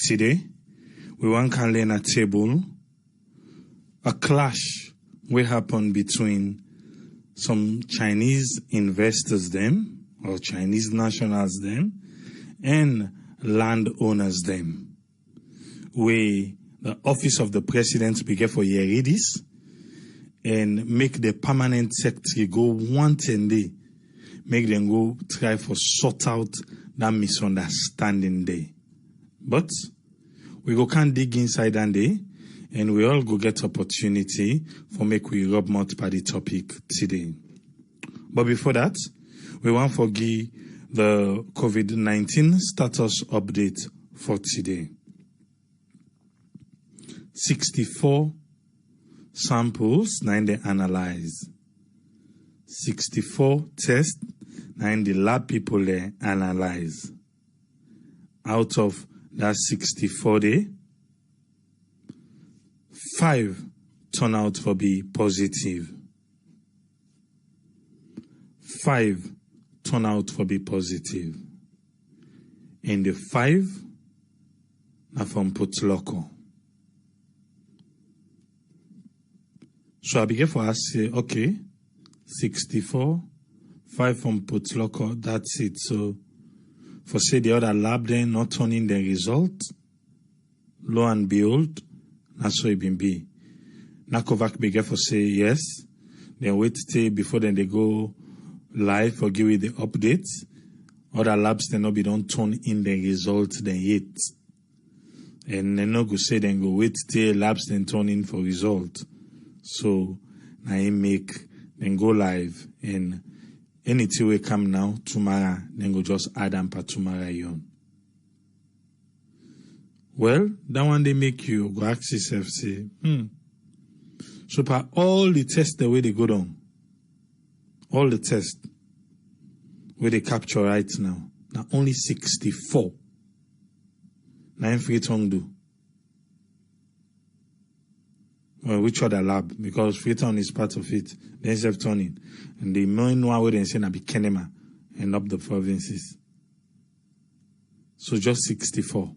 Today, we want to learn a table, a clash will happen between some Chinese investors them, or Chinese nationals them, and landowners them. Where the office of the president begin for hear this and make the permanent secretary go one day, make them go try for sort out that misunderstanding there. But we go can't dig inside and day, and we all go get opportunity for make we rub mouth by the topic today. But before that, we want to give the COVID-19 status update for today. 64 samples, 9 they analyze. 64 tests, 9 the lab people they analyze. Out of that 64 day, 5 turn out to be positive. 5 turn out to be positive. And the 5 are from Putloko. So I begin for us say, okay, 64, 5 from Putloko, that's it. So for say the other lab then not turning the result, lo and behold, that's what it been be. Nakovac begin for say yes, then wait till before then they go live for give you the updates. Other labs then not be don't turn in the result then yet. And then no go say then go wait till labs then turn in for result. So now I make then go live and anything will come now tomorrow, then go just add and per tomorrow on. Well, that one they make you go ask yourself say, so for all the tests the way they go down, all the tests where they capture right now only 64. Now Freetown do. Well, which other lab? Because Freetown is part of it. Then self-turning. And the main one where they say na be Kenema and up the provinces. So just 64.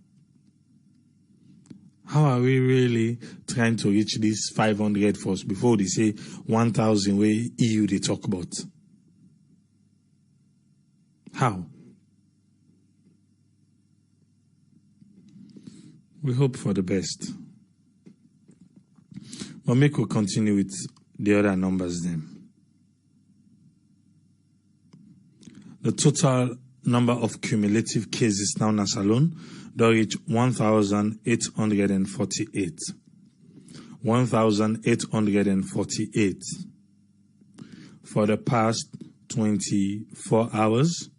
How are we really trying to reach this 500 first before they say 1,000 where EU they talk about? How? We hope for the best. But make we continue with the other numbers then. The total number of cumulative cases now in Salon does reach 1,848. 1,848. For the past 24 hours,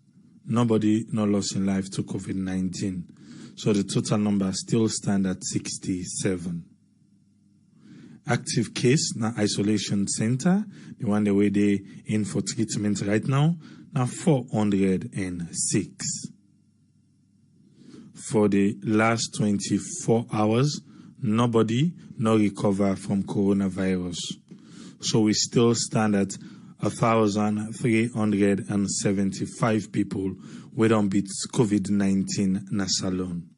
nobody no lost in life to COVID-19. So the total number still stands at 67. Active case na isolation center, the one the way they in for treatment right now, now 406. For the last 24 hours, nobody no recover from coronavirus. So we still stand at 1,375 people we don't beat COVID-19 na Salon.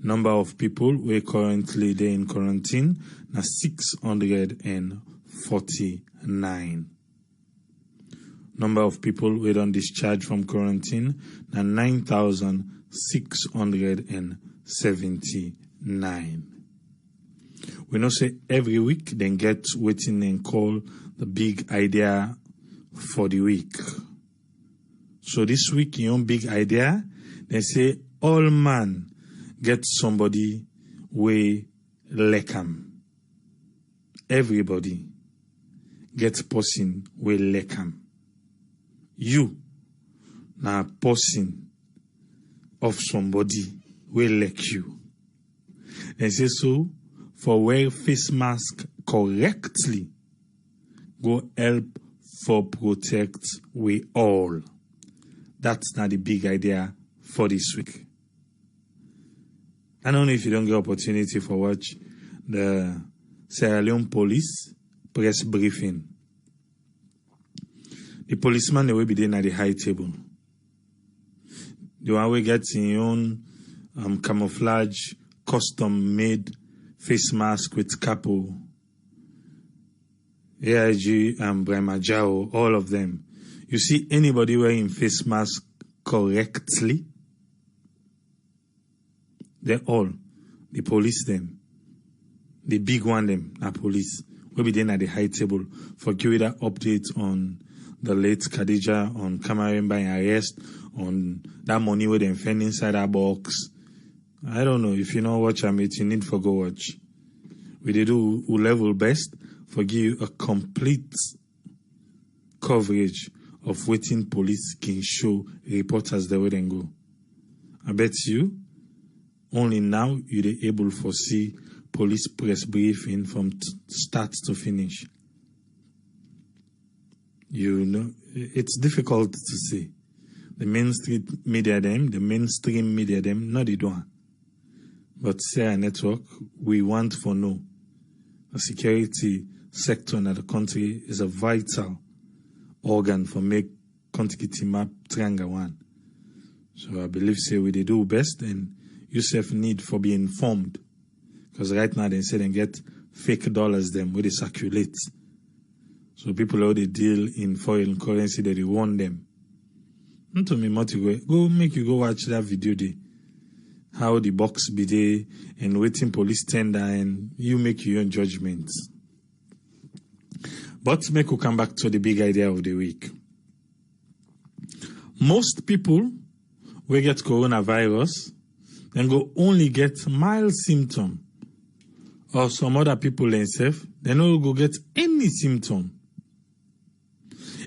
Number of people we currently there in quarantine na 649. Number of people we don't discharge from quarantine na 9,679. We know say every week then get waiting and call the big idea for the week. So this week your big idea, they say all man get somebody we like him. Everybody get person we like him. You na person of somebody we like you. They say so for wear face mask correctly go help for protect we all. That's not the big idea for this week. I don't know if you don't get opportunity for watch the Sierra Leone police press briefing. The policeman they will be there at the high table. The one we get in own camouflage, custom-made face mask with capo, AIG and Brimajao, all of them. You see anybody wearing face mask correctly? They're all. The police them. The big one them are police. We'll be then at the high table for give that update on the late Khadija, on Cameroon by arrest, on that money where they found inside that box. I don't know. If you know watch it, you need for go watch. We did do level best for give you a complete coverage of waiting police can show reporters the way they go. I bet you only now you're able to see police press briefing from start to finish. You know, it's difficult to see. The mainstream media them, not the one. But say our network, we want for know. The security sector in the country is a vital organ for make country map triangle one. So I believe say we they do best and yourself need for be informed. Because right now they say they get fake dollars them where they circulate. So people how they deal in foreign currency that they want them. Not to me go make you go watch that video there. How the box be there and waiting police tender and you make your own judgments. But make you come back to the big idea of the week. Most people will get coronavirus and go only get mild symptom. Or some other people themselves, they no go get any symptom.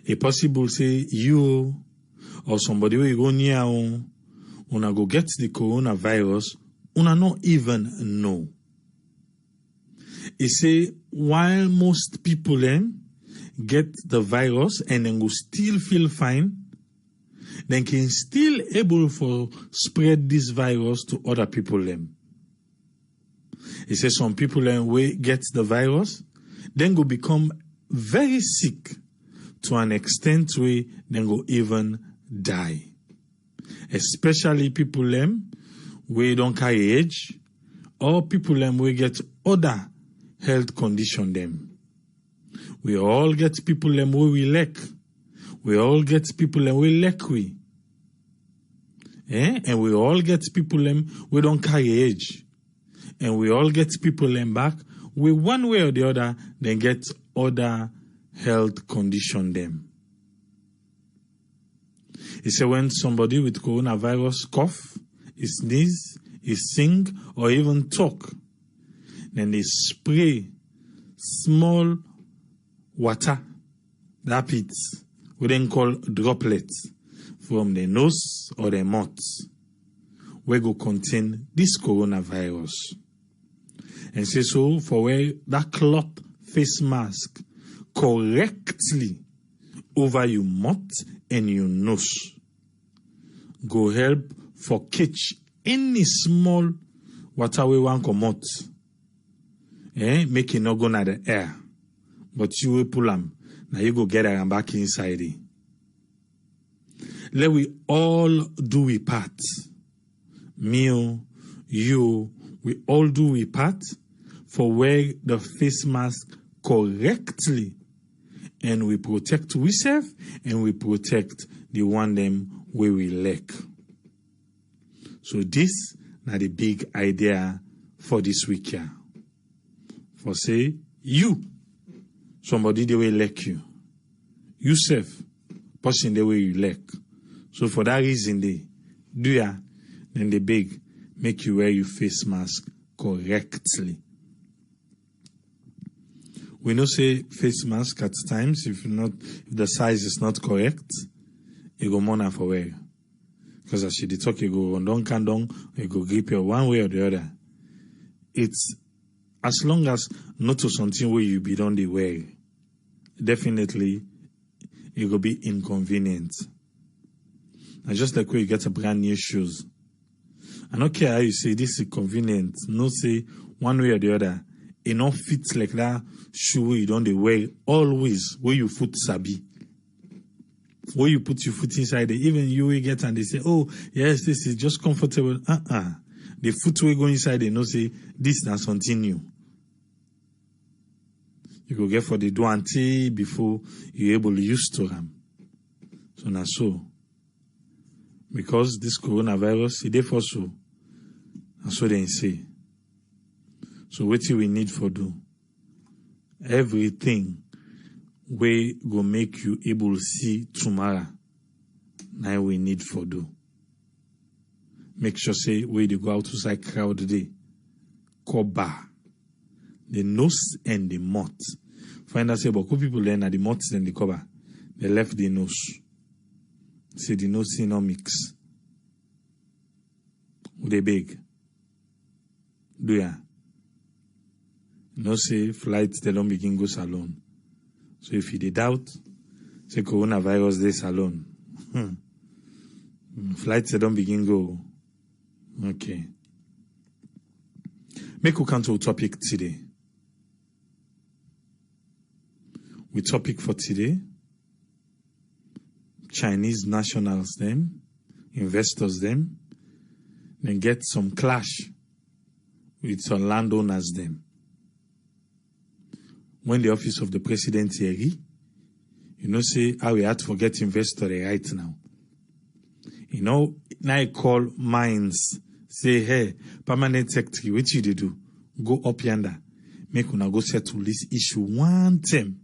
A possible say you or somebody will go near una go get the coronavirus, una not even know. He say while most people get the virus and then go still feel fine, then can still able for spread this virus to other people He says some people will get the virus, then go become very sick to an extent where then go even die. Especially people we don't carry age, or people we get other health condition them. We all get people where we lack. We all get people we lack we. And we all get people we don't carry age. And we all get people back, we one way or the other, then get other health condition them. He said when somebody with coronavirus cough, he sneeze, he sing, or even talk, then they spray small water, droplets, we then call droplets, from the nose or the mouth, we go contain this coronavirus. And say so for wear that cloth face mask correctly over your mouth and your nose. Go help for catch any small water we want come out. Make it not go na the air. But you will pull them. Now you go get them back inside it. Let we all do we part. Me, you, we all do we part for wear the face mask correctly. And we protect ourselves and we protect the one them where we lack. So this na the big idea for this week here. For say, you, somebody the way lack you. Yourself, person the way you lack. So for that reason they do ya, then they beg, make you wear your face mask correctly. We know say face mask at times, if the size is not correct, you go more for wear. Because as you talk, you go down, you go grip your one way or the other. It's as long as not to something where you be done the wear, definitely it will be inconvenient. And just like when you get a brand new shoes, I don't care how you say this is convenient. No say one way or the other. It not fits like that shoe you don't wear always where your foot sabi. Where you put your foot inside it, even you will get and they say, oh yes, this is just comfortable. the foot we go inside, they know say this na something new. You go get for the douante before you're able to use to them. So now so. Because this coronavirus, it for so. And so they say. So what do we need for do? Everything we go make you able to see tomorrow. Now we need for do. Make sure say where they go out to say crowd today. Cover the nose and the mouth. Find out say but people learn at the mouth and the cover. They left the nose. Say the nose no mix. They big. Do ya? No say flights they don't begin go salon. So if you did doubt, say coronavirus they salon. Flights they don't begin go. Okay. Make we come to a topic today. We topic for today. Chinese nationals them, investors them, then get some clash with some landowners them. When the office of the president here, you know, say, how we had to forget investor right now. You know, now I call mines, say, hey, permanent secretary, what you do? Go up yonder. Make una go settle this issue one time.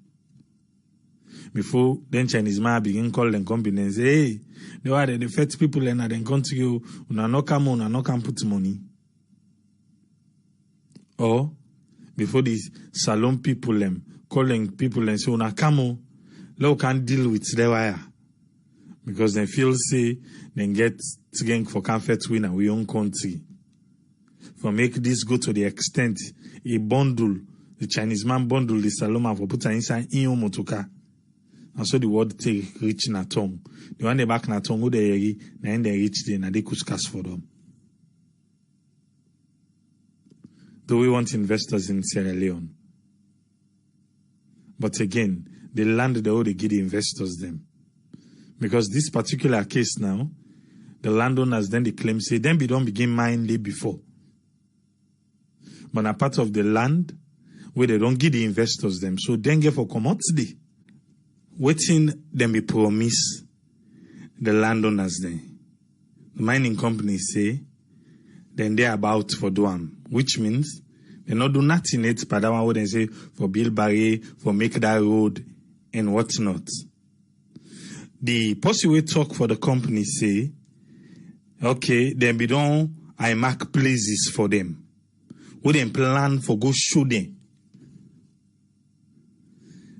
Before then Chinese man begin call them company and say, hey, they are the first people and then come to you, una no come on, una no can put money. Or before these salon people them calling people and say, una come on, low can deal with the wire. Because they feel say they get to for comfort win and we own country. For make this go to the extent a bundle, the Chinese man bundle the salon man for put inside in your motoka. And so the word take reach na tongue. The one they back na tongue, who they na they reach there, na they could cast for them. Do we want investors in Sierra Leone? But again, the land they give the investors them. Because this particular case now, the landowners then they claim say, then we don't begin mine day before. But a part of the land where they don't give the investors them. So then get for commodity. Waiting them be promise the landowners then. The mining companies say, then they're about for doam, which means they not do nothing it, but that one would say for build barrier, for make that road and whatnot. The possible talk for the company say, okay, then we don't I mark places for them. We then plan for go show them.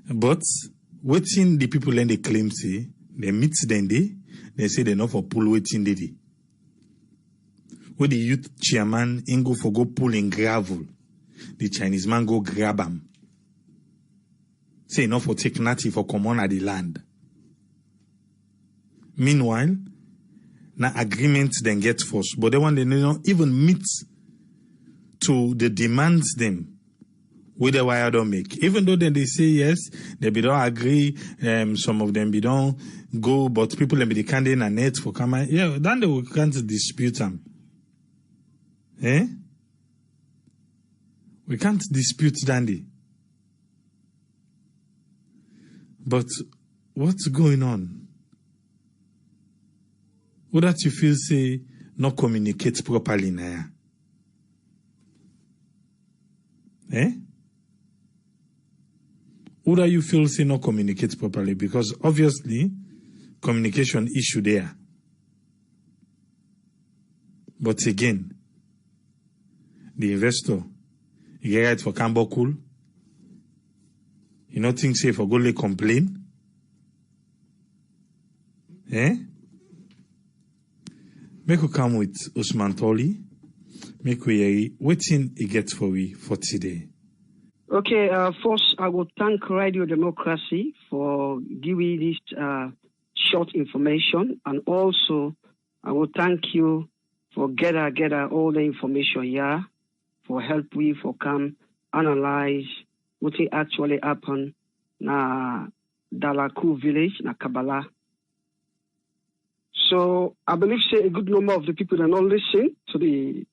But waiting the people and they claim say, they meet them they say they not for pull waiting they. Where the youth chairman in go for go pull in gravel, the Chinese man go grab them. Say enough for take natty for common at the land. Meanwhile, na agreement then get forced, but the one they don't even meet to the demands them. With the wire don't make. Even though then they say yes, they be don't agree, some of them be don't go, but people them be the candidate and net for come. Yeah, then they will can't dispute them. Eh? We can't dispute Dandy. But what's going on? What that you feel say not communicate properly now? Eh? What do you feel say not communicate properly? Because obviously, communication issue there. But again, the investor, you get right for Cambo cool. You not think say for go lay complain? Eh? Make we come with Usman Toli. Make we waiting he get for we for today. Okay, first I will thank Radio Democracy for giving this short information, and also I will thank you for gather all the information here, for help we for come analyze what actually happened na Dalaku village na Kabbalah. So I believe say a good number of the people that not listen to the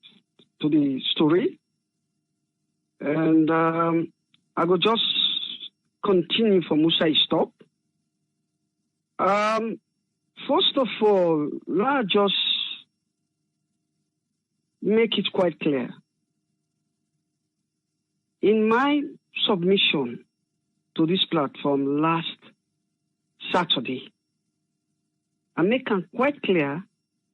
the story. And I will just continue from Musa stop. First of all, let's just make it quite clear. In my submission to this platform last Saturday, I make it quite clear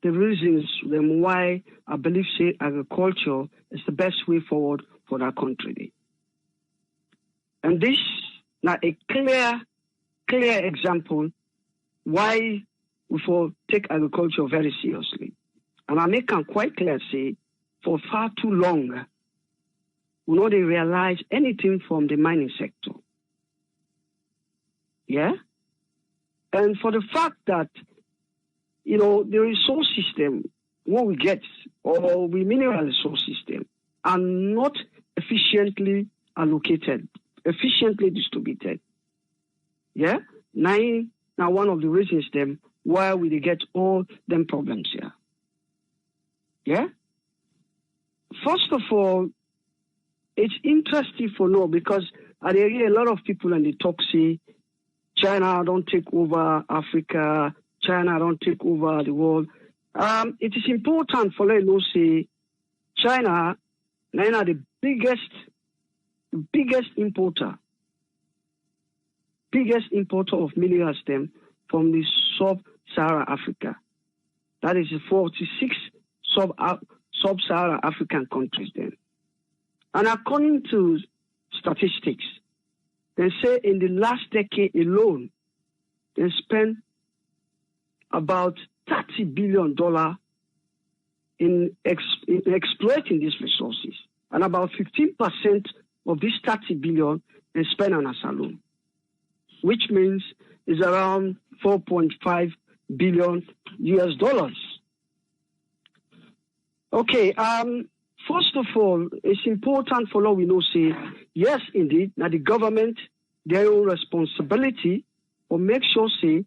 the reasons why I believe, say, agriculture is the best way forward for that country. And this now a clear example why we will take agriculture very seriously. And I make it quite clear, say, for far too long, we not realize anything from the mining sector. Yeah? And for the fact that, you know, the resource system, what we get, or the mineral resource system, are not efficiently allocated, efficiently distributed. Yeah? Now one of the reasons then why we get all them problems here. Yeah? First of all, it's interesting for know because I hear a lot of people and they talk say China don't take over Africa, China don't take over the world. It is important for let know say China now the biggest importer of minerals them from the sub-Saharan Africa. That is 46 sub-Saharan African countries then. And according to statistics, they say in the last decade alone, they spent about $30 billion in exploiting these resources. And about 15% of this $30 billion is spent on us alone, which means is around $4.5 billion US. Okay, first of all, it's important for all we know say, yes, indeed, now the government, their own responsibility, or make sure say,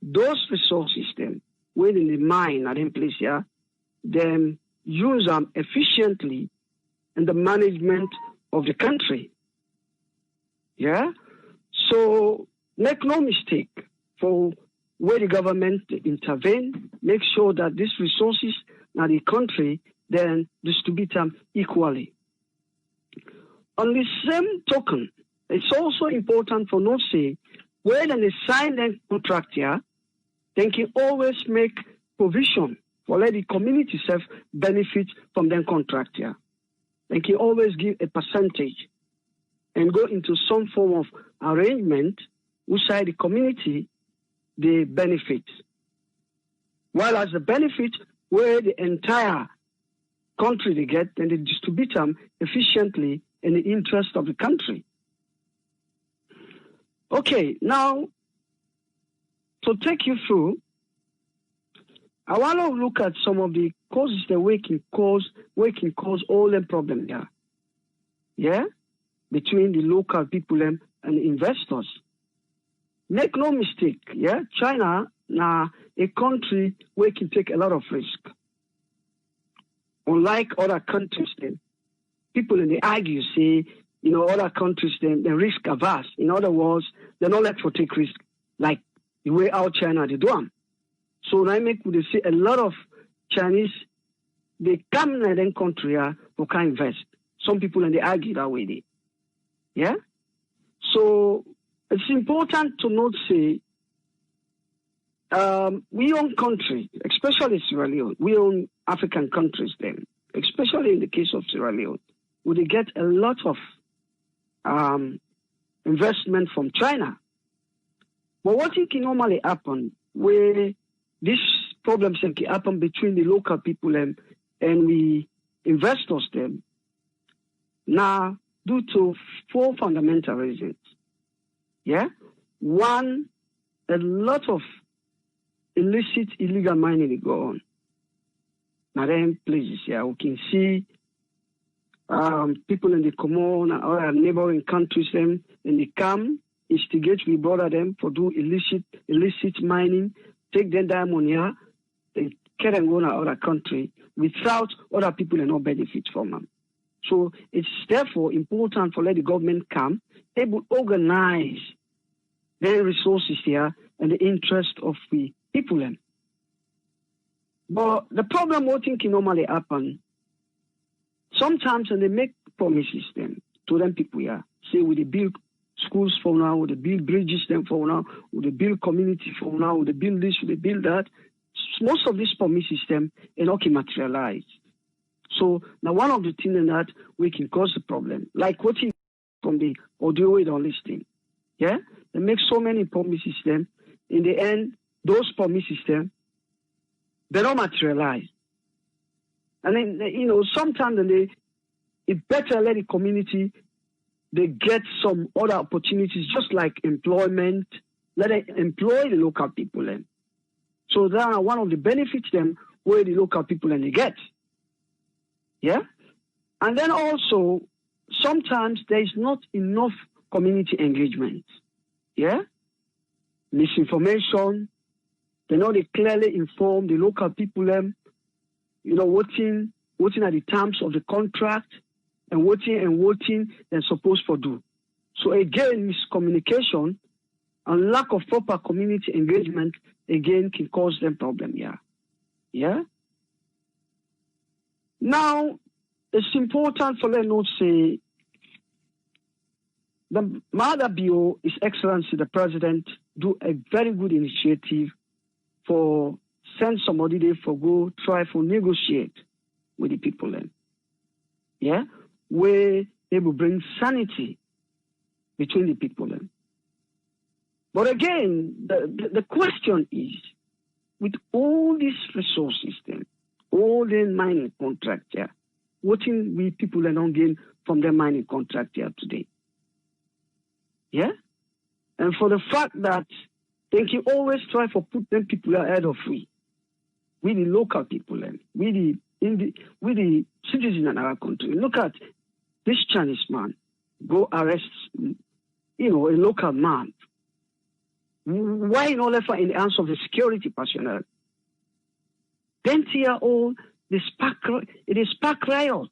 those resources then, when in the mine are in place here, then use them efficiently in the management of the country. Yeah? So make no mistake for where the government intervene, make sure that these resources now the country then distribute them equally. On the same token, it's also important for not say when they sign a contract here, they can always make provision for let the community self benefit from their contract here. They can always give a percentage and go into some form of arrangement which side the community they benefit. While as the benefit where the entire country they get, then they distribute them efficiently in the interest of the country. Okay, now to take you through, I want to look at some of the causes that we can cause all the problems there. Yeah? Between the local people and investors. Make no mistake, yeah? China now a country where can take a lot of risk. Unlike other countries then, people in the argue say, you know, other countries then they're risk averse. In other words, they're not like to take risk like the way out China they do them. So I make would say a lot of Chinese they come in their country who can invest. Some people and they argue that way. Yeah? So it's important to not say we own country, especially Sierra Leone, we own African countries then, especially in the case of Sierra Leone, where they get a lot of investment from China. But what can normally happen where these problems can happen between the local people and the investors then, now due to 4 fundamental reasons. Yeah? One, a lot of illicit, illegal mining go on. Now, then places here, we can see people in the common or neighboring countries, them, and they come, instigate, we bother them for do illicit mining, take their diamond here, they carry and go in other country without other people and not benefit from them. So it's therefore important for let the government come, able to organize their resources here and the interest of the people. Then. But the problem what think normally happen, sometimes when they make promises then to them people here, say with the build schools for now, with the build bridges then for now, with the build community for now, with the build this, with the build that, most of these promises them are not materialized. So now one of the things that we can cause the problem, like what you from the audio we don't listen. Yeah? They make so many promises them. In the end, those promises them, they don't materialize. And then, you know, sometimes it better let the community, they get some other opportunities, just like employment, let it employ the local people then. So that are one of the benefits them where the local people then they get. Yeah? And then also, sometimes there is not enough community engagement. Yeah? Misinformation, they know they clearly inform the local people them, you know, voting at the terms of the contract and voting they're supposed to do. So again, miscommunication and lack of proper community engagement again can cause them problem here. Yeah? Now, it's important for them to say the Mother Bio, His Excellency the President, do a very good initiative for send somebody there for go try for negotiate with the people then. Yeah? Where they will bring sanity between the people then. But again, the question is, with all these resources then, all the mining contract here, what can we people that don't gain from the mining contract here today? Yeah? And for the fact that they can always try for put them people ahead of we the local people and we the citizens in our country. Look at this Chinese man go arrest, you know, a local man. Why not left in the hands of the security personnel? Then here all it is spark riot.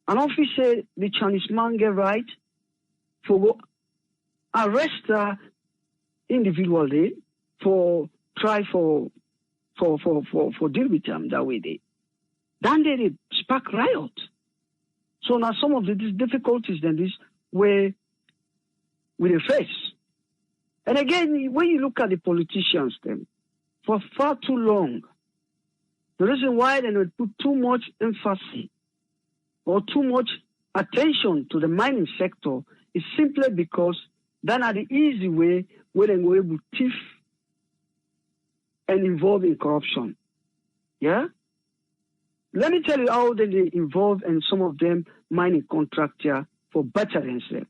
And officer the Chinese man get right for go arrest individual day for try for deal with them that way they. Then they spark riot. So now some of these difficulties then this way we face. And again, when you look at the politicians then, for far too long, the reason why they would put too much emphasis or too much attention to the mining sector is simply because that are the easy way where they go able to thief and involve in corruption. Yeah? Let me tell you how they involve in some of them mining contract here for better themselves.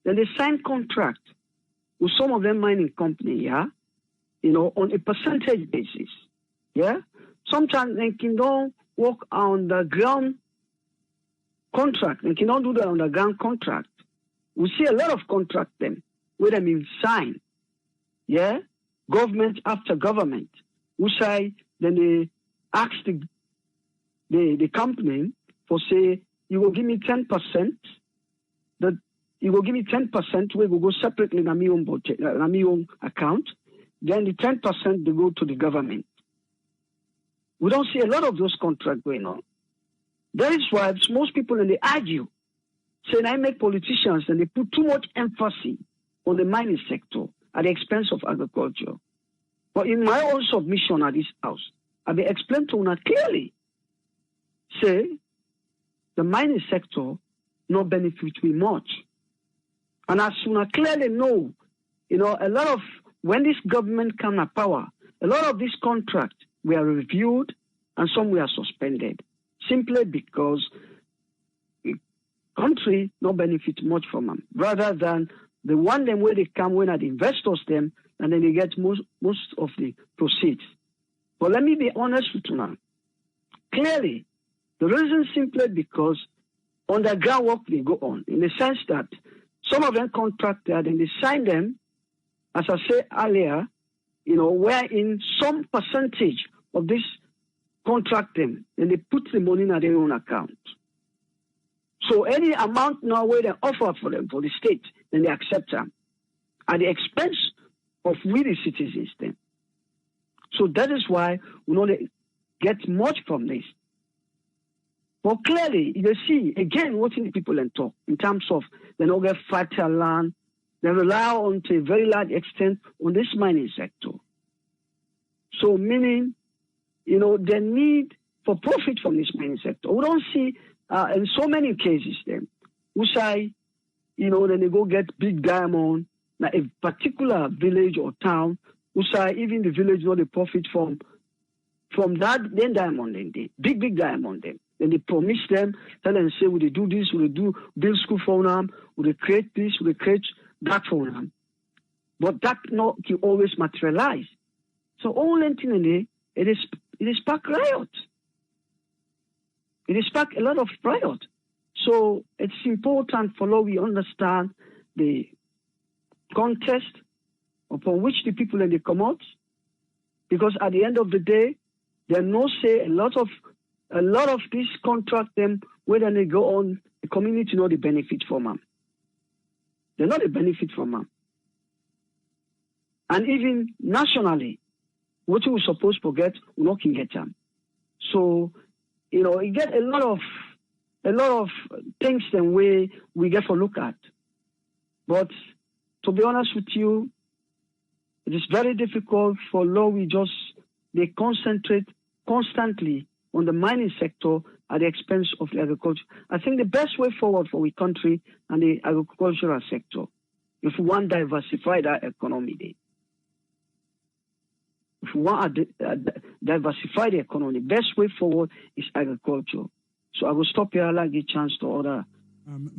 Then they sign contract with some of them mining company, yeah, you know, on a percentage basis. Yeah? Sometimes they cannot work on the ground contract. They cannot do that on the ground contract. We see a lot of contract then where they mean sign. Yeah? Government after government. Who say then they ask the company for say, you will give me 10%, that you will give me 10%, we will go separately in my own budget, in my own account. Then the 10% they go to the government. We don't see a lot of those contracts going on. That is why most people and they argue, saying I make politicians and they put too much emphasis on the mining sector at the expense of agriculture. But in my own submission at this house, I will explain to you clearly. Say the mining sector no benefit me much. And as you clearly know, you know, a lot of when this government come to power, a lot of these contracts were reviewed and some were suspended simply because the country no benefit much from them, rather than the one them where they come when the investors them and then they get most of the proceeds. But let me be honest with you now. Clearly, the reason simply because underground work they go on, in the sense that some of them contracted and they sign them, as I said earlier, you know, wherein some percentage of this contract them, and they put the money in their own account. So any amount now where they offer for them, for the state, then they accept them at the expense of we the citizens then. So that is why we don't get much from this. But clearly, you see, again, what the people then talk in terms of they don't get fertile land, they rely on to a very large extent on this mining sector. So meaning, the need for profit from this mining sector. We don't see in so many cases then, who say, then they go get big diamond, like a particular village or town, who say even the village not the profit from that then diamond then they big diamond then. Then they promise them, tell them say, will they do this, will they do build school for them, will they create this, will they create that for them. But that not can always materialize. So all thing in there, it spark riot. It spark a lot of riot. So it's important for us we understand the context upon which the people then they come out, because at the end of the day, they no say a lot of this contract them whether they go on the community not the benefit from them. They're not the benefit from them. And even nationally, what we supposed to get, we not can get them. So, you get a lot of things then we get to look at. But to be honest with you, it is very difficult for law they concentrate constantly on the mining sector at the expense of the agriculture. I think the best way forward for our country and the agricultural sector, if we want to diversify that economy, if we want to diversify the economy, the best way forward is agriculture. So I will stop here. I'll give a chance to other.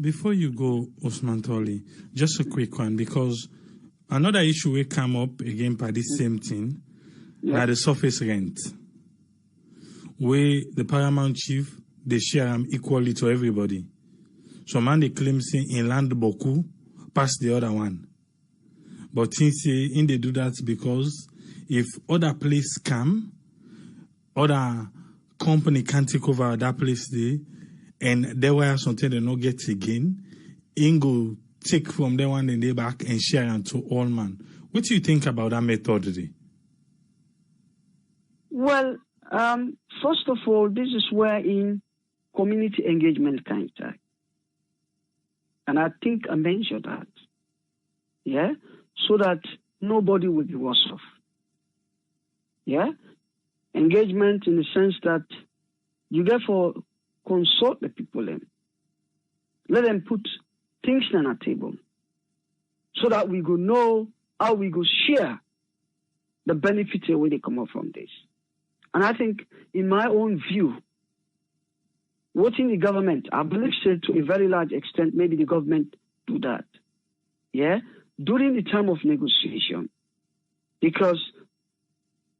Before you go, Osman Toli, just a quick one, because another issue will come up again by this same thing, by the surface rent, where the paramount chief, they share them equally to everybody. So man, they claim say in land beaucoup past the other one. But things say in they do that because if other place come, other company can't take over that place there, and there were something they not get again, in go take from the one and they back and share it to all man. What do you think about that method today? Well, first of all, this is where in community engagement kind of, and I think I mentioned that, so that nobody will be worse off. Engagement in the sense that you therefore consult the people in. Let them put things on a table so that we go know how we go share the benefits where they come up from this. And I think, in my own view, what in the government, I believe so to a very large extent, maybe the government do that. During the time of negotiation. Because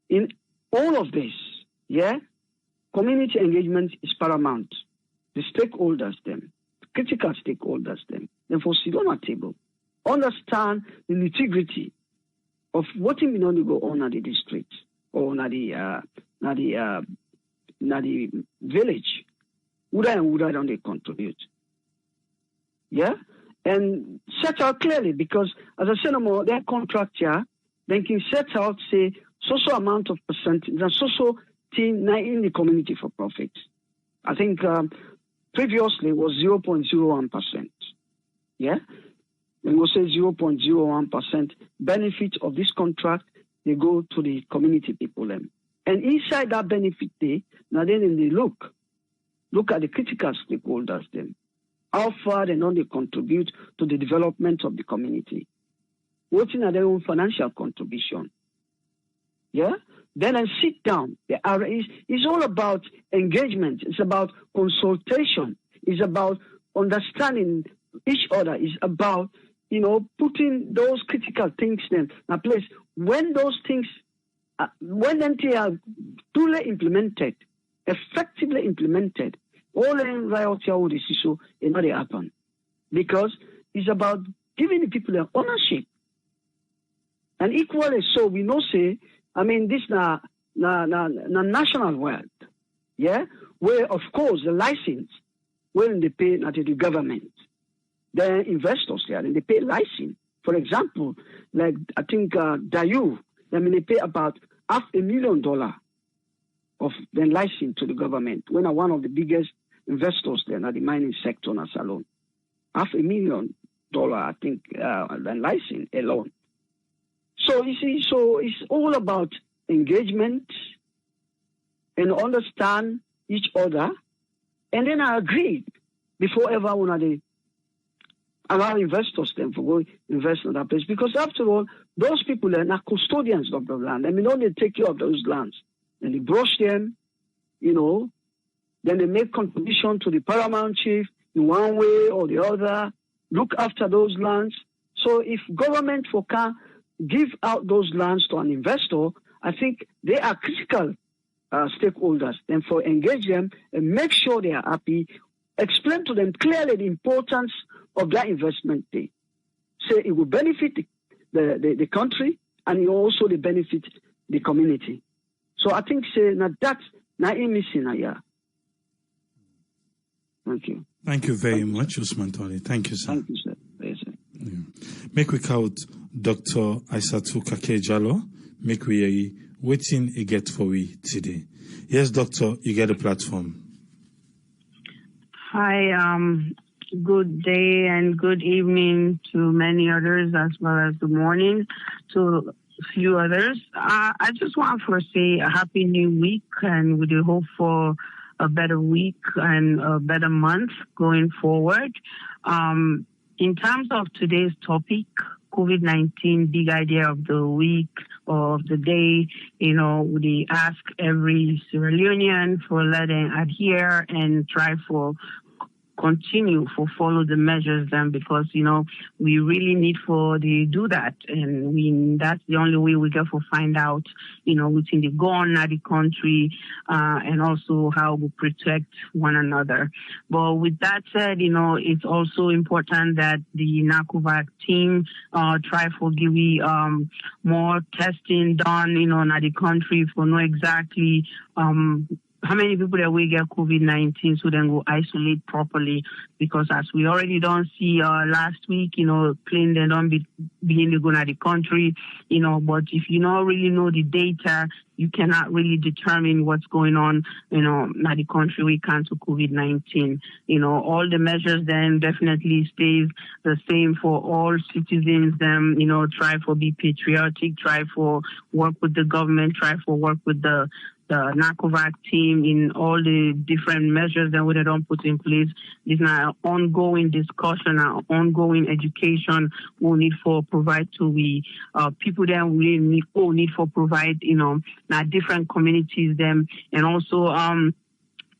in all of this, community engagement is paramount. The stakeholders, them, critical stakeholders, them, for sit on a table, understand the nitty-gritty of what is going to go on at the district or at the village. Would I don't they contribute? And set out clearly, because as I said, their contract then can set out, say, so amount of percentage, so thing in the community for profit. I think previously was 0.01%. When we say 0.01% benefit of this contract, they go to the community people. And inside that benefit, now then they look at the critical stakeholders then. How far they know they contribute to the development of the community. What's in their own financial contribution. Then I sit down. It's all about engagement. It's about consultation. It's about understanding each other. It's about, putting those critical things in a place. When those things, when they are truly implemented, effectively implemented, all in riot would so it not happen. Because it's about giving the people their ownership. And equally so, we know say, this now national wealth. Yeah, where of course the license when they pay not to the government, the investors there, and they pay license. For example, like I think Dayu, they pay about $500,000 of the license to the government. When are one of the biggest investors there in the mining sector in Salon. $500,000, I think, the license alone. So you see, so it's all about engagement and understand each other. And then I agreed before ever when they allow investors then for go invest in that place. Because after all, those people are not custodians of the land. I mean, they take care of those lands. And they brush them, then they make contribution to the paramount chief in one way or the other, look after those lands. So if government can give out those lands to an investor, I think they are critical stakeholders. Then for engage them and make sure they are happy, explain to them clearly the importance of that investment thing. Say it will benefit the country and it will also benefit the community. So I think say that's not missing here. Thank you. Thank you very much, Usman Toli. Thank you, sir. Thank you, sir. Yes, sir. Yeah. Make we count Dr. Aissatou Kake-Jallow. Make we waiting a get for we today. Yes, doctor, you get a platform. Hi, good day and good evening to many others, as well as good morning to a few others. I just want to say a happy new week, and with the hope for a better week and a better month going forward. In terms of today's topic, COVID-19, big idea of the week or of the day, we ask every Sierra Leonean for letting adhere and try for continue for follow the measures then, because we really need for the do that, and that's the only way we get for find out within the gone at the country and also how we protect one another. But with that said, it's also important that the NACOVAC team try for give more testing done at the country for know exactly how many people that we get COVID-19 so then go isolate properly, because as we already don't see last week, plane they don't begin to go to the country, but if you don't really know the data, you cannot really determine what's going on, in the country we can to COVID-19. All the measures then definitely stays the same for all citizens. Then, try for be patriotic, try for work with the government, try for work with the NACOVAC team in all the different measures that we don't put in place. This is an ongoing discussion, an ongoing education we need for provide to we people that we need for provide, different communities them, and also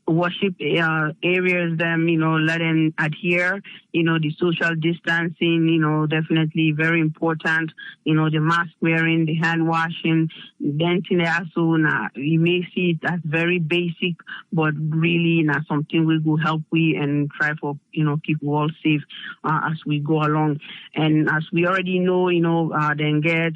worship areas them, let them adhere, the social distancing, definitely very important, the mask wearing, the hand washing, then also, you may see it as very basic, but really something we will help we and try for, keep all safe as we go along. And as we already know, then get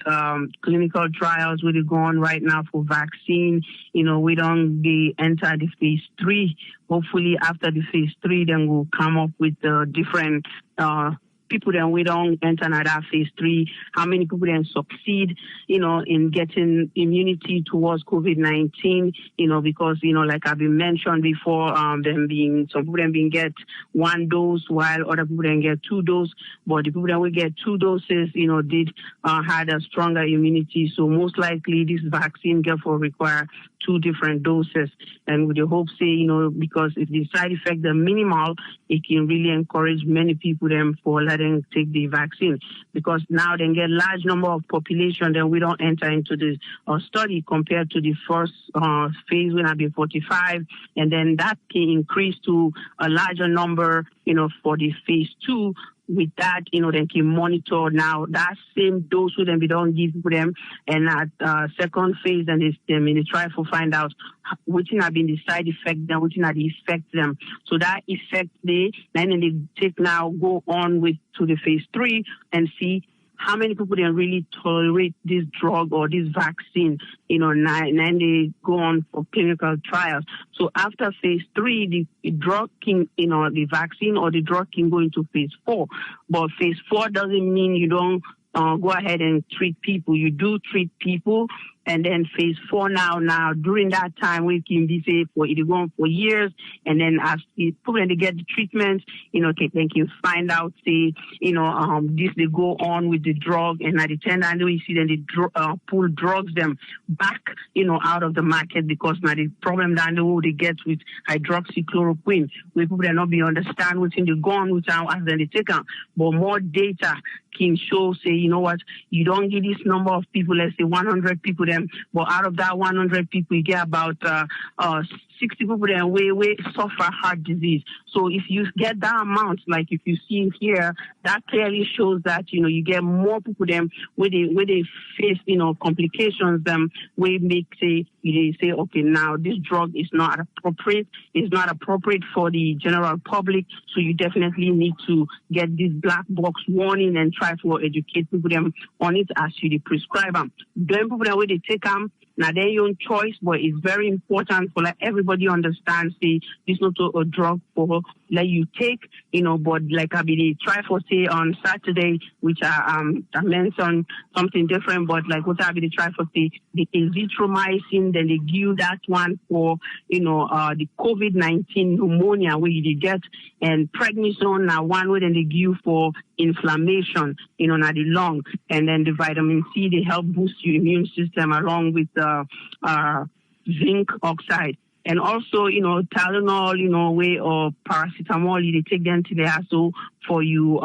clinical trials really going right now for vaccine, we don't enter the phase 3. Hopefully after the phase 3, then we'll come up with different people then we don't enter another phase 3, how many people then succeed, in getting immunity towards COVID-19, because, like I've been mentioned before, some people then being get 1 dose while other people then get 2 doses, but the people that will get 2 doses, had a stronger immunity. So most likely this vaccine therefore require 2 different doses. And with the hope say, because if the side effects are minimal, it can really encourage many people then for letting take the vaccine. Because now they get large number of population, then we don't enter into the study compared to the first phase when I be 45. And then that can increase to a larger number, for the phase 2. With that, they can monitor now that same dose we then we don't give them, and at second phase, then they try to find out which have been the side effect, then which are the effect them. So that effect then they take now go on with to the phase 3 and see how many people then really tolerate this drug or this vaccine, and then they go on for clinical trials. So after phase 3, the drug can, the vaccine or the drug can go into phase 4. But phase 4 doesn't mean you don't go ahead and treat people. You do treat people. And then phase 4 now during that time we can be say for it go on for years, and then as people when they get the treatment, they can find out this they go on with the drug, and at the time that you see then they pull drugs them back out of the market, because now the problem that they get with hydroxychloroquine, where people not be understand what's in the gun with as then they take on, but more data can show say you don't give this number of people, let's say 100 people them, but out of that 100 people you get about 60 people that way suffer heart disease. So if you get that amount, like if you see here, that clearly shows that you get more people them where they face complications them where make they say okay, now this drug is not appropriate. It's not appropriate for the general public. So you definitely need to get this black box warning and try to educate people them on it as you prescribe them. Then people that way they take them. Now, their own choice, but it's very important for everybody understands this not a drug for you take, but like I be try for say on Saturday, which I mentioned something different, but like what I be try for say the azithromycin, then they give that one for the COVID-19 pneumonia where you get, and prednisone now one way then they give for inflammation, now the lung, and then the vitamin C they help boost your immune system along with zinc oxide. And also, Tylenol, way or paracetamol, they take them to the hospital for you,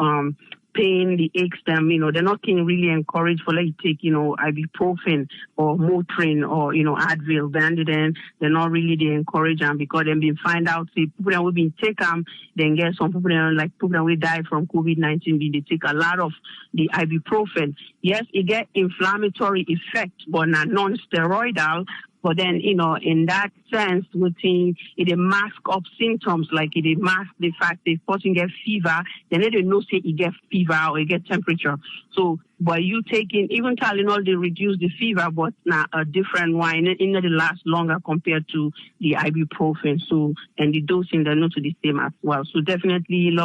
pain, the aches them, they're not really encouraged for you take, ibuprofen or Motrin or, Advil, then they're not really they encourage them, because they've been find out, see, people that will be take them, then get some people that like people that will die from COVID-19, they take a lot of the ibuprofen. Yes, it get inflammatory effect, but not non-steroidal. But then, in that sense, it mask up symptoms, like it mask the fact that if person get fever, then they don't know say he get fever or he get temperature. So by you taking even Tylenol, they reduce the fever, but not a different one. It lasts longer compared to the ibuprofen. So, and the dosing, they're not the same as well. So definitely,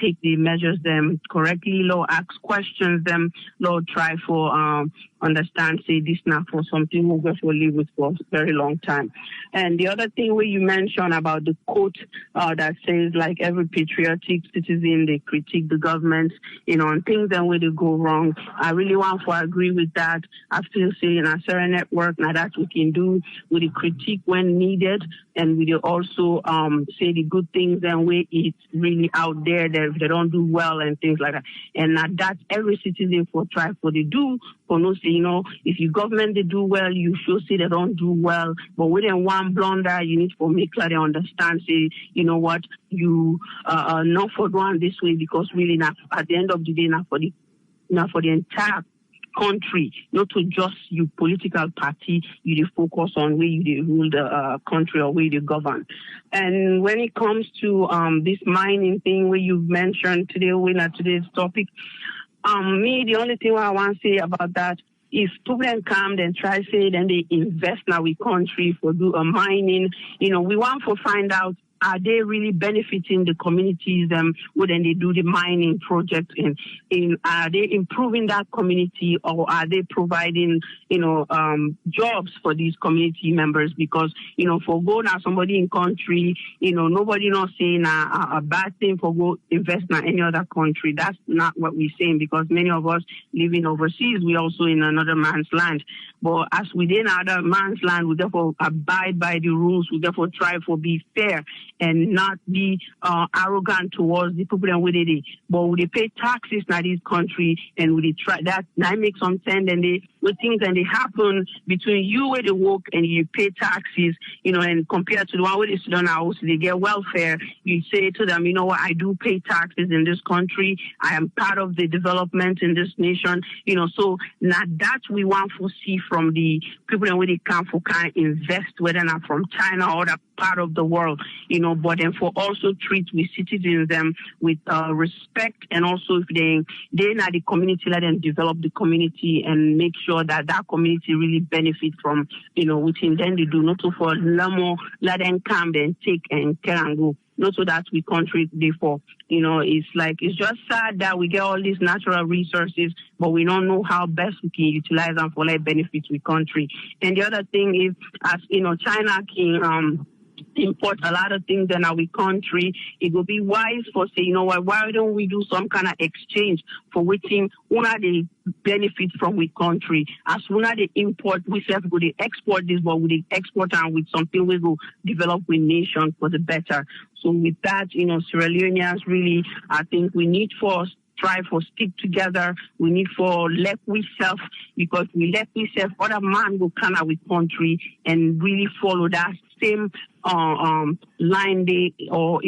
take the measures them correctly, ask questions them, try for, understand, say this now for something we'll go for live with for a very long time. And the other thing where you mentioned about the quote that says like every patriotic citizen, they critique the government, on things and where they go wrong. I really want to agree with that. I still say in our Sarah network, now that we can do with the critique when needed, and we also say the good things and where it's really out there that if they don't do well and things like that. And that every citizen for try for they do, for no say, if your government they do well, you should say they don't do well. But within one blunder, you need to make clear they understand, say, what, you not for one this way, because really not at the end of the day, not for the entire country, not to just you political party, you focus on where you rule the country or where you govern. And when it comes to this mining thing where you've mentioned today, today's topic, the only thing I want to say about that, if people come then try say then they invest now with country for do a mining, we want to find out, are they really benefiting the communities when they do the mining project? Are they improving that community, or are they providing, jobs for these community members? Because, for go now somebody in country, nobody not saying a bad thing for go invest in any other country. That's not what we're saying, because many of us living overseas, we also in another man's land. But as within other man's land, we therefore abide by the rules. We therefore try for be fair and not be arrogant towards the people and where they. But we pay taxes in this country, and we try that makes some sense, and with things and they happen between you where they work and you pay taxes, and compared to the one where they sit on a house, they get welfare. You say to them, you know what, I do pay taxes in this country. I am part of the development in this nation. So now that we want to see from the people and where they come for kind of invest, whether not from China or that part of the world, but then for also treat we citizens them with respect, and also if they're not the community, let them develop the community and make sure that community really benefit from, within then they do not for Lamo, let them come and take and care and go. Not so that we country before. It's just sad that we get all these natural resources, but we don't know how best we can utilize them for like benefits we country. And the other thing is, as China can import a lot of things in our country, it will be wise for say, why don't we do some kind of exchange for waiting one of the benefits from we country. As soon as they import, we say we go export this, but we export and with something we go develop with nation for the better. So with that, Sierra Leoneans really, I think we need for try for stick together. We need for let we self, because we let we self other man go kind of with country and really follow that same line day or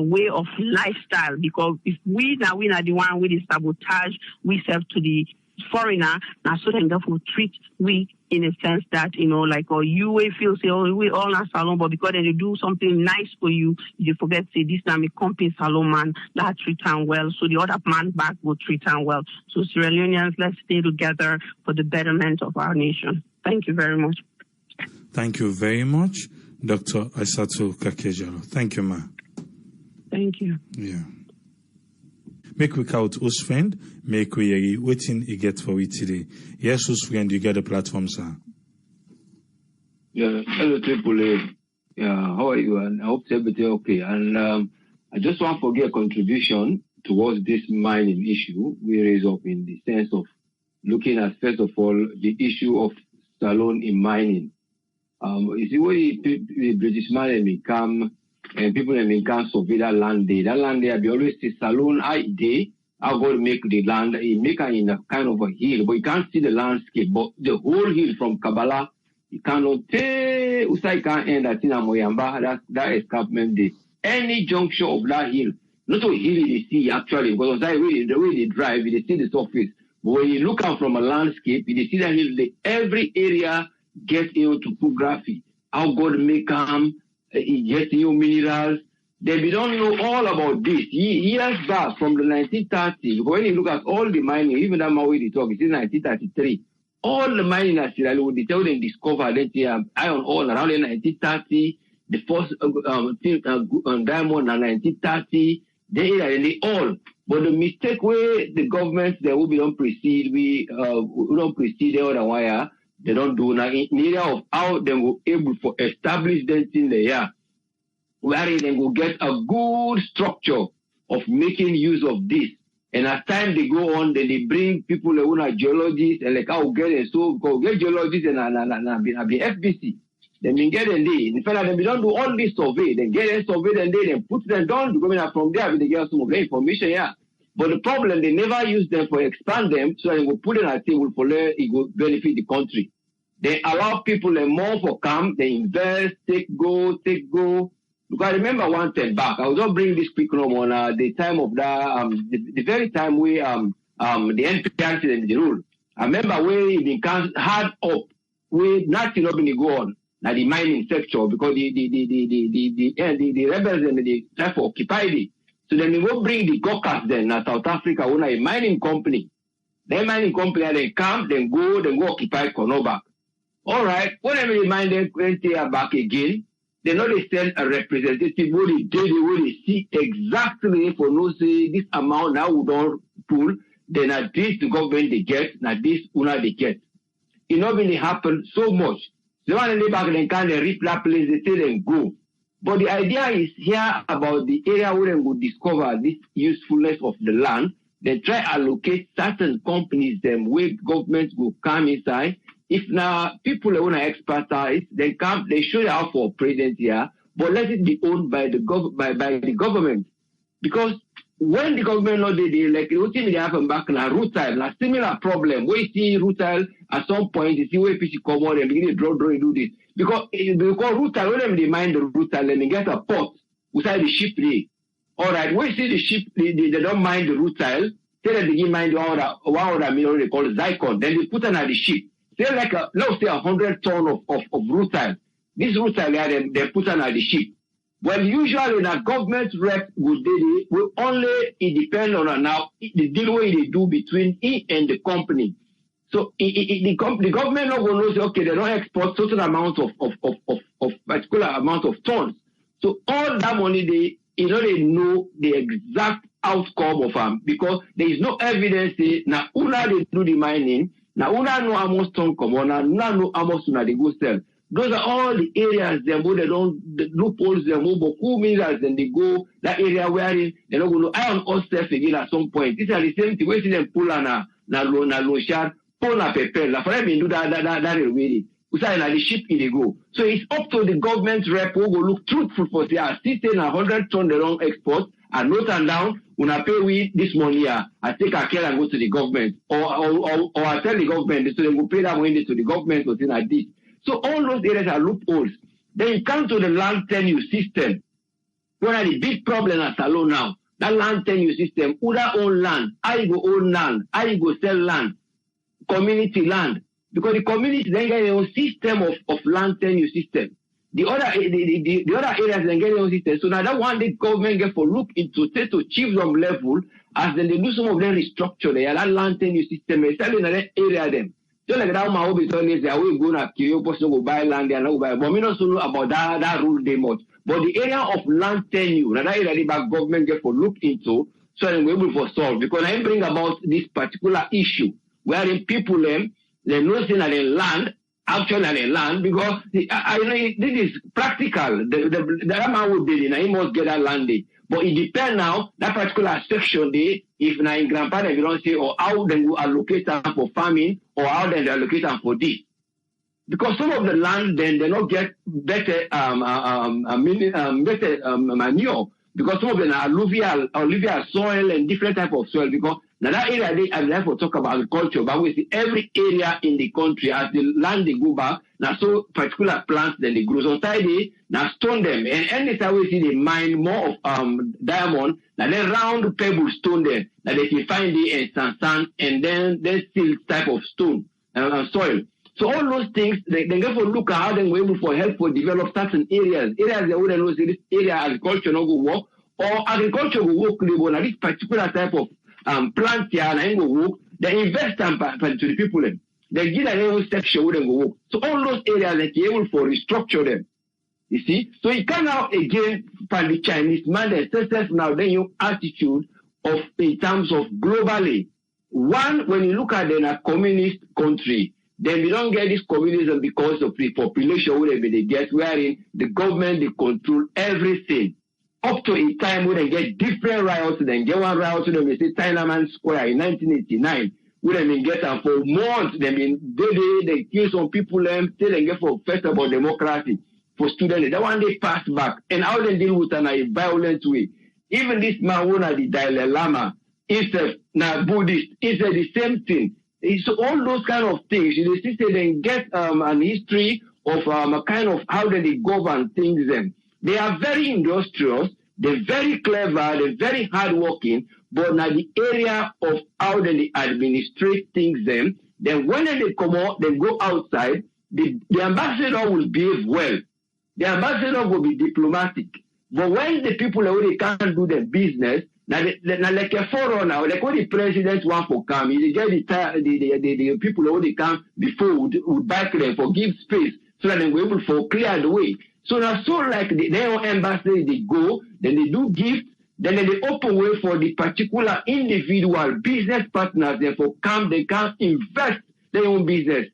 way of lifestyle. Because if we are the one with the sabotage we self to the foreigner, now so then therefore treat we in a sense that you will feel say we all not salon, but because they do something nice for you, you forget say this time a company salon man that treat them well, so the other man back will treat them well. So Sierra Leoneans, let's stay together for the betterment of our nation. Thank you very much. Thank you very much, Dr. Aissatou Kakejalo. Thank you, ma. Thank you. Yeah. Make we count us friend, make we waiting you get for it today. Yes, us friend, you get the platform, sir. Yeah, hello Triple A. Yeah, how are you? And I hope everything okay. And I just want to give a contribution towards this mining issue we raise up in the sense of looking at, first of all, the issue of salon in mining. You see, when the British man may come and people may come survey that land there. That land there, be always say salon day. I go make the land, make it in a kind of a hill, but you can't see the landscape. But the whole hill from Kabbalah, you cannot tell Usai can end at Moyamba, that escarpment there. Any junction of that hill, not a hill you see actually, because the way they drive, they see the surface. But when you look out from a landscape, you see that hill, every area gets into topography. How God make them, he gets new minerals. Then we don't know all about this. Years back from the 1930s, when you look at all the mining, even that Maui they talk, it's in 1933. All the mining at Sierra Leone, they tell them discover that iron ore around in 1930, the first diamond in 1930, they all. But the mistake where the government they will be don't proceed, we don't proceed the other wire. They don't do now in the area of how they will able to establish them in the year, where they will get a good structure of making use of this. And as time they go on, then they bring people who are geologists and like how get it. So go get geologists and be FBC. Then we get them there. In fact, then we don't do all this survey. Then get them surveyed and then put them down to go in from there. They get some of the information here. But the problem, they never use them for expand them, so they will put it on a table for it will benefit the country. They allow people more for come, they invest, take go. Because I remember one time back, I will just bring this quick note on the time of the very time we the NPRC and the rule. I remember we been hard up, we nothing up in the go on. Now the mining sector, because the rebels and the try to occupy it. So then we will bring the Gokas then at South Africa, own a mining company. Their mining company, they come, then go occupy Konobak. All right, whenever they mine them 20 years back again, they know they send a representative who they see exactly for no say this amount now we don't pull, then at this the government they get, now this una they get. It not really happen so much. The one they back then can they reap that place, they say then go. But the idea is here about the area where they will discover this usefulness of the land. They try allocate certain companies them where governments will come inside. If now people who are expertise, they come, they show out for presence here, but let it be owned by the government. Because when the government not did it, like what thing they happen back now, rutile, a similar problem. We see rutile at some point, you see where people come on and begin to draw and do this. Because rutile, when they mine the rutile and they get a pot beside the ship there. All right, we see the ship, they don't mine the rutile. Say that they mine the other mineral they call zircon. Then they put it on the ship. Say like let's say 100 tons of rutile. This rutile they put on the ship. Well, usually the government rep will only it depend on now the deal way they do between it and the company. So the government not going to say okay they don't export certain amount of particular amount of tons. So all that money they know the exact outcome of them because there is no evidence now una they do the mining now una know how much ton come on now una know how much una they go sell. Those are all the areas they don't the loopholes they move but who means then they go that area where they don't go iron or self again at some point. These are the same thing we see them pull na loan shard pull na paper la for them do that way. We say na the ship they go. So it's up to the government rep who go look truthful for say I still say 100 ton they don't export and note and down when I pay we this money here, I take a care and go to the government or I tell the government so they will pay that money to the government or things like this. So all those areas are loopholes. Then you come to the land tenure system. One of the big problems at Salon now, that land tenure system, who that own land, how you go own land, how you go sell land, community land. Because the community then get their own system of land tenure system. The other areas then get their own system. So now that one the government get for look into say to chiefdom level as then they do some of them restructure there, that land tenure system, especially in that area them. Just like that my hobby told me, I will go to Kirio, person go buy land and go buy. But we not so know about that rule they much. But the area of land tenure, that area the back government get for look into, so then we're able to solve. Because I bring about this particular issue, wherein people they know saying that they land, actually they land, because I know this is practical. The man will build it, he must get that land there. But it depends now, that particular section there, if now in grandpa they don't say, or how they will allocate them for farming, or how they allocate them for this. Because some of the land then they not get better manure, because some of them are alluvial soil and different type of soil. Because now that area I like to talk about agriculture, but we see every area in the country as the land they go back, now so particular plants then they grow. So they now stone them, and anytime we see they mine more of diamond, now they round pebble stone there, that they can find the sand, and then they still type of stone soil. So all those things they go for look at how they were able for help for develop certain areas. Areas they wouldn't know this area agriculture not go work, or agriculture will work labor. Now this particular type of plant here and go work, they invest them to the people them. They give them own section where they go work. So all those areas they can able for restructure them. You see? So you come out again from the Chinese man themselves now then your attitude of in terms of globally. One, when you look at them a communist country, then we don't get this communism because of the population where they get, wherein the government they control everything. Up to a time when they get different riots, then get one riot to them, they say Tiananmen Square in 1989, where they get them for months, they kill some people, till they get for first about democracy for students. That one they pass back, and how they deal with in a violent way. Even this man, one of the Dalai Lama, instead, now Buddhist, instead the same thing. So all those kind of things, you see, they get an history of a kind of how they govern things them. They are very industrious, they're very clever, they're very hardworking, but now the area of how they administrate things them, then when they come out, they go outside, the ambassador will behave well. The ambassador will be diplomatic. But when the people already can't do their business, now like a forerunner, like when the president want to come, they get the people already come before would back them for give space so that they will able to clear the way. So now so like their own embassy they go, then they do gifts, then they open way for the particular individual business partners, therefore they can invest their own business.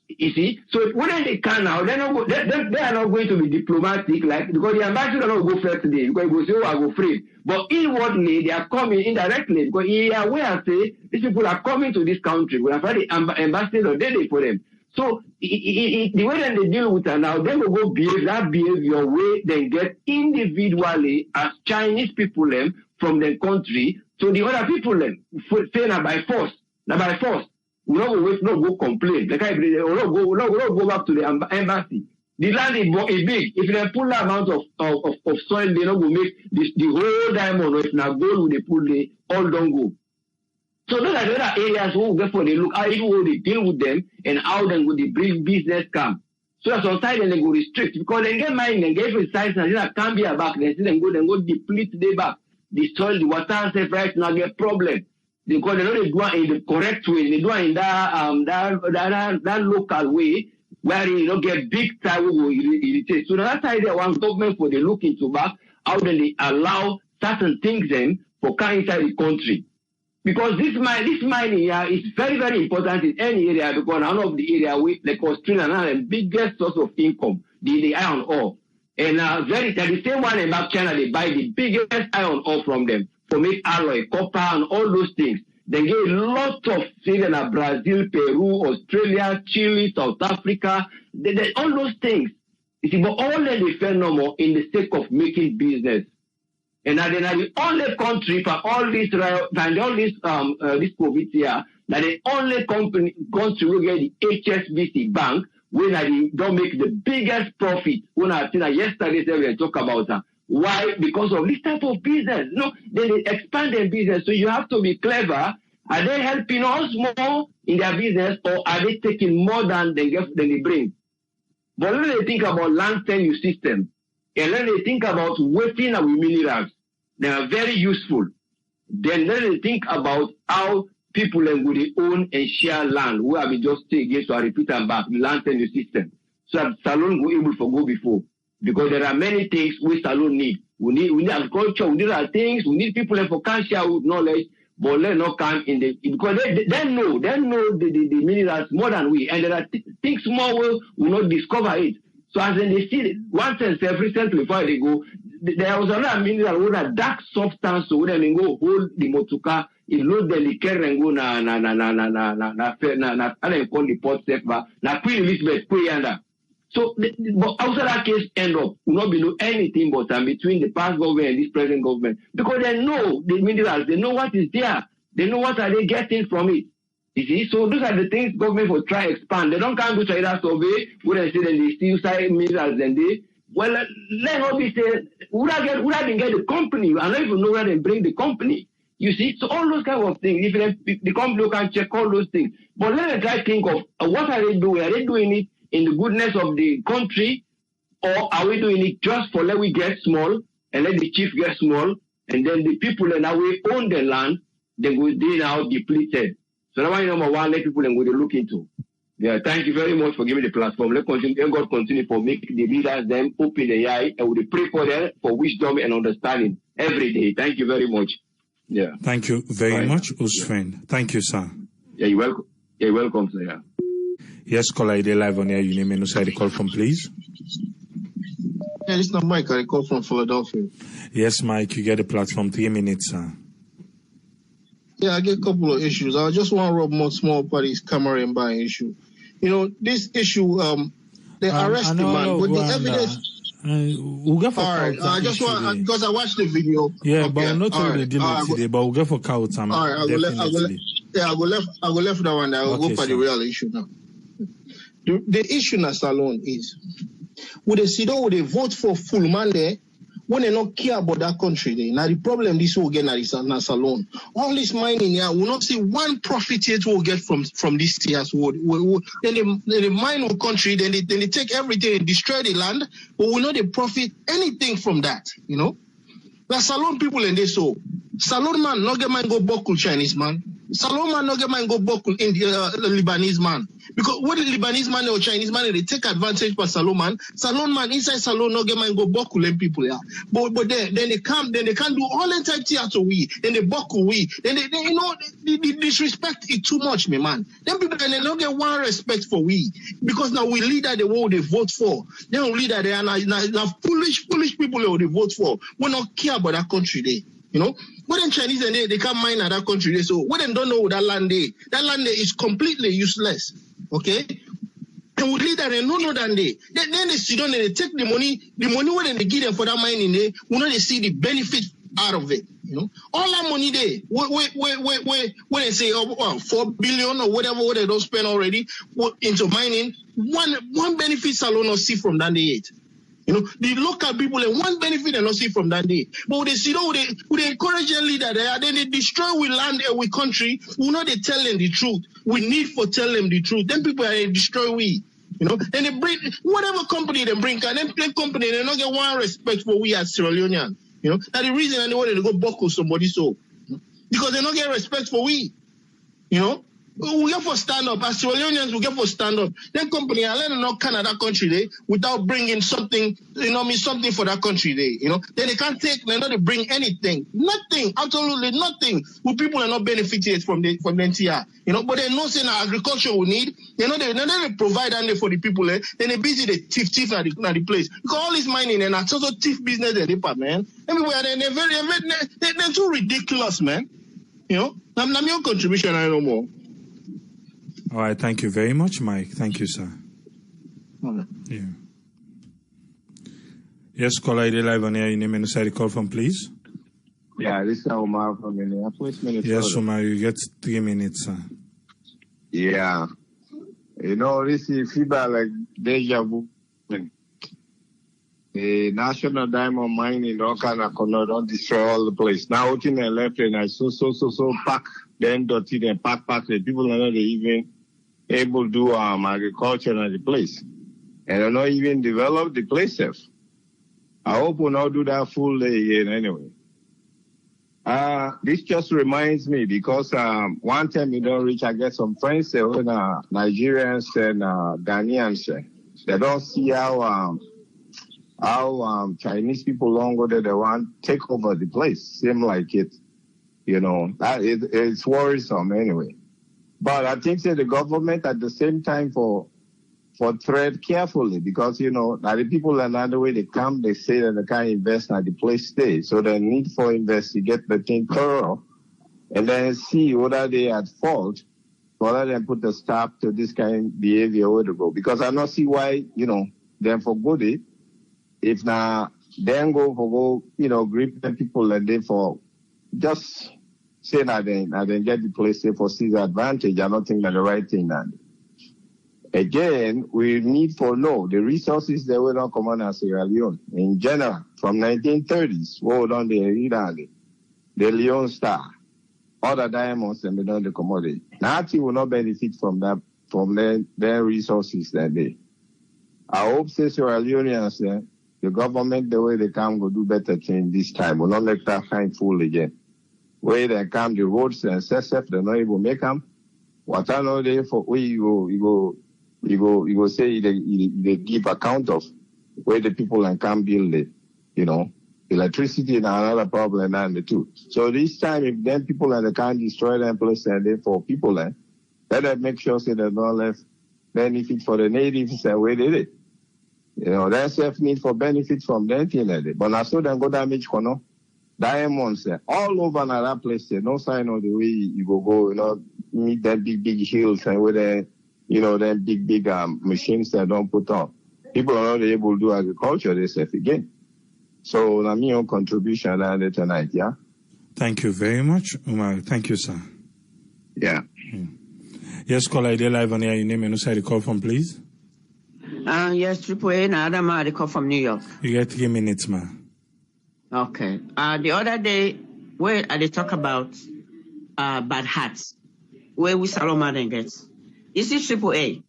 You see, so when they can now, they are not going to be diplomatic, like because the ambassador not go first today because he will say, "Oh, I go free." But inwardly, they are coming indirectly because he are aware say these people are coming to this country. We have had the ambassador there for them. So the way that they deal with it now, they will go behave that behavior way they get individually as Chinese people from the country to the other people say now by force. Now by force. We don't wait, no go complain. Like I don't go back to the embassy. The land is big. If they pull the amount of soil, they don't go make the whole diamond, or if not gold, they pull the all don't go. So those are the other areas who go for they look how they deal with them and how then would the bring business come. So that's sometimes they go restrict because they get mine and get precise and they can't be back. They see them go deplete the back. The soil, the water safe right now get problem. Because they don't do it in the correct way. They do it in that local way where you don't get big time will irritate. So that's why they want government for the look into back how they allow certain things for come inside the country. Because this mining here is very, very important in any area because one of the area with like Australia now the biggest source of income, the iron ore. And the same one about China, they buy the biggest iron ore from them to make alloy, copper, and all those things. They get a lot of things in Brazil, Peru, Australia, Chile, South Africa, all those things. You see, but all they fail no more in the sake of making business. And then the only country for all this this COVID here, that the only country will get the HSBC bank when they don't make the biggest profit. When I think yesterday we talk about that. Why? Because of this type of business. No, they expand their business. So you have to be clever. Are they helping us more in their business, or are they taking more than they bring? But when they think about land tenure system, and then they think about waiting with minerals, they are very useful. Then they think about how people would own and share land. Where we just say again, so I repeat and back, the land tenure system. So that Salon go able to go before. Because there are many things we Salon need. We need agriculture, we need other things, we need people for can share with knowledge, but let not come in the because they know the minerals more than we, and there are things more will not discover it. So as in they see one sense recently before they go, there was another mineral with a dark substance so when they go hold the motuka, it load the care and go na call the port safe na Queen Elizabeth Kuyanda. So, but outside that case end up will not be anything but between the past government and this present government. Because they know the minerals, they know what is there, they know what are they getting from it. You see, so those are the things government will try to expand. They don't come to China survey, where they say that they still say minerals and they, well, let not be say, would I get the company? I don't even know where they bring the company. You see, so all those kind of things, if the company can check all those things. But let us try to think of what are they doing? Are they doing it in the goodness of the country, or are we doing it just for let we get small and let the chief get small, and then the people that now we own the land, they will be now depleted. So that's why number one, let people and go to look into. Yeah, thank you very much for giving the platform. Let continue, God continue for making the leaders them open the eye, and we pray for them for wisdom and understanding every day. Thank you very much. Yeah. Thank you very much, Usfriend. Yeah. Thank you, sir. Yeah, you're welcome. Yeah, you're welcome, sir. Yeah. Yes, caller, ID live on air. You name and say the call from, please. Yeah, it's not Mike. I call from Philadelphia. Yes, Mike, you get the platform. 3 minutes, sir. Yeah, I get a couple of issues. I just want to rub more small parties Cameroon buying issue. You know, this issue, they arrest the man, but the evidence. We'll go for all right, I just want, because I watched the video. Yeah, okay. But we'll not tell the deal today, but we'll go for counts. All right, I will left that one. I will go for the real issue now. The issue in Salon is, would they sit down, would they vote for full man there, when they not care about that country there? Now the problem this will get in Salon. All this mining here, will not see one profit yet will get from this year's world. Then they mine our country, then they take everything and destroy the land, but we know they profit anything from that, you know? The Salon people and they so Salon man no get man go boku Chinese man. Salon man no get man go boku Lebanese man. Because what the Lebanese man or Chinese man they take advantage for Salon man. Salon man inside Salon no get man go boku them people yeah. But then they can't do all the type theater we. Then they boku we. Then they you know the disrespect is too much, me man. Them people they don't get one respect for we because now we leader the world they vote for. They don't leader they are now foolish people they vote for. We not care about that country there. You know, when them Chinese and they can't mine at that country, so when them don't know that land there is completely useless. Okay, And with leader, they know than they. Then they sit down and they take the money when they give them for that mining there, we know they see the benefit out of it. You know, all that money there, when they say 4 billion or whatever what they don't spend already into mining, one benefit alone not see from that day yet. You know, the local people and one benefit and not see from that day. But they see they encourage a leader there, then they destroy we land and we country. We know they tell them the truth. We need for tell them the truth. Then people are destroy we. You know, and they bring whatever company they bring, and then company they not get one respect for we as Sierra Leonean. You know, that's the reason they want to go buckle somebody so. Because they don't get respect for we. You know? We get for stand up. As Sierra Leoneans, we get for stand up. Then company, I let them not Canada country there without bringing something, something for that country there. You know, then they can't take, they not bring anything. Nothing, absolutely nothing. We people are not benefited from the NTR. You know, but they know saying agriculture we need. They provide only for the people there. Then they busy the thief at the place. Because all this mining and that's also thief business they dip, man. Everywhere they're too ridiculous, man. You know, I'm your contribution I know more. All right, thank you very much, Mike. Thank you, sir. Okay. Yeah. Yes, caller, you're live on air. Your name and the call from, please. Yeah, this is Omar from Minneapolis, Minnesota. Yes, Omar, you get 3 minutes, sir. Yeah. You know, this is feedback like deja vu. The national diamond mining, all kind of color, don't destroy all the place. Now, looking at left and I so pack, then dirty, then pack, the people are not even able to do agriculture at the place. And they're not even develop the place itself. I hope we'll not do that full day again anyway. This just reminds me because one time you don't reach, I get some friends there when Nigerians and Ghanaians, they don't see how Chinese people long ago they want to take over the place. Seem like it, you know, it's worrisome anyway. But I think that the government at the same time for tread carefully because, you know, now the people another way they come, they say that they can't invest at the place stay. So they need for investigate the thing thorough and then see whether they at fault, rather than put a stop to this kind of behavior where to go. Because I don't see why, you know, then for good it, if now then go, you know, grip the people and they for just say that they get the place for seize advantage. I don't think that's the right thing. And again, we need for the resources that will not come on as Sierra Leone in general from 1930s. What on the Leone Star, other diamonds and the commodity. Nothing will not benefit from that from their resources that day. I hope Sierra Leoneans, the government, the way they come, will do better thing this time. Will not let that kind fool again. Where they come, the roads and SSF, they're not able to make them. What I know there for where you go say they give account of where the people can come build it, you know. Electricity is another problem and the two. So this time, if then people and they can't destroy them place and they for people, let them make sure say they don't left benefit for the natives and where they did it. You know, that's self need for benefit from them thing like that. But I saw them go damage diamonds all over that place. No sign of the way you go, you know, meet them big hills and where they, you know, them big machines that don't put on. People are not able to do agriculture themselves again. So that's my own contribution tonight, yeah? Thank you very much, Umar. Thank you, sir. Yeah. Yes, caller, ID live on air. Your name and who the call from, please? Yes, AAA, Adama, the call from New York. You get 3 minutes, man. Okay. The other day, where they talk about bad hats, where we Salomon and gets. You see, AAA,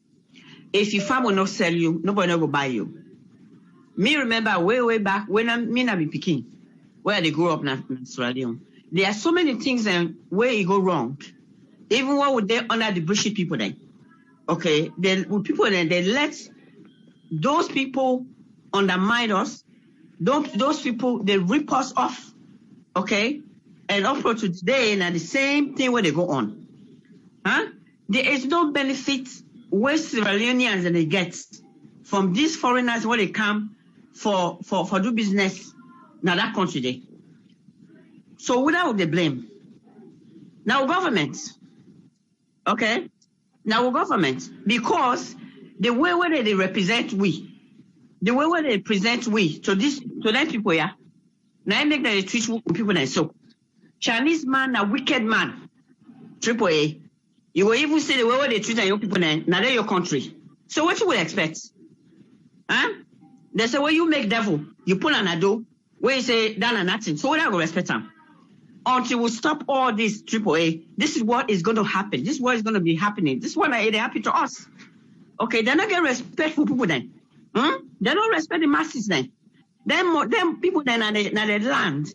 if your farm will not sell you, nobody will buy you. Me remember way back when I be Peking, where they grew up in Australia. There are so many things where you go wrong. Even what would they honor the bullshit people then? Okay, they let those people undermine us. Those people, they rip us off. Okay, and up to today, now the same thing where they go on. Huh? There is no benefit where Sierra Leoneans and they get from these foreigners when they come for do business now that country there. So without would they blame? Now government. Okay? Now government. Because the way where they represent we, the way where they present we to them people, yeah. Now I make that they treat people like so. Chinese man, a wicked man. AAA. You will even see the way where they treat young people now they're your country. So what you will expect? Huh? They say, well, you make devil, you pull an ado, where you say that and nothing. So what I will respect them? Until we stop all this AAA, this is what is going to happen. This is what is going to be happening. This is what they happen to us. Okay, they're not getting respect for people then. They don't respect the masses then. Them people then are the land.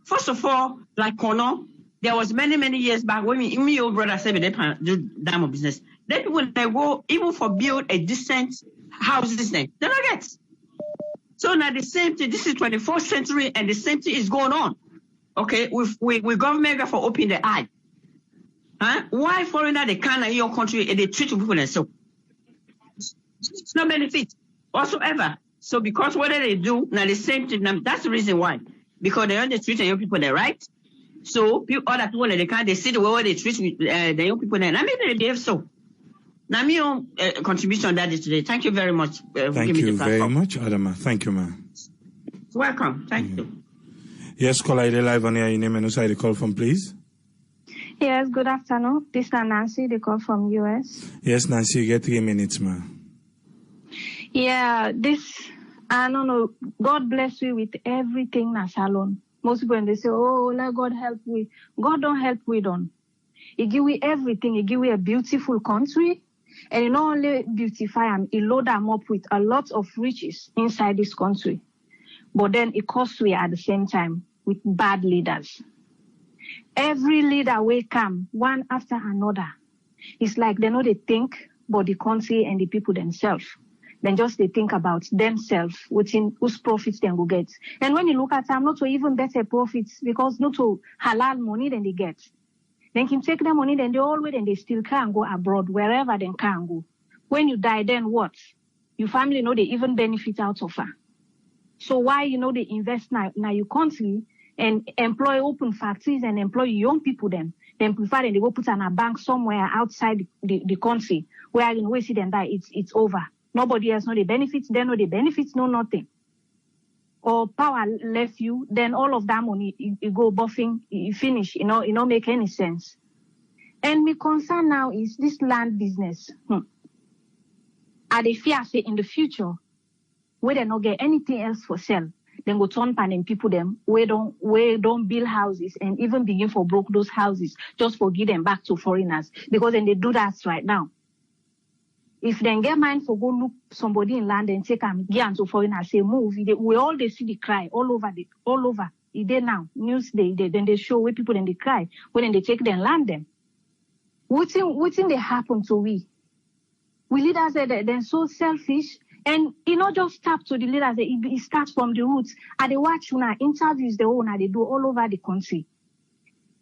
First of all, like Kono, there was many years back when me old brother said they do diamond business. Then people they go even for build a decent houses then. They don't get. So now the same thing, this is 24th century and the same thing is going on. Okay, we government for open the eye. Why foreigner they can't in your country and they treat people and so it's no benefit whatsoever. So because what they do now the same thing, that's the reason why. Because they only treat the young people they right. So other people they can't they see the way they treat the young people there. I mean they behave so. Now me own contribution that is today. Thank you very much. Thank you very much, Adama. Thank you, ma'am. Welcome. Thank you. Yes, caller, you're live on here. Your name and who side you call from, please? Yes, good afternoon. This is Nancy, they call from US. Yes, Nancy, you get 3 minutes, ma'am. Yeah, I don't know, God bless you with everything na salon. Most people, when they say, oh, let God help we. God don't help we, don't. He give we everything. He give we a beautiful country. And he not only beautify them, he load them up with a lot of riches inside this country. But then it costs we at the same time with bad leaders. Every leader will come one after another. It's like they know they think about the country and the people themselves. Then just they think about themselves, whose profits they will get. And when you look at them, not to even better profits, because not to halal money than they get. They can take their money, then they always and they still can go abroad, wherever they can go. When you die, then what? Your family know they even benefit out of it. So why, they invest now your country and employ open factories and employ young people then prefer they go put on a bank somewhere outside the country where we see them die, it's over. Nobody else know the benefits, they know the benefits, no nothing. Or power left you, then all of that money, you go buffing, you finish, it don't make any sense. And my concern now is this land business. Are they fear say in the future, where they not get anything else for sale, then go turn pan and people them where don't build houses and even begin for broke those houses just for give them back to foreigners, because then they do that right now. If they get mind for go look somebody in land and take them get to foreigners, say move, we all they see the cry all over. It they now news then they show where people then they cry when they take them land them. What thing they happen to we leaders they're so selfish. And it not just tap to the leaders, it starts from the roots. And they watch interviews they do all over the country.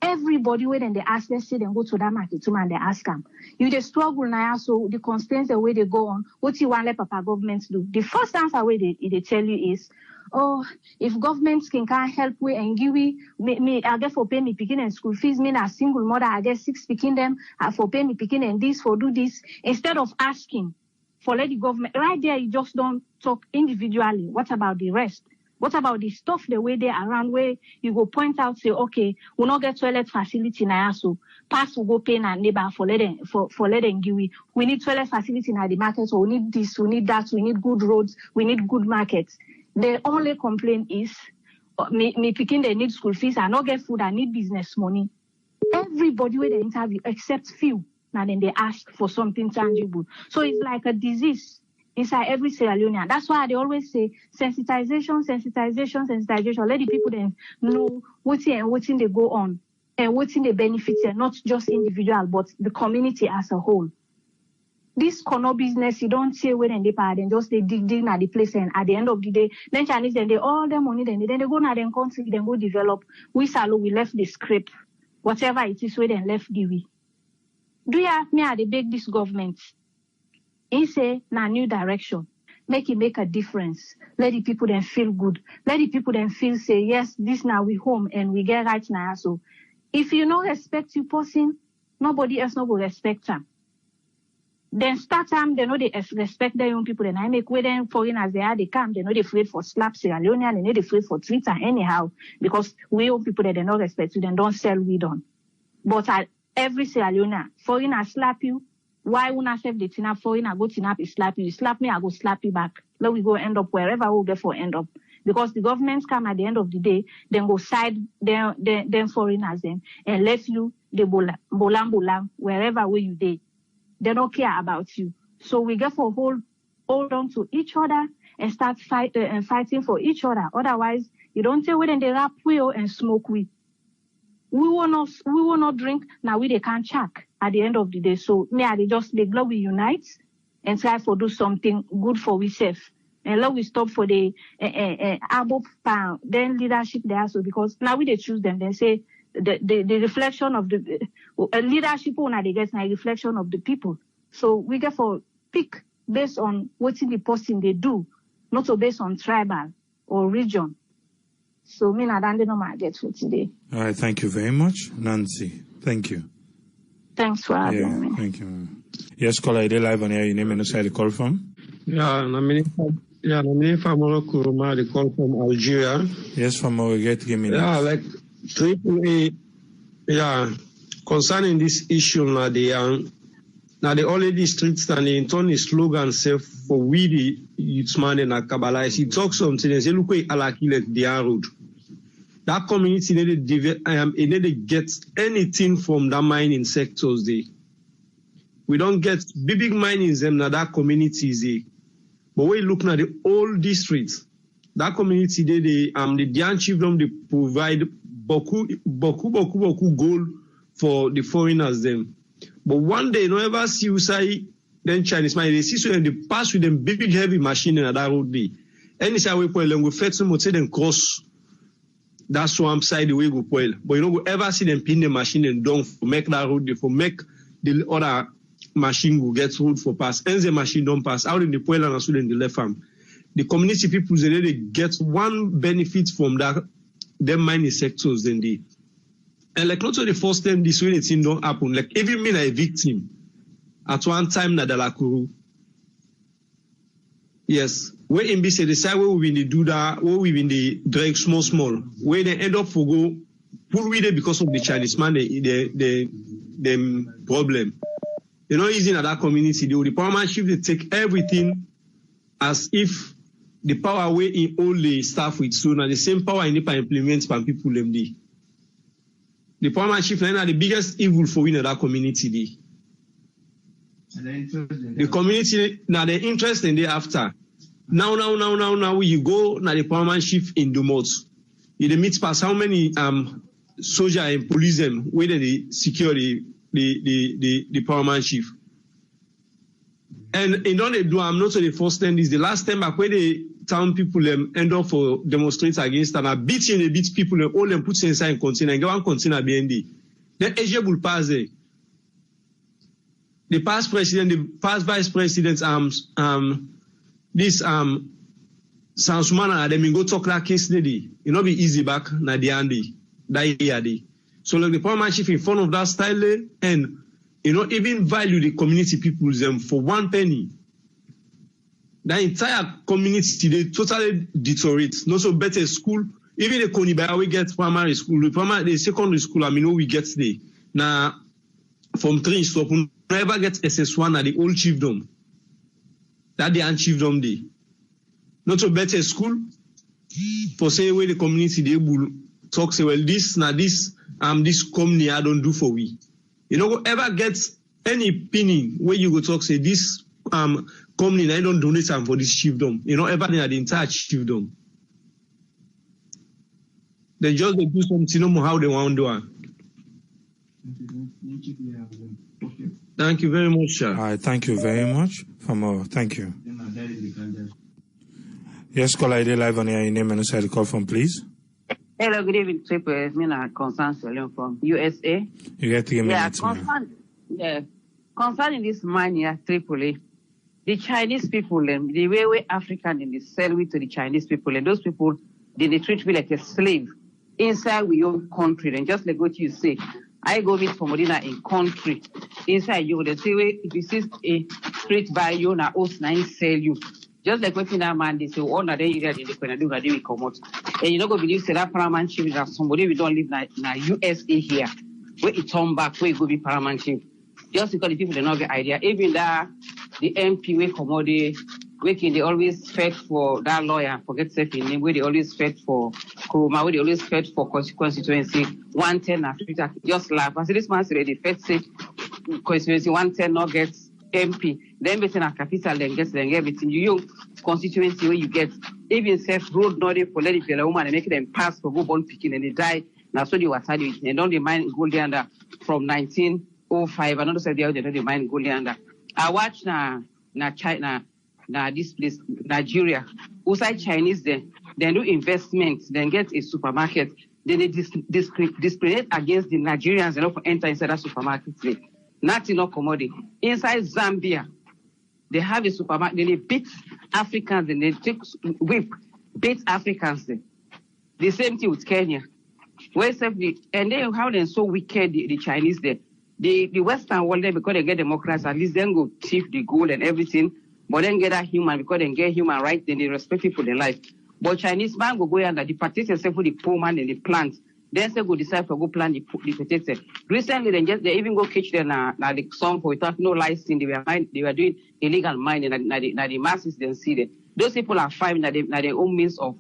Everybody when they ask, let's say they go to that market and they ask them, you they struggle now, so the constraints the way they go on, what you want let Papa government do? The first answer way they tell you is, oh, if governments can't help we and give me I get for pay me picking and school fees, me a single mother, I get 6 picking them, for pay me picking and this for do this, instead of asking for let the government, right there, you just don't talk individually. What about the rest? What about the stuff the way they around where you go point out, say, okay, we'll not get toilet facility now, so pass will go pay our neighbor for letting give we need toilet facility in the market, so we need this, we need that, we need good roads, we need good markets. The only complaint is, me picking they need school fees, I not get food, I need business money. Everybody with the interview, except few. And then they ask for something tangible. So it's like a disease inside every Sierra Leonean. That's why they always say sensitization. Let the people then know what's they go on and what's the benefits, and not just individual, but the community as a whole. This corner business, you don't say where they pay, then just they dig at the place, and at the end of the day, then Chinese then they all their money, then they go now their country, then go develop. We left the script, whatever it is, where then left the way. Do you have me at the beg this government? He say, na new direction. Make it make a difference. Let the people then feel good. Let the people then feel, say, yes, this now we home and we get right now. So if you not respect your person, nobody else not will respect them. Then start time, they know they respect their young people. And I make with them foreigners, they come, they know they afraid for slap Sierra Leonean, they know they afraid for Twitter anyhow, because we young people that they not respect you, then don't sell weed on. But at every Sierra Leonean, foreigner slap you. Why won't I save the tina foreigner go tina slap you? You slap me, I go slap you back. Let we go end up wherever we'll therefore end up. Because the governments come at the end of the day, then go side them foreigners then and let you the bolam wherever where you did. They don't care about you. So we get for hold on to each other and start fighting for each other. Otherwise, you don't say when they rap wheel and smoke weed. We will not drink, now they can't check at the end of the day. So they just make love we unite and try to do something good for ourselves. And let we stop for the then leadership there. So because now they choose them, they say the reflection of the leadership owner they get a reflection of the people. So we get for pick based on what the person they do, not so based on tribal or region. So me not know my get for today. All right, thank you very much, Nancy. Thank you. Thanks for having me. Thank you. Yes, caller, are they live on air? Your name and where you call from? Namini Famoro Kuruma, they call from Algeria. Yes, from our get give me. Yeah, like AAA. Yeah, concerning this issue now, the only districts and the internal slogan self for we the youthman and Kabbalah. He talks something and say, look, Alakile the road. That community needed to get anything from that mining sectors there. We don't get big minings them now that community is there. But when you look at the old districts, that community the Dian chiefdom they provide boku gold for the foreigners them. But one day, no ever see you say then Chinese man they see so they pass with them big heavy machine in that road day. Any say we poil go fetch some say them cross that swamp side the way go poil. But you know go ever see them pin the machine and down for make that road for make the other machine go get road for pass. And the machine don't pass out in the poil and also in the left farm. The community people they get one benefit from that them mining sectors then they. And like not the first time this way thing don't happen. Like even me a victim at one time na Dalakuru. Yes. Where in say the side where we been do that, where we been the drag small, where they end up for go pull with it because of the Chinese man the problem. You know, easy in that community, the power chief they take everything as if the power way in all the staff with so now the same power in implement by people them day. The power chief are the biggest evil for we in that community. The community now the interest in the after. Now you go now the power chief in the modes. You meet past how many soldier and police them where they secure the power chief. And in order to do I'm not the first time this the last time back where the town people end up for demonstrate against and are beating the beat people and all them put inside in container and get one container BND. Then Asia will pass there. The past president, the past vice president, this Sansumana, them go talk that case lady. You know be easy back na the Andy. That year day. So like the power chief in front of that style and you know even value the community people them for 1 penny. The entire community they totally deteriorate. No so better school. Even the Konibaya we get primary school, the secondary school, I mean we get there. Now from 3 stop we never get SS1 at the old chiefdom. That the chiefdom day. Not so better school. For say where the community they will talk say well this company I don't do for we. You know ever get any penny where you go talk say this company I don't donate time for this chiefdom. You know ever at the entire chiefdom. They just do something no more how they want to do it. Thank you very much, sir. All right, thank you very much. Thank you. Yes, caller, are they live on your name and where you call from, please? Hello, good evening, Triple. Me na Constance from USA. You get 3 minutes. Concerning this man here, Tripoli, the Chinese people, the way African they sell it to the Chinese people, and those people they treat me like a slave inside your own country. And just like what you say, I go meet for Modena in country inside you. They say if you see street value na host na sell you. Just like what that man they say, oh, na they area they can do, they will come out. And you not go believe say that paramount chief that somebody we don't live na USA here. Where it turn back, where it go be paramount chief. Just because the people they not get idea. Even that the MP we come out they always fight for that lawyer, forget safe in name, where they always fight for Kuruma, where they always fight for constituency 110 Africa. Just laugh. I say this man said the first say constituency 110 not gets MP. Then between a capital then gets then everything. You constituency where you get even safe road not for let it be a woman and make them pass for go born picking and they die. Now so they were studying and don't they mind gold under from 1905. Another said they don't they mind gold under. I watch na China. Now this place, Nigeria, outside Chinese, they do investments, then get a supermarket, then they discriminate against the Nigerians, for enter inside that supermarket. Nothing no commodity. Inside Zambia, they have a supermarket, then they beat Africans, then they take beat Africans. The same thing with Kenya. And then how they're so wicked, the Chinese there. The Western world there, because they get democracy, at least then go thief the gold and everything. But then get that human, because they get human rights, then they respect people their life. But Chinese man go under the protect yourself for the poor man and the plant. Then they go decide to go plant the potato. Recently, they even go catch them the song for without no license. They were doing illegal mining. The masses then see them. Those people are fine. Their own means of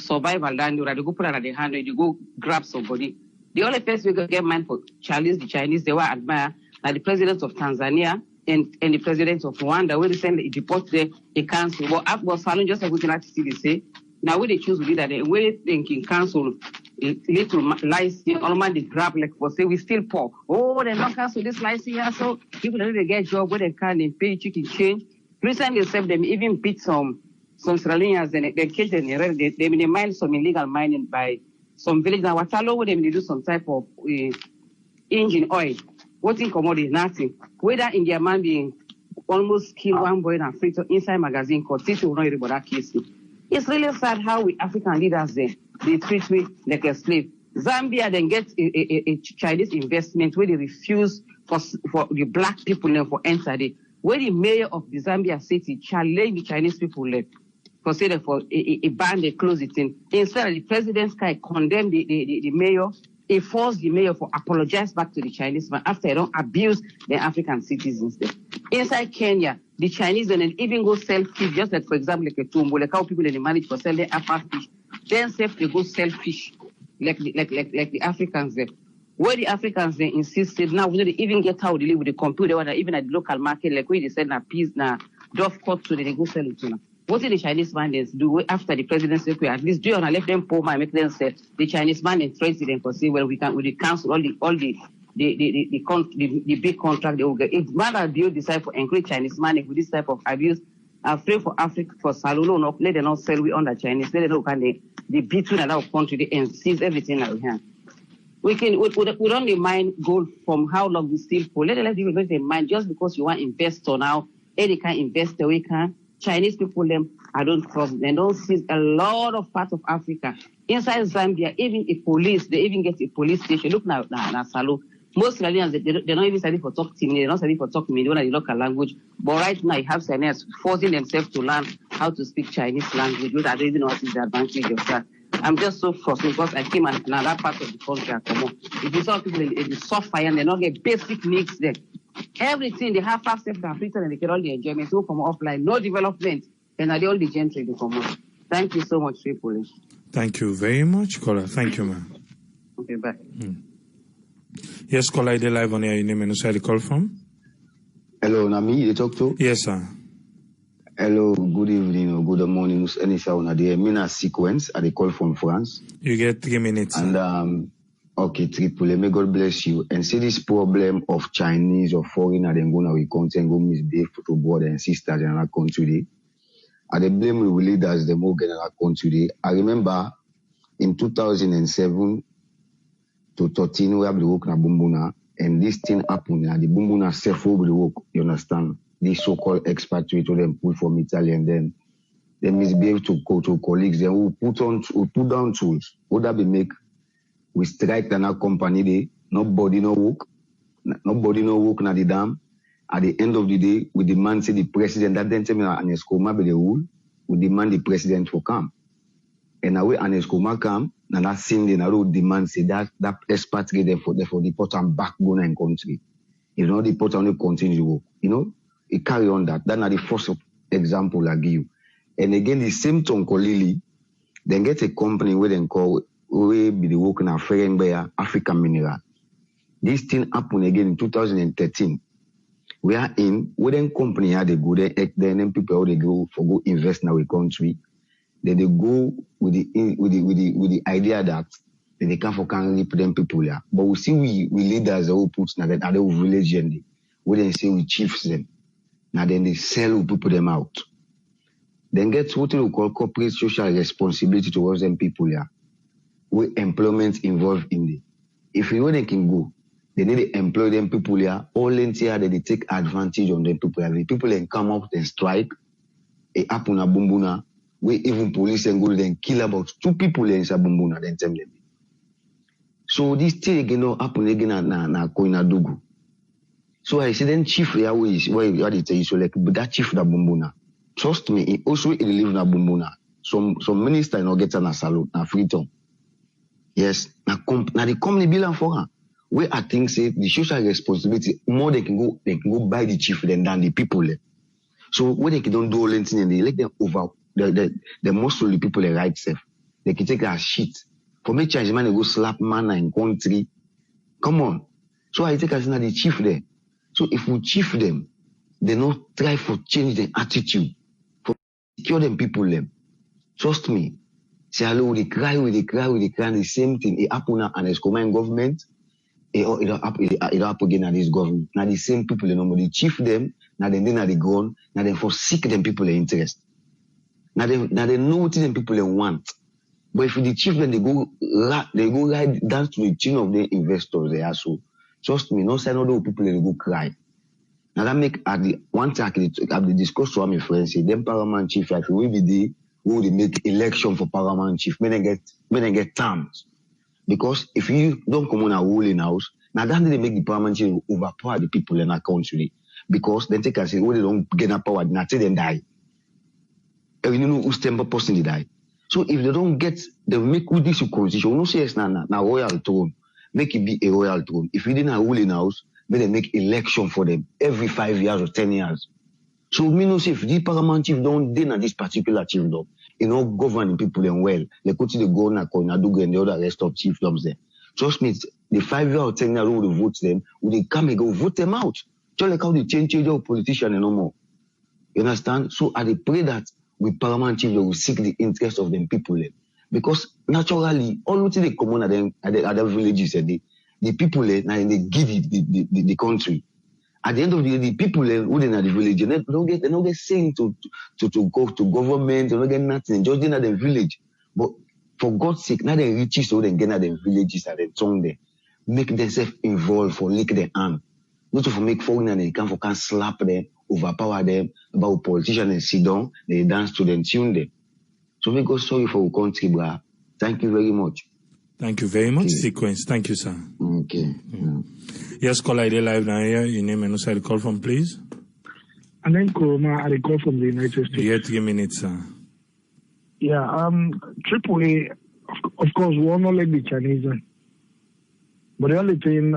survival. Then they go put it at the hand. They go grab somebody. The only person we go get mine for challenge the Chinese, they were admire the president of Tanzania. And the president of Rwanda, where they send the deport there, a council. Well, after Salon, just like we can actually say, now when they choose to do that, where they can cancel little license, all man they grab like for say we still poor. Oh, they not cancel this license here, so people don't really get job where they can they pay chicken change. Recently, them even beat some Australians and they catch them. They mine some illegal mining by some village. Now, what allow them to do some type of engine oil. What's in commodity? Nothing. Whether in their man being almost killed one boy in Africa inside magazine called Titi will not hear about that case. It's really sad how we African leaders they treat me like a slave. Zambia then gets a Chinese investment where they refuse for the black people for enter it. Where the mayor of the Zambia city challenged the Chinese people for say that for a ban they close it in. Instead the president's guy condemned the mayor. He forced the mayor to apologize back to the Chinese man after they don't abuse the African citizens there. Inside Kenya, the Chinese don't even go sell fish, just like, for example, like a tumbo, like how people they manage for selling alpha fish. Then they go sell fish, like the Africans there. Where the Africans they insisted, now we don't even get how they live with the computer, even at the local market, like where they sell na peas, na dove cut, so they go sell it to them. What did the Chinese man do after the presidency? At least do you want to let them poor man make them say the Chinese man and trade them for say well we cancel all the big contract they will get. If man abuse decide for encourage Chinese man with this type of abuse, afraid for Africa for Salolo no let them not sell we under Chinese, let them can they beat in another country and seize everything that we have. We don't mind gold from how long we still for. Let them make them mind just because you want investor now, any kind investor we can. Chinese people, I don't trust them. They don't see a lot of parts of Africa. Inside Zambia, even a police, they even get a police station. Look now, Salo. Most Ghanaians, they're not even studying for talk to me. They're not studying for talk to me. They don't know the local language. But right now, you have Ghanaians forcing themselves to learn how to speak Chinese language, which I don't even know what is the advantage of that. I'm just so frustrated because I came and another part of the country. If you saw people in the soft fire and they don't get basic needs there. Everything they have fast step and and they get all the enjoyment. So come offline, no development, and are the only gentry they come on. Thank you so much, people. Thank you very much, caller. Thank you, ma'am. Okay, bye. Yes, caller, I live on air. Your name and where you call from? Hello, Nami, you talk to? Yes, sir. Hello, good evening or good morning. Any sound at the Mina sequence at the call from France. You get 3 minutes. And okay, triple. May God bless you. And see this problem of Chinese or foreigner then go now we content go misbehave to brother and sisters in our country. I the blame we leaders the more general country. I remember in 2007 to 13 we have the work na Bumbuna and this thing happened and the Bumbuna self over the work, you understand? These so-called expatriates them pull from Italy and then they misbehave to colleagues, then we put down tools. Would that be make we strike in our company day, nobody no work na the dam, At the end of the day, we demand say the president, that then tell me Aneskoma be the rule, we demand the president to come. And now when Aneskoma come, and that same day, now we demand say that expatriate them for deport and back go in country. You know, deport and continue to work. You know, it carry on that. That's not the first example I give you. And again, the same Tonko Lily, then get a company where they call, we be the working at Ferenbeya African Mineral. This thing happened again in 2013. We are in, where then company had a good, then people they go invest in our country. Then they go with the idea that they can reap them people here. But we see we leaders who put now that other village and where they say we chiefs them. Now then they sell people them out. Then get what we call corporate social responsibility towards them people here. With employment involved in it. If you know they can go, they need to employ them people here. All here they take advantage on them people here. The people then come up and strike. It happen a bumbuna. Where even police and go then kill about 2 people in Sabumbuna then tell them. So this thing again happen again na Koinadugu. So I say then chief here is why they tell you so like but that chief na Bumbuna. Trust me, he also live na Bumbuna. Some minister no get na salute na freedom. Yes, na the company bill for her. Where I think say the social responsibility more they can go buy the chief than the people. So when they don't do all anything and they let them over the most of the people they right safe. They can take a shit. For me change man they go slap man in country. Come on. So I take as the chief there. So if we chief them, they not try for change their attitude. For secure them people them. Trust me. Say hello, they cry, the same thing. It happen now and it's command government. It happen again at this government. Now the same people they know, they chief them, now they gone, now they forsake them people their interest. Now they know what them people they want. But if the chief them they go right down to the tune of the investors they are so. Trust me, no sign of those people they go cry. Now that make at the one time I discussed with my friends, say them paramount chief like we be the who they make election for paramount chief, when they get terms. Because if you don't come on a ruling house, now that they make the paramount chief overpower the people in our country. Because then take and say, they don't get that power, now till them die. And you know who's temper person they die. So if they don't get, they make with this constitution, we don't say it's now royal throne, make it be a royal throne. If you didn't have a ruling house, then they make election for them every 5 years or 10 years. So me no say if the paramount chief don't dinner this particular chiefdom, you know, governing people them well. They go to the governor, Koinadugu and the other rest of chiefdoms there. Trust me, the 5 year or 10 year old vote them, when they come and go vote them out. Just like how they change your politician and no more. You understand? So I pray that with paramount chief they will seek the interest of them people there. Because naturally, all what they come on at the other villages, the people there, they give the country. At the end of the day, the people who in the village, they don't get saying to go to government, they don't get nothing, just in the village. But for God's sake, now they reach so they get at the villages and the tongue there. Make themselves involved for lick their hand. Not to make foreign and they can slap them, overpower them, about politicians and sit down, they dance to them, tune them. So we go sorry for our country, brah. Thank you very much. Thank you very much, Sequence. Thank you, sir. Okay. Yes, call ID live now here. Your name and also the call from, please. And then I call from the United States. You have 3 minutes, sir. Yeah, Tripoli, of course, we all not like the Chinese. But the only thing,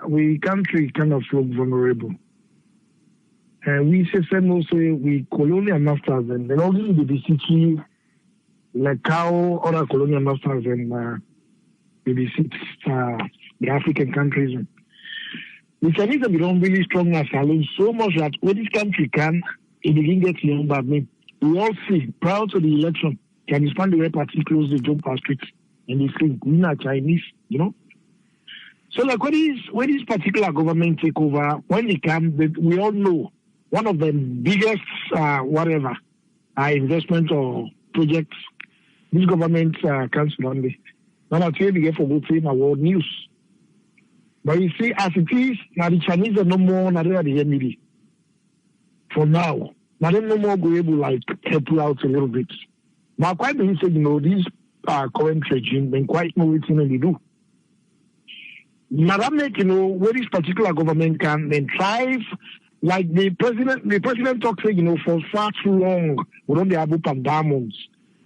we country kind of look vulnerable. And we say also we colonial masters and then also the city, like how other colonial masters and visit the African countries. The Chinese have become really strong as alone so much that when this country can, it begin get young, but we all see prior to the election, Chinese find the way party close the job past streets and they think we are Chinese, you know. So like when this particular government take over, when they come, we all know one of the biggest investment or projects this government comes on this. Now I tell you for good thing about news. But you see, as it is, now the Chinese are no more now they are the enemy. For now. Now they no more go able like help you out a little bit. Now quite being said, this current regime then quite know what they do. Now that make where this particular government can then thrive Like the president talks, for far too long, we don't have open diamonds.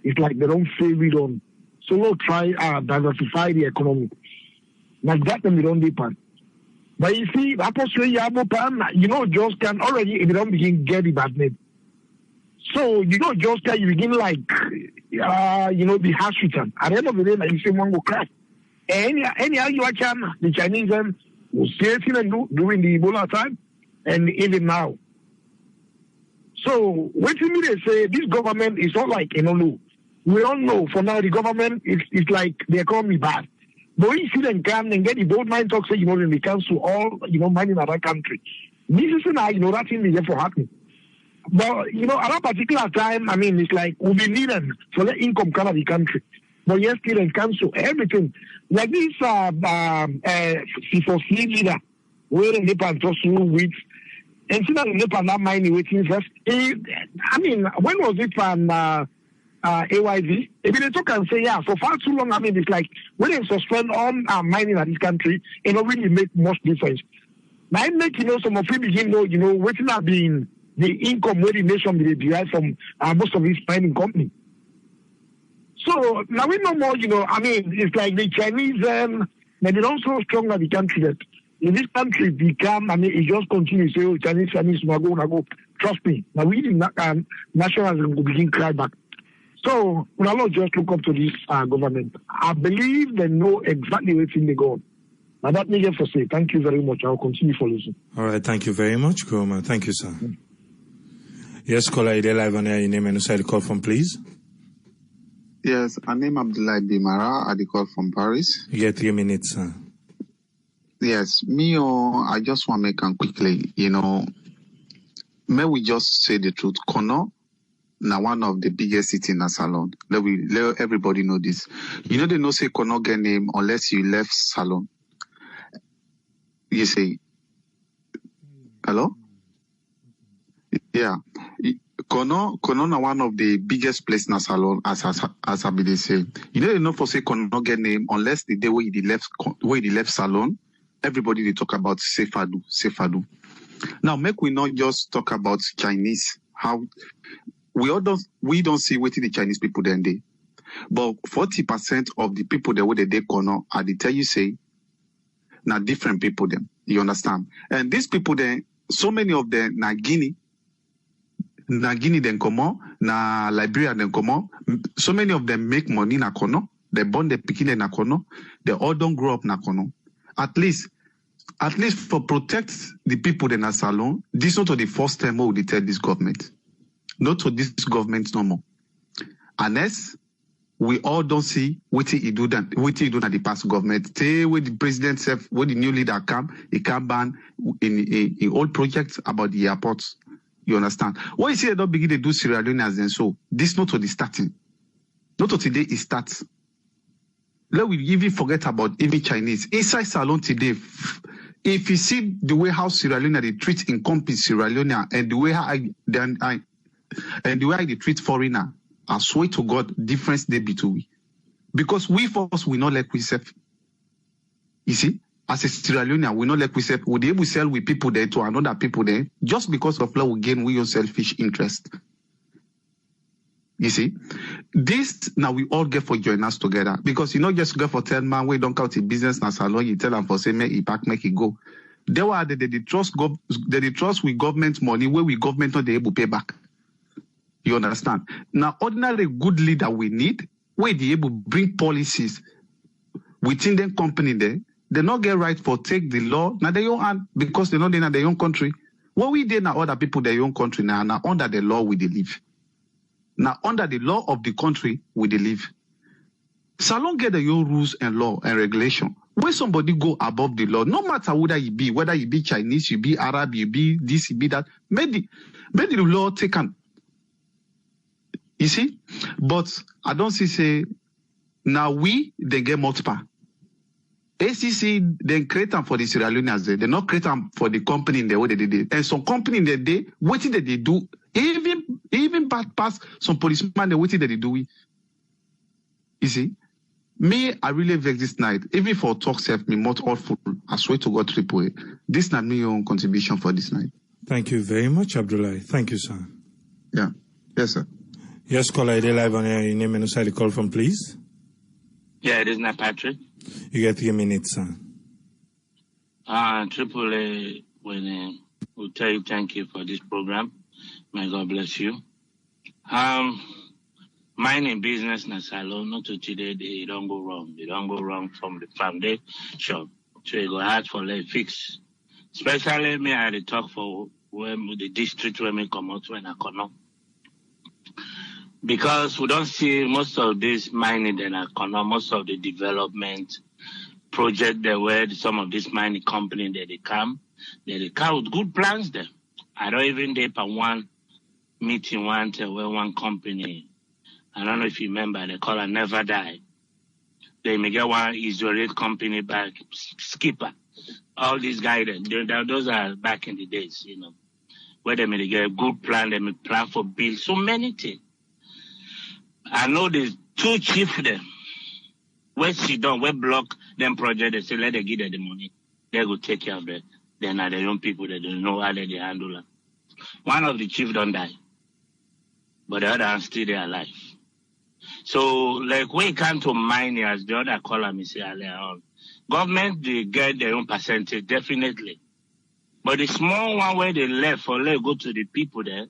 It's like they don't favor it on. So we'll try diversify the economy. Like that, then we don't depend. But you see, just can already, if you don't begin get the bad name. So, just can you begin like, be harsh with them. At the end of the day, like you say, one go crack. Any you can, the Chinese will say it during the Ebola time and even now. So, what to me they say, this government is not like, we don't know. For now, the government is like the economy bad. But we see them come and get the bold mind talk, say, then they cancel all, money in other country. This is now, that thing is therefore happening. But, at a particular time, it's like, we'll be needing for the income come out of the country. But yes, still and cancel everything. Like this, for leader, where the Nepal just with, and see that Nepal not mind waiting first. When was it from, AYV? If they talk and say, for far too long, it's like when they suspend on mining in this country, it don't really make much difference. Now, I make, some of you begin waiting at being the income where the nation will derive from most of these mining companies. So now we know more, it's like the Chinese, they don't so strong at the country that in this country become, it just continues to say, Chinese, go. Trust me. Now we in nationalism will begin cry back. So, we will not just look up to this government. I believe they know exactly what's in the goal. Now, that me for say. Thank you very much. I'll continue for listening. All right. Thank you very much, Kuroma. Thank you, sir. Yes, caller, you're live on air. Your name and the call from, please. Yes, my name Abdullah Bimara. I call from Paris. You get 3 minutes, sir. Yes, I just want to make them quickly. May we just say the truth. Kono, now one of the biggest cities in Salon. Let everybody know this. They no say Kono get name unless you left Salon. You say, hello? Yeah. Kono na one of the biggest places in Salon, as I be say. They know for say Kono get name unless the day where he left Salon, everybody they talk about Sefadu. Now make we not just talk about Chinese. How we don't see what the Chinese people then they. But 40% of the people that where they Kono are they tell you say now different people them. You understand? And these people then, so many of them na Guinea then Kono, na Liberia then Kono. So many of them make money na Kono. They born the Pekin na Kono. They all don't grow up na Kono. At least for protect the people in a Salon, this is not the first time we will tell this government. Not to this government no more. Unless we all don't see what he do at the past government. When the president said, when the new leader he can ban in all projects about the airports. You understand? Why you see they don't begin to do Sierra Leone as then so? This not to the starting. Not to today it starts. Let we even forget about even Chinese. Inside Salon today, if you see the way how Sierra Leone they treat incompetent Sierra Leone and the way they treat foreigner, I swear to God, difference they between. Because we first we not like we sell. You see, as a Sierra Leone, we not like we sell. We able to sell with people there to another people there just because of love we gain we own selfish interest. You see, this now we all get for join us together because you not just go for 10 man we don't count in business na Salon. You tell them for say make it back, make it go. They were they trust with government money where we government not able to pay back. You understand? Now, ordinary good leader we need, where they able to bring policies within the company there, they not get right for take the law now their own hand because they not in their own country. What we did now other people their own country now under the law we they live. Now under the law of the country we they live. Salon get their own rules and law and regulation. When somebody go above the law, no matter whether you be Chinese, you be Arab, you be this, you be that, make the law taken. You see? But I don't say now they get multiple. ACC then create them for the Sierra Leoneans. They not create them for the company in the way they did. And some company in the day, what did they do? Even past some policemen, what did they do? You see? Me, I really vex this night. Even for talk self, me not awful. I swear to God, triple. This not my own contribution for this night. Thank you very much, Abdullah. Thank you, sir. Yeah. Yes, sir. Yes, caller, they live on air. Your name and who side you call from, please? Yeah, it is not Patrick. You get 3 minutes, sir. Triple A, we'll tell you thank you for this program. May God bless you. Mining business na salon, not to today, they don't go wrong. They don't go wrong from the foundation. So you go hard for a fix. Especially me, I had to talk for when the district where me come out when I come out. Because we don't see most of this mining in Akono, most of the development project there where some of this mining company they come with good plans there. I don't even dip on one meeting where one company, I don't know if you remember, they call it Never Die. They may get one Israeli company back, Skipper. All these guys, those are back in the days, you know, where they may get a good plan, they may plan for build so many things. I know there's 2 chiefs there. Where she done, where block them project, they say let them give them the money. They go take care of it. Then are the young people that don't know how they handle it. One of the chiefs don't die. But the other one still there alive. So like when it comes to mining, as the other caller me say earlier on, government they get their own percentage, definitely. But the small one where they left for let go to the people there.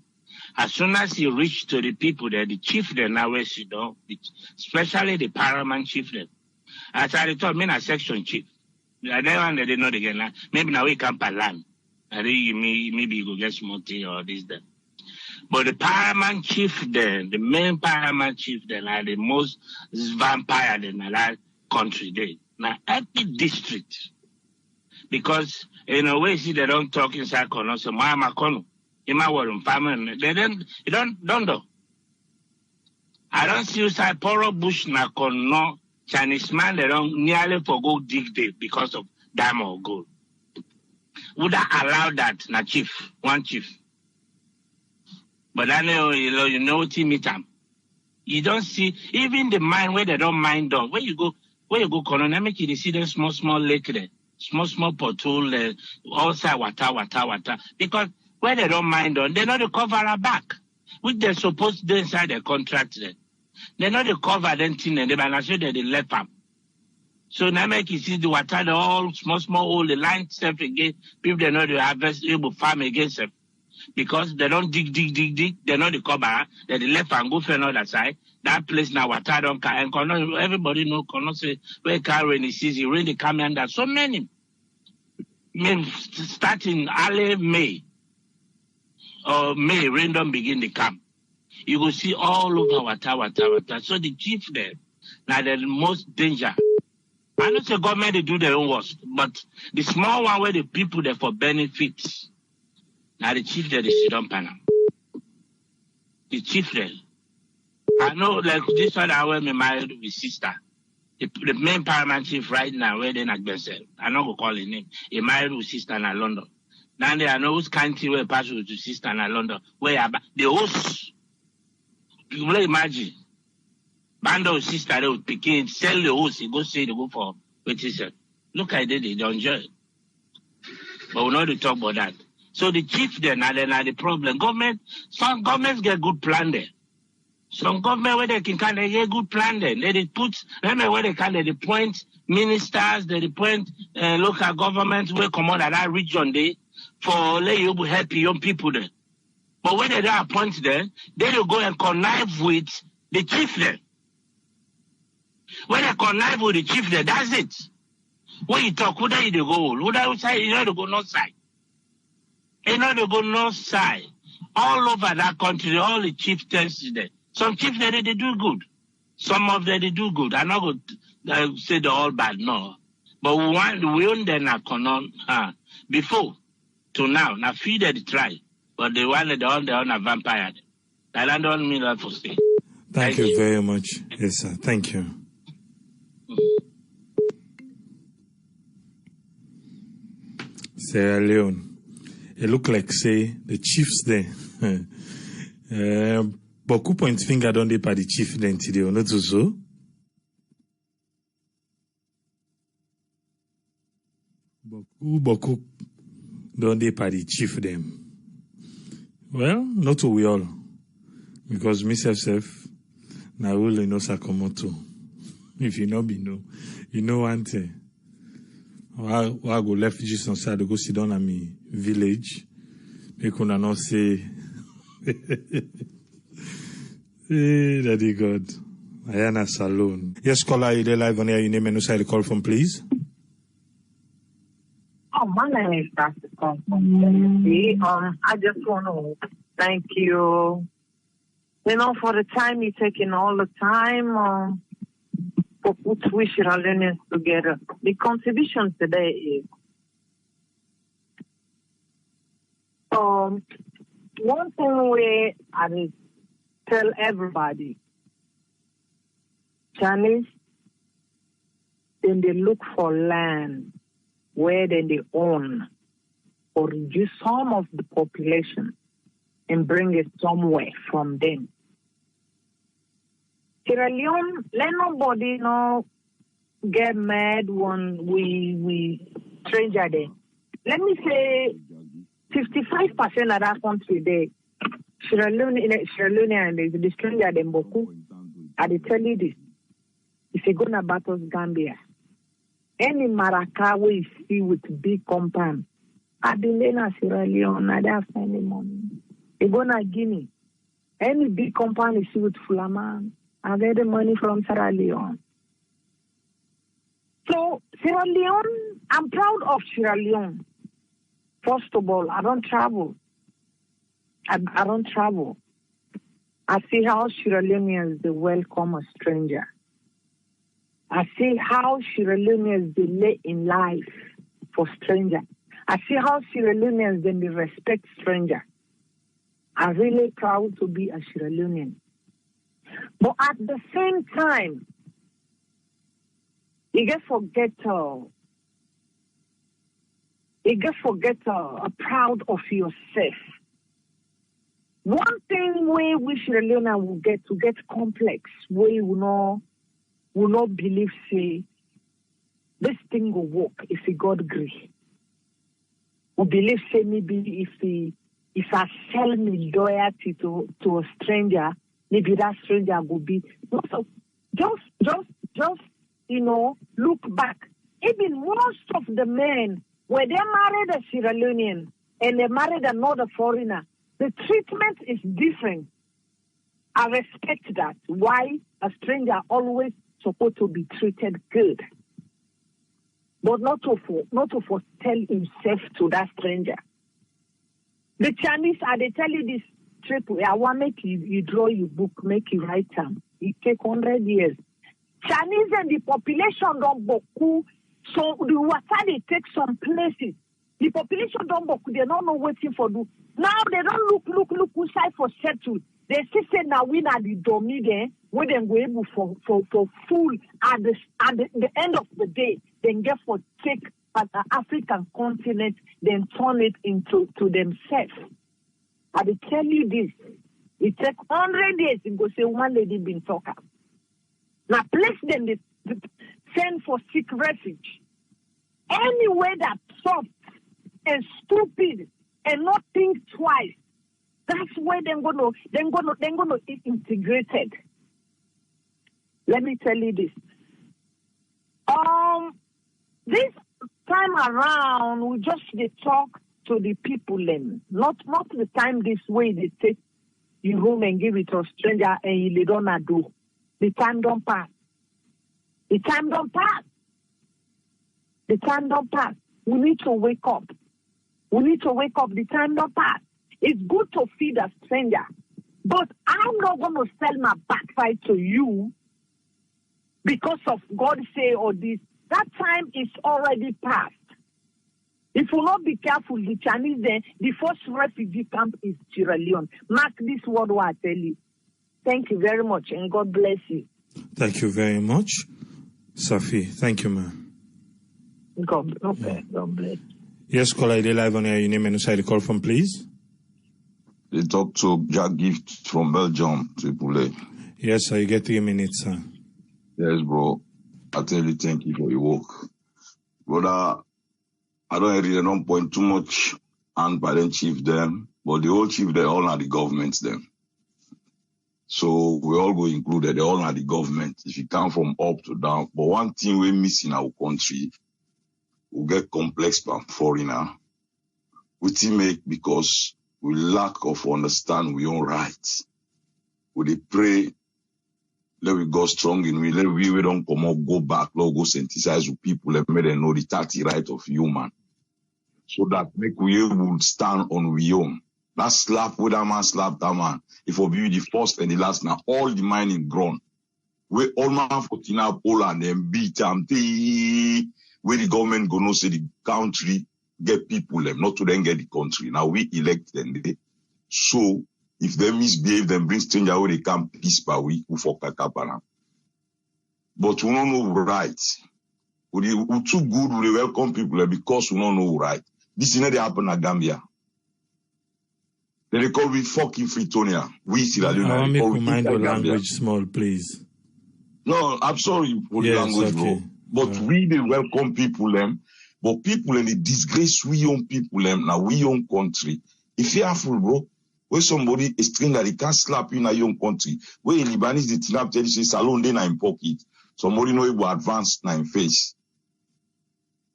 As soon as you reach to the people there, the chief there now where she don't, especially the paramount chief there. As I told me, a section chief. I never they know again. Maybe now we can per land. I think maybe you go get small thing or this there. But the paramount chief there, the main paramount chief there, are the most vampire in that country there. Now every district, because in a way, see they don't talk inside Kono, so Mama Kono. They don't know. I don't see inside Poro Bush na Kono Chinese man, they don't nearly forgo dig there because of diamond or gold. Would I allow that na chief, one chief? But I know, you know what you meet them. You don't see, even the mine where they don't mine down. Where you go, Kono, I make you see them small lake there. Small pothole, outside water. Because where they don't mind on, they know the cover our back, which they're supposed to do inside the contract there. They know the cover them thing and they might say that they left them. So now make you see the water, the all small hole, the line stuff again, people they know they harvest, able farm against them. Because they don't dig, they know the cover, they left and go for another side. That place now water don't come, and everybody know, say, where car rainy season, really come under so many. Starting early May, or May, rain don't begin to come. You will see all over water. So the chief there, now the most danger. I know the government, they do their own worst, but the small one where the people there for benefits, now the chief there, they sit on panel. The chief there. I know, like this one, I went married with sister. The main paramount chief right now, where they not themselves. I know go call his name. He married with sister in London. Now they are no whose country where pass with sister in London. Where the host, you will imagine. Band of sister they would pick in, sell the host, he go say they go for what he said. Look at it, they don't enjoy it. But we know to talk about that. So the chief there now the problem. Some governments get good plan there. Some government where they can kind of get good plan there. They put, remember where they kind of appoint ministers, they appoint local governments where come out of that region there for let you help young people there. But when they don't appoint them, they will go and connive with the chief there. When they connive with the chief there, that's it. When you talk, who they go? Who they say, you know they go north side. You know they go north side. All over that country, all the chieftains there. Some chiefs there, they do good. Some of them, they do good. I'm not going to say they're all bad, no. But we own them before to now feed the try. But the one that they own a vampire. That don't mean that for stay. Thank you very much. Yes, sir. Thank you. Sierra Leone. It look like, say, the chiefs there. Boku point finger don't they by the chief then today, or not so? Boku don't they by the chief them. Well, not to we all. Because myself, na will know Sakamoto. If you know be no. You know one thing. I go left just on side to go sit down at me village. They could not say hey, Daddy God. Ayana Salon. Yes, caller, you there live on air. You name and side call from, please. Oh, my name is Dr. I just want to thank you, for the time you're taking all the time for put we Sierra Leoneans together. The contribution today is one thing where I will tell everybody, Chinese, then they look for land where then they own or reduce some of the population and bring it somewhere from them. Sierra Leone, let nobody get mad when we stranger there. Let me say 55% of that country there, Sierra Leone and the stranger them boku. I tell you this. If you go to Batos Gambia, any Maraca we see with big compound, I believe in Sierra Leone, I don't have any money. You go to Guinea, any big compound you see with Fulaman, I get the money from Sierra Leone. So Sierra Leone, I'm proud of Sierra Leone. First of all, I don't travel. I don't travel. I see how Sierra Leoneans they welcome a stranger. I see how Sierra Leoneans they lay in life for stranger. I see how Sierra Leoneans they respect stranger. I'm really proud to be a Sierra Leonean. But at the same time, you get forget proud of yourself. One thing where we Sierra Leone will get complex, where you will not believe say this thing will work if God agree. We believe say maybe if I sell me loyalty to a stranger, maybe that stranger will be. So just look back. Even most of the men, when they married a Sierra Leonean and they married another foreigner, the treatment is different. I respect that. Why? A stranger always supposed to be treated good. But not to tell himself to that stranger. The Chinese, they tell you this trip, I want to make you draw your book, make you write them. It take 100 years. Chinese and the population don't boku, so the water they take some places. The population don't boku, they don't know waiting for do. Now they don't look who side for settle. They still say now we are the domi there, where they go able for full at the end of the day, then get for take the African continent, then turn it into to themselves. I will tell you this. It takes 100 years to go say one lady been talking. Now place them they send for sick refuge. Anywhere that's soft and stupid and not think twice, that's where they're gonna be integrated. Let me tell you this. This time around we just talk to the people and not the time this way they take your room and give it to a stranger and you don't do. The time don't pass. The time don't pass. The time don't pass. We need to wake up. We need to wake up. The time don't pass. It's good to feed a stranger, but I'm not going to sell my backside to you because of God say or this. That time is already past. If we not be careful, the Chinese then, the first refugee camp is Sierra Leone. Mark this word what I tell you. Thank you very much, and God bless you. Thank you very much, Safi. Thank you, ma'am. God bless. Yes, caller, they live on air. Your name and side call from, please. They talk to Jack Gift from Belgium, Tripoli. Yes, sir. You get 3 minutes, sir. Yes, bro. I tell you, thank you for your work. Brother, I don't really don't point too much and by the chief them. But the whole chief, they all are the government them. So we all go included, they all are the government. If you come from up to down. But one thing we miss in our country, we get complex by foreigner. We make because we lack of understand we own rights. We pray, let we go strong in we, let we don't come up, go back, let go synthesize with people, let me know the 30 right of human. So that make we able to stand on we own. That slap with that man, slap that man. If we be the first and the last now, all the mining grown. We all man for Tina Poland and beat them. Where the government go no say the country get people them, not to then get the country. Now we elect them. So if they misbehave, then bring stranger where they come peace by we who for kakapana. But we don't know right. We too good, we welcome people because we don't know right. This is not happen in Gambia. They call me fucking Freetonia. We Sierra Leone. I want me to mind your language small, please. No, I'm sorry for the language, okay. Bro. But we they welcome people them. But people and they disgrace we own people them. Now we own country. If you are full, bro, where somebody a stranger they can't slap you in a young country. Where a Lebanese the tinap tell you say salon they na in pocket. Somebody know it will advance na in face.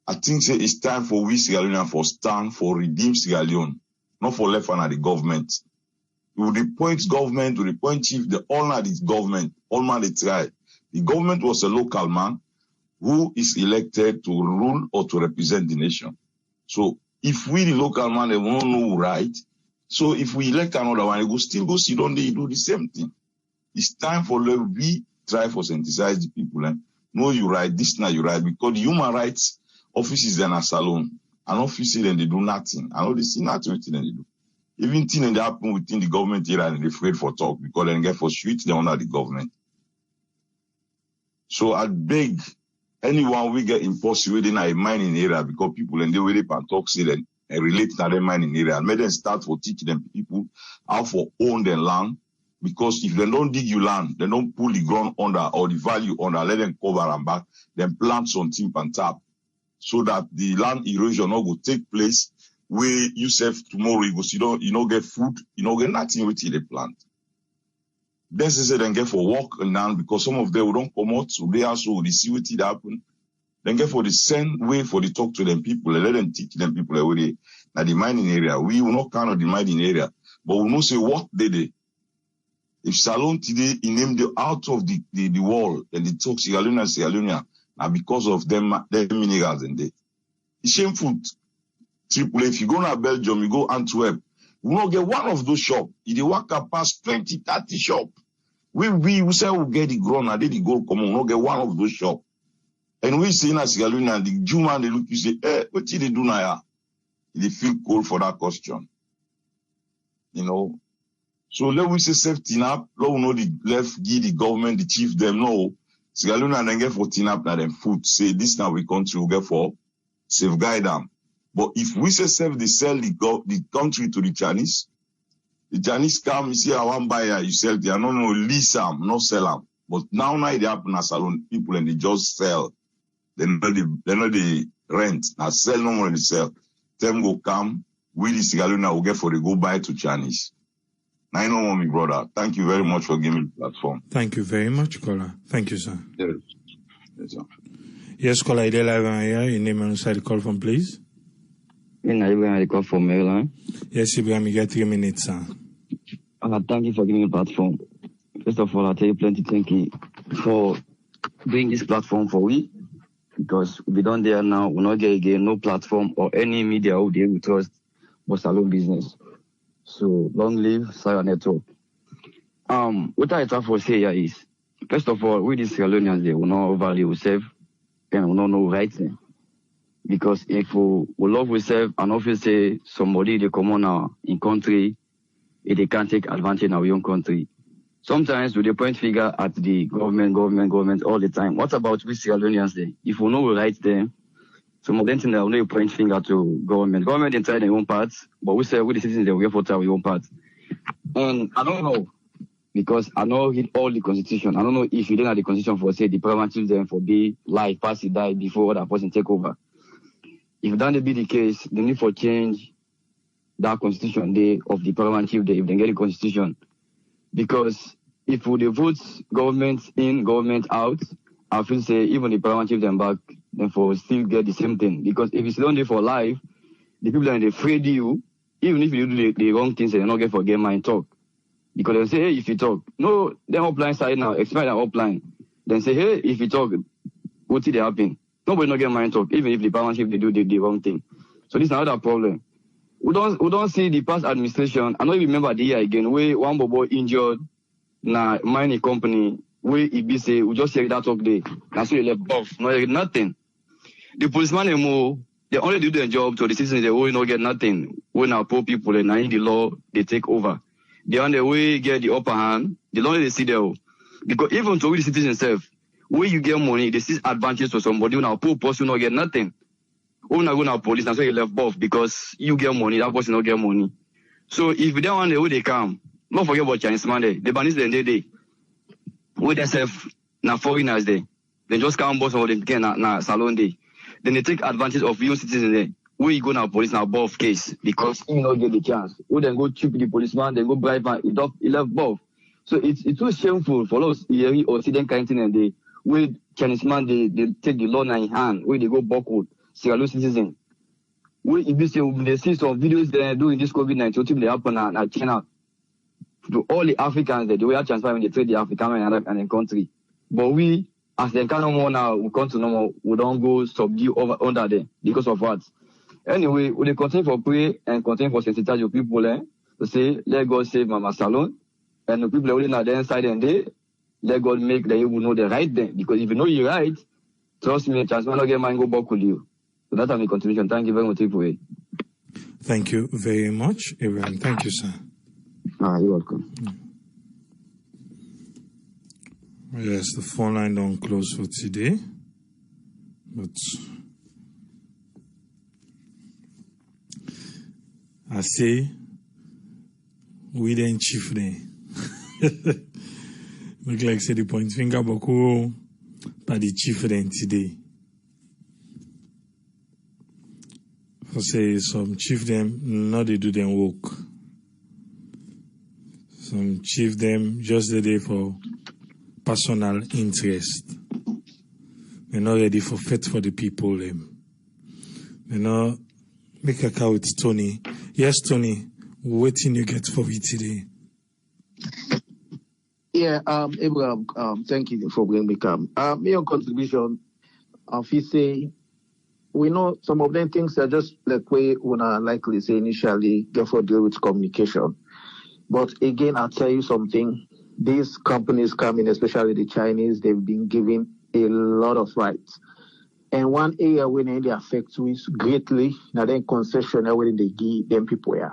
I think say it's time for we Sierra Leone for stand for redeem Sierra Leone. Not for left hand at the government. To the point government, to the point chief, the honor this government, all man they try. The government was a local man who is elected to rule or to represent the nation. So if we the local man they won't know right, so if we elect another one, they still go sit down, they do the same thing. It's time for we try for synthesize the people and know you right, this now you right, because the human rights offices then are salon. And offices then they do nothing. I know they see nothing within they do. Even things that happen within the government area and they're afraid for talk because they get for street they under the government. So I beg anyone we get impossible within a mining area because people and they wait and talk say them and relate to their mining area and make them start for teaching them people how for own their land. Because if they don't dig you land, they don't pull the ground under or the value under, let them cover and back, then plant something on top. So that the land erosion not go take place where you say tomorrow you go see you don't get food, you don't get nothing with the plant. Then they say then get for work and now because some of them don't come out, so they also they see what it happen. Then get for the same way for the talk to them people and let them teach them people where they now the mining area. We will not count on the mining area, but we know say what they did. If Salon today in name the out of the wall and the talk Sierra Leone now because of them minerals and they. It's shameful. Triple if you go to Belgium, you go Antwerp, we not get one of those shops. If they walk up past 20, 30 shops. We say we get the ground and they go come on, we not get one of those shops. And we say in Sierra Leone and the Jew man they look, you say, what did they do now? They feel cold for that question. You know. So let we say safety up, let we know the left give the government, the chief them know. Sierra Leone and then get for tinap na them food. Say this now we country will get for safeguard them. But if we say sell the country to the Chinese come, you see, I want buyer, you sell, they are no lease them, not sell them. But now they happen as salon people and they just sell. They know the rent. Now sell no more than sell. Them go come, we the Sierra Leone will get for the go buy to Chinese. Now you know what, my brother. Thank you very much for giving me the platform. Thank you very much, caller. Thank you, sir. Yes, yes sir. Yes, caller, you're live on here. Your name and side call from, please. Ibrahim, I call from Maryland. Yes, Ibrahim, you get 3 minutes, sir. Thank you for giving me a platform. First of all, I tell you plenty thank you for doing this platform for we. Because we don't there now, we not get again no platform or any media out there we trust but salon business. So long live Sarah Network. What I try to say here is, first of all, we the Sierra Leoneans they will not value ourselves and we don't know rights. Because if we love ourselves and often say somebody they come on in country, if they can't take advantage of our own country. Sometimes we point figure at the government all the time. What about we Sierra Leoneans then? If we know we right there, some of them think that we point finger to government. Government they try their own parts, but we say we the citizens they will for our own part. And I don't know, because I know all the constitution. I don't know if you don't have the constitution for say the parliament children for be life, pass it die before that person take over. If that be the case, the need for change that constitution day of the paramount chief day if they get the constitution. Because if we vote government in, government out, I feel say even the paramount chief them back, then for still get the same thing. Because if it's don't do for life, the people that they afraid you, even if you do the wrong things, they not get for game and talk. Because they say, hey, if you talk, no, then upline side now, expect that upline. Then say, hey, if you talk, what did happen? Nobody not get mind talk, even if the paramount chief they do the wrong thing. So this is another problem. We don't see the past administration. I know you remember the year again where one boy injured na mining company where it be say we just hear that talk day. That's why you left off. No get nothing. The policeman they only do their job to the citizens they will not get nothing. When our poor people and in the law they take over. They on the way get the upper hand, the longer they see there. Because even to the citizens themselves, where you get money, they see advantage for somebody when our poor person not get nothing. When I go to police, that's why you left off because you get money, that person not get money. So if they want the way they come, don't forget about Chinese man there. The Chinese they where they self na foreigners there. They just come boss of them na salon day. Then they take advantage of you citizens there. Where you go now police now above case because you not get the chance. Who then go cheap the policeman, then go bribe and it left above. So it's too shameful for us here or see them kind of thing and they where Chinese man they take the law in hand, where they go backward. Sierra Leone citizen. We if they see some videos they do in this COVID-19, what they happen at China. To all the Africans that they will transfer when they trade the African and the country. But we, as they can't no more now, we come to no more, we don't go subdue under them because of what? Anyway, we continue for pray and continue for sensitize of people to say, let God save Mama Salon. And the people are only on the inside and they let God make that you will know the right thing. Because if you know you're right, trust me, transfer not get mind go back with you. So that's my contribution. Thank you very much, Tipway. Thank you very much, Abraham. Thank you, sir. You're welcome. Yes, the phone line don't close for today. But I say we didn't chief there. Look like say the point finger boko by the chief then today. For say some chief them not they do them work. Some chief them just the day for personal interest. They're not ready for fight for the people. They're not make a cow with Tony. Yes, Tony, what thing you get for it today? Yeah, Abraham, thank you for bringing me come. Your contribution, if you say, we know some of them things are just like we wanna likely say initially, therefore deal with communication. But again, I'll tell you something. These companies coming, especially the Chinese, they've been given a lot of rights. And one area where they affect us greatly, now then concession where they give them people here.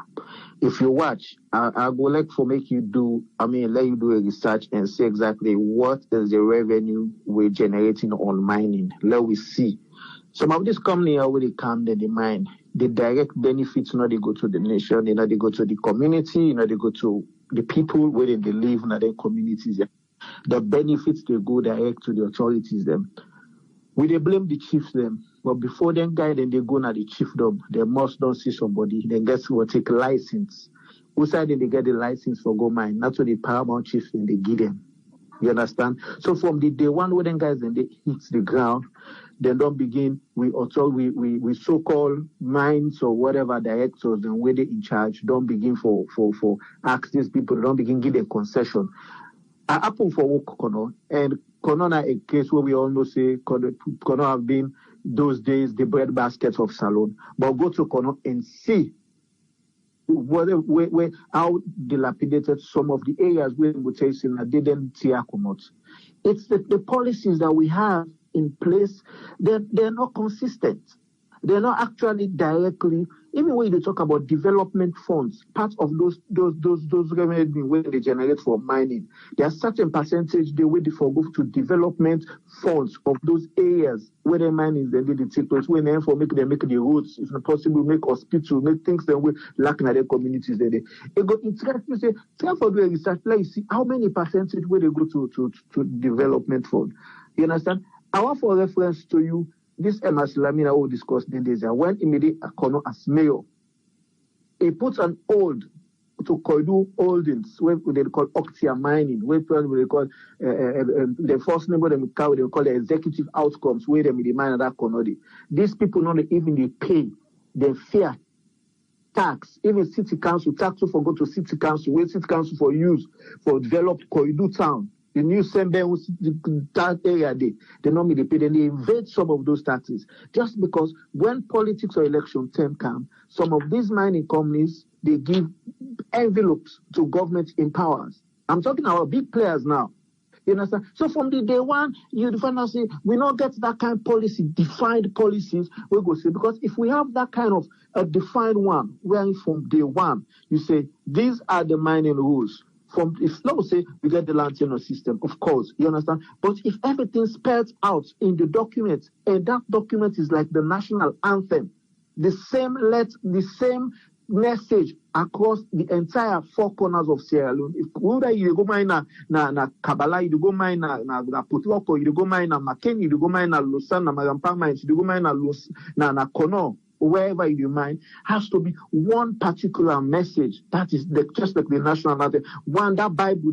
If you watch, I go like for make you do, let you do a research and see exactly what is the revenue we're generating on mining. Let we see. Some of these companies already come, they mine. The direct benefits, they go to the nation, they go to the community, they go to the people where they live in their communities. The benefits, they go direct to the authorities. We they blame the chiefs them, but before them guide and they go na the chiefdom, they must not see somebody. Then guess what? Take license. Who side they get the license for go mine? Not to the paramount chiefs and they give them. You understand? So from the day one when them guys and they hit the ground, then don't begin. We so-called mines or whatever directors and where they in charge. Don't begin for ask these people. Don't begin give them concession. I happen for work, and Kono a case where we all know say Kono have been those days the bread baskets of Salon. But go to Kono and see where how dilapidated some of the areas where mutation didn't tear out. It's the policies that we have in place. They're not consistent. They're not actually directly. Even when you talk about development funds, part of those revenue where they generate for mining, there's certain percentage they will go to development funds of those areas where the mining then did take place. When they make the roads, if not possible, make hospitals, make things that we lack in their communities. It go interesting to say, try for the research, like see how many percentage where they go to development fund. You understand? I want for reference to you. This Emma Lamina will discuss the days when immediate Kono as mayor. he puts an hold to Koidu Holdings, where they call Octia Mining, where they call the first number they call the executive outcomes, where they mine that Konodi. These people not even they pay their fair tax, even city council tax for go to city council, where city council for use for develop Koidu town. The new Sembe that area they normally they pay, then they evade some of those taxes. Just because when politics or election term come, some of these mining companies they give envelopes to government in powers. I'm talking about big players now. You understand? So from the day one, you find out say we not get that kind of policy, defined policies, we go say, because if we have that kind of a defined one, where from day one, you say these are the mining rules. From if now say we get the land tenure system, of course, you understand. But if everything spells out in the document, and that document is like the national anthem, the same message across the entire four corners of Sierra Leone. If whether you go mine na Kabbalah, you go mine na Putloko, you go mine na Makeni, you go mine na Lausanne, na Marampa mines, you go mine na Kono, wherever you mine, has to be one particular message. That is just like the national anthem. One, that Bible,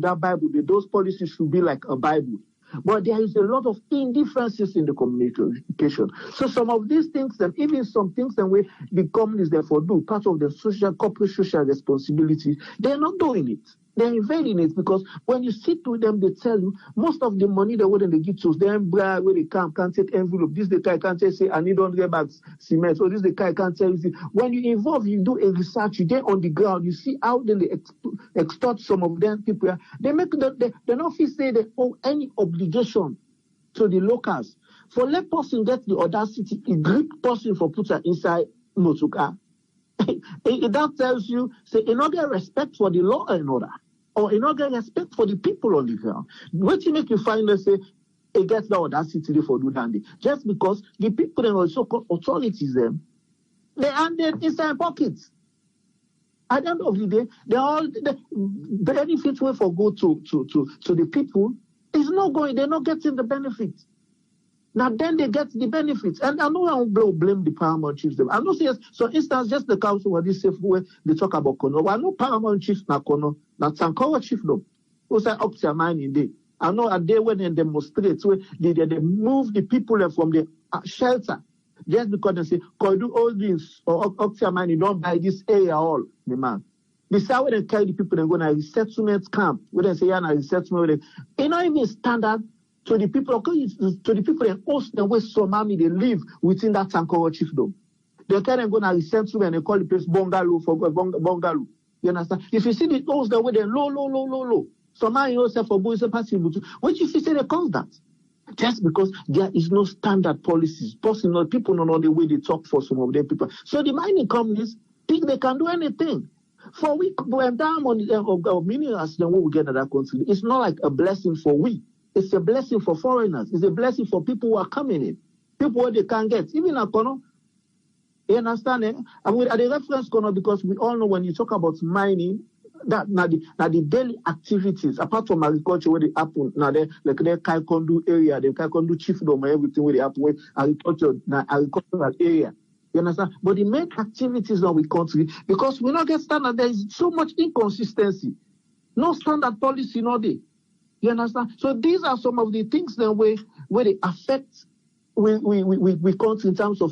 those policies should be like a Bible. But there is a lot of indifferences in the communication. So some of these things, and even some things that the companies therefore do, part of the corporate social responsibility, they're not doing it. They're invading it because when you sit with them, they tell you most of the money they wouldn't give to us, they brag where they can't take envelope. This the guy can't say I need 100 bags cement. So this the guy can't tell you. When you involve, you do a research, you get on the ground, you see how they extort some of them people. They make the office say they owe any obligation to the locals. For let person get the audacity, a Greek person for put her inside Motuka. That tells you, say, you not get respect for the law and order, or you not get respect for the people on the ground. What you make you find, they say, it gets the audacity for do dandy. Just because the people and also authorities them, they handed inside pockets. At the end of the day, the benefits way for go to the people is not going, they're not getting the benefits. Now then they get the benefits. And I know I won't blame the paramount chiefs. I know yes, so instance, just the council for this safe way they talk about Kono. Well, I know paramount chiefs na Kono, na Sankowa chief though. Who say up to mine in day. I know a day when they demonstrate, where they move the people from the shelter. Just because they say, do all this or up to mine, you don't buy this area all, the man. Besides when they carry the people and go to a resettlement camp, where they say, yeah, na resettlement, it's not even standard. To the people in Austin, where Somali they live within that Sankowa chiefdom. They can't go to resettlement and they call the place bungalow for bungalow. You understand? If you see the those the way they low. Somali yourself for boys possible to what if you say they call that? Just because there is no standard policies. Personal people don't know the way they talk for some of their people. So the mining companies think they can do anything. For we when diamond or minerals then what we get at that country, it's not like a blessing for we. It's a blessing for foreigners. It's a blessing for people who are coming in. People where they can't get. Even at Kono, you understand it? And at the reference Kono, because we all know when you talk about mining, that now the daily activities, apart from agriculture where they happen, now they like their Kaikondu area, the Kaikondu chiefdom and everything where they happen with agricultural area. You understand? But the main activities now we country, because we not get standard, there is so much inconsistency. No standard policy, no day. You understand? So these are some of the things that where they affect we count in terms of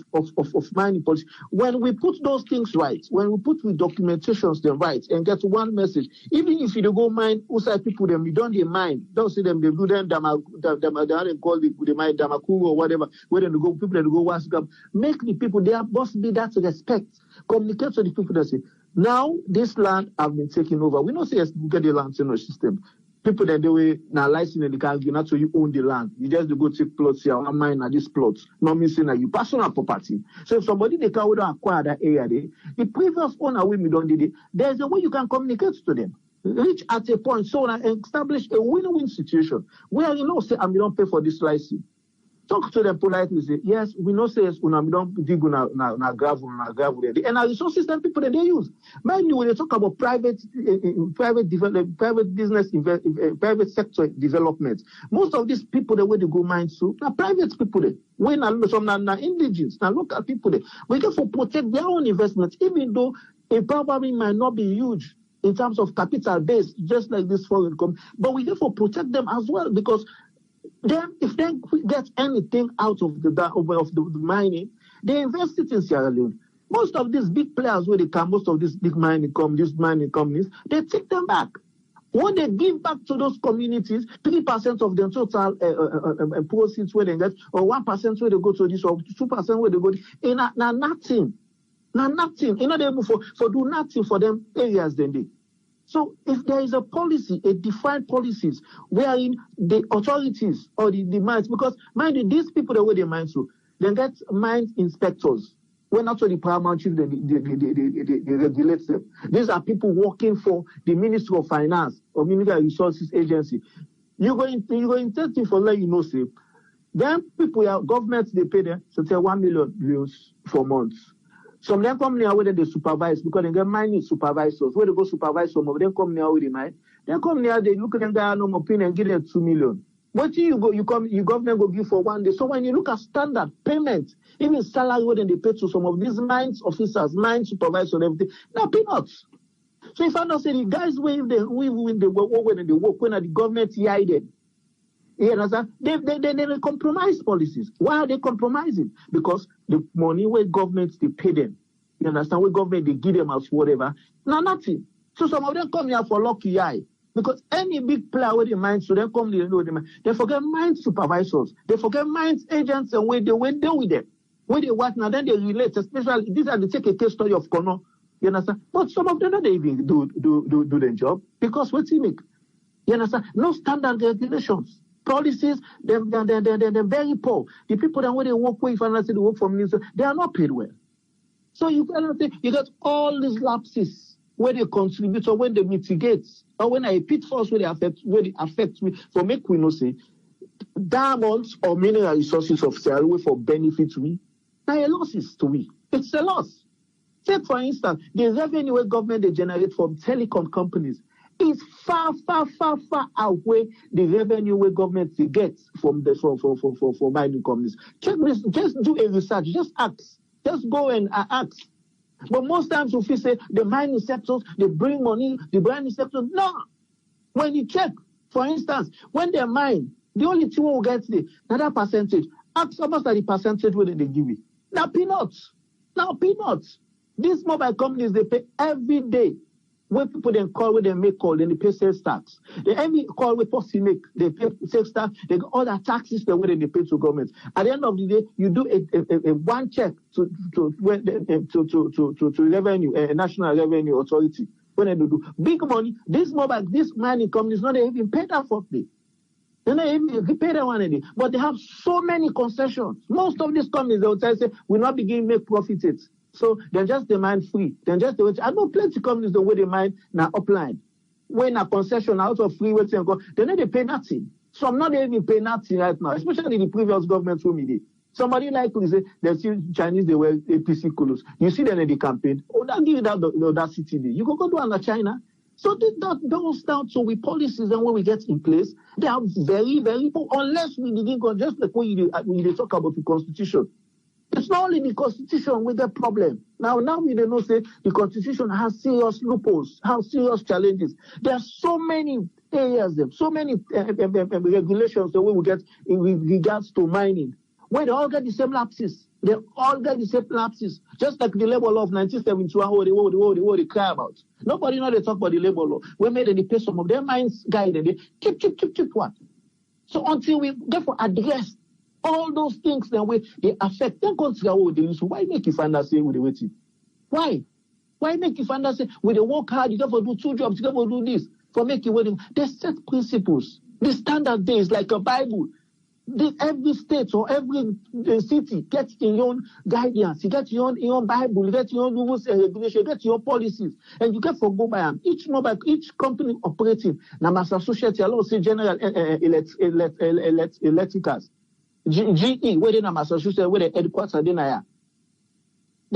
mining policy. When we put those things right, when we put with documentations them right and get one message, even if you go mine outside people them, you don't they mind. Don't see them, they do them they call they mine Damakuru or whatever, where they go people that go wash up. Make the people there must be that respect. Communicate to the people that say, now this land have been taken over. We don't say yes, we get the land tenure system. People that they were now licensing the country, not so you own the land. You just go take plots here, or mine at this plots, not missing that you personal property. So if somebody they can acquire that area, the previous owner will be done did it. There's a way you can communicate to them. Reach at a point so and establish a win-win situation where you know say we don't pay for this license. Talk to them politely, say, yes, we know say yes, we don't dig na gravel there. And our resources and people that they use. Mind you, when they talk about private business, private sector development, most of these people that where they go mine to, now private people there. When some indigenous, now local people there. We get for protect their own investments, even though It probably might not be huge in terms of capital base, just like this foreign company, but we therefore protect them as well, because then if they get anything out of the mining, they invest it in Sierra Leone. Most of these big players where they come, most of these big mining companies, they take them back. When they give back to those communities, 3% of their total proceeds where they get, or 1% where they go to this, or 2% where they go, nothing. Now nothing. You know, they move for do nothing for them areas then they. So if there is a policy, a defined policies, wherein the authorities or the mines, because mind you, these people the way they mine through, they get mine inspectors. When actually the paramount chief, they regulate them. These are people working for the Ministry of Finance or Mineral Resources Agency. You go in testing for let you know, say, then people, governments, they pay them, so say 1 million euros for months. Some of them come near where they supervise because they get mining supervisors. Where they go supervise, some of them come near where they mine. They come near, they look at them, they are no more paying and give them 2 million. What you government go give for 1 day. So when you look at standard payment, even salary where they pay to some of these mines officers, mine supervisors, and everything, now peanuts. So if I don't say the guys when they work when the government hide them, you understand? They compromise policies. Why are they compromising? Because the money where governments they pay them, you understand? Where government they give them as whatever, now nothing. So some of them come here for lucky eye. Because any big player with the mines, so they come there, they forget mines supervisors, they forget mines agents, and where they went there with them. Where they work now, then they relate, especially these are the take a case study of Kono. You understand? But some of them don't even do their job because what's he make? You understand? No standard regulations. Policies, they're very poor. The people that when they work with, if they work for minister, they are not paid well. So you got all these lapses where they contribute or when they mitigate or when I pitfalls where they affect me for make we know say diamonds or mineral resources of Sierra Leone for benefit to me. Now a loss is to me. It's a loss. Take for instance, the revenue where government they generate from telecom companies is far outweigh the revenue where government they get from the for mining companies. Check this, just do a research, just ask. Just go and ask. But most times if you say the mining sectors, they bring money, the mining sectors, no. When you check, for instance, when they mine, the only thing who gets the another percentage. Ask how much are the percentage where they give you. Now peanuts. These mobile companies they pay every day. When people then call, when they make call, then they pay sales tax. They every call with post make, they pay sales tax, they got all the taxes the way they pay to government. At the end of the day, you do a one check to revenue, national revenue authority. When they do big money, this mining companies not even pay that for free. They not even pay that one any. But they have so many concessions. Most of these companies they will say will not begin make profits. So they're just the mine free. I know plenty of companies the way they mine now upline. When a concession out of free waiting and go, they need to pay nothing. So I'm not even paying nothing right now, especially the previous government who made it. Somebody like to say they see Chinese they wear APC colors. You see them in the campaign. Oh, that give you that the audacity. You go do under China. So that goes down to we policies and when we get in place, they are very, very poor. Unless we didn't go just like when you talk about the constitution. It's not only the constitution with the problem. Now we don't know say the constitution has serious loopholes, has serious challenges. There are so many areas, so many regulations that we will get in regards to mining, where they all get the same lapses. They all get the same lapses, just like the labor law of 1971, what they cry about. Nobody know they talk about the labor law. We made any pay some of their mines guide and they keep what. So until we therefore address all those things that way they affect them consider what they use. Why make you find out say with the waiting? Why make you find out say with the work hard, you got to do 2 jobs, you got to do this for make you waiting? They set principles. The standard day is like a Bible. Every state or every city gets your own guidance, you get your own Bible, you get your own rules and regulations, you get your policies, and you get for go by them. Each company operating, now Master Associate, I say General Electricals. GE, where they Massachusetts, where the headquarters are.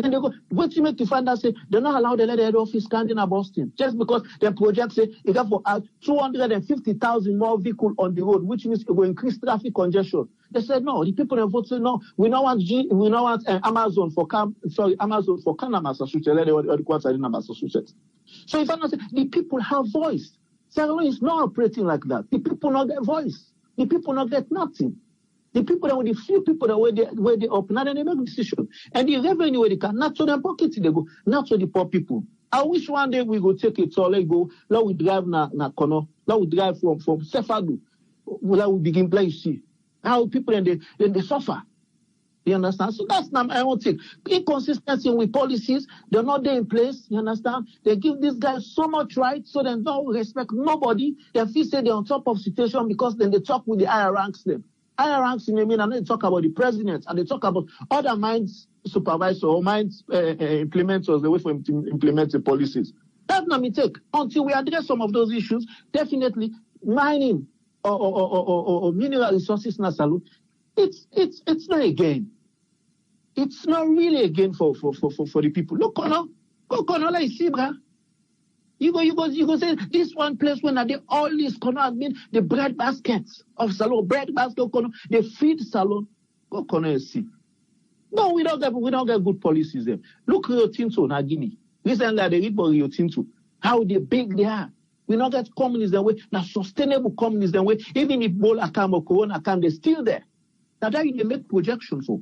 Then they go, what you make to find out say they're not allowed to let the head office stand in Boston just because their project say it got for 250,000 more vehicles on the road, which means it will increase traffic congestion. They said no. The people in vote say no. We don't want Amazon for Canada, Massachusetts. Let the quarter in Massachusetts. So if I not say the people have voice, Salon is not operating like that. The people not get voice. The people not get nothing. The people that were the few people that were they up, now they make decision. And the revenue where they can, not to their pockets they go, not to the poor people. I wish one day we go take it all, go, now we drive na Kono, now we drive from Sefadu, now we begin play, see. How people then they suffer. You understand? So that's not my own thing. Inconsistency with policies, they're not there in place. You understand? They give these guys so much right, so they don't respect nobody. They feel say they're on top of situation because then they talk with the higher ranks them. Higher ranks, you know what I mean? And they talk about the president and they talk about other mines supervisors or mines implementers, the way for implement the policies. That's not me take. Until we address some of those issues, definitely mining or mineral resources in Nasalu, it's not a gain. It's not really a gain for the people. Look, Kono, like see, bruh. You go say this one place when they all this Kono has been the bread baskets of Salon, bread basket Kono, they feed Salon. Go Kono and see. No, we don't get good policies there. Look Rio Tinto na Guinea. Recently they read about Rio Tinto, how big they are. We don't get companies that way, now sustainable companies that way. Even if Ebola come or Corona come, they're still there. Now that they make projections for.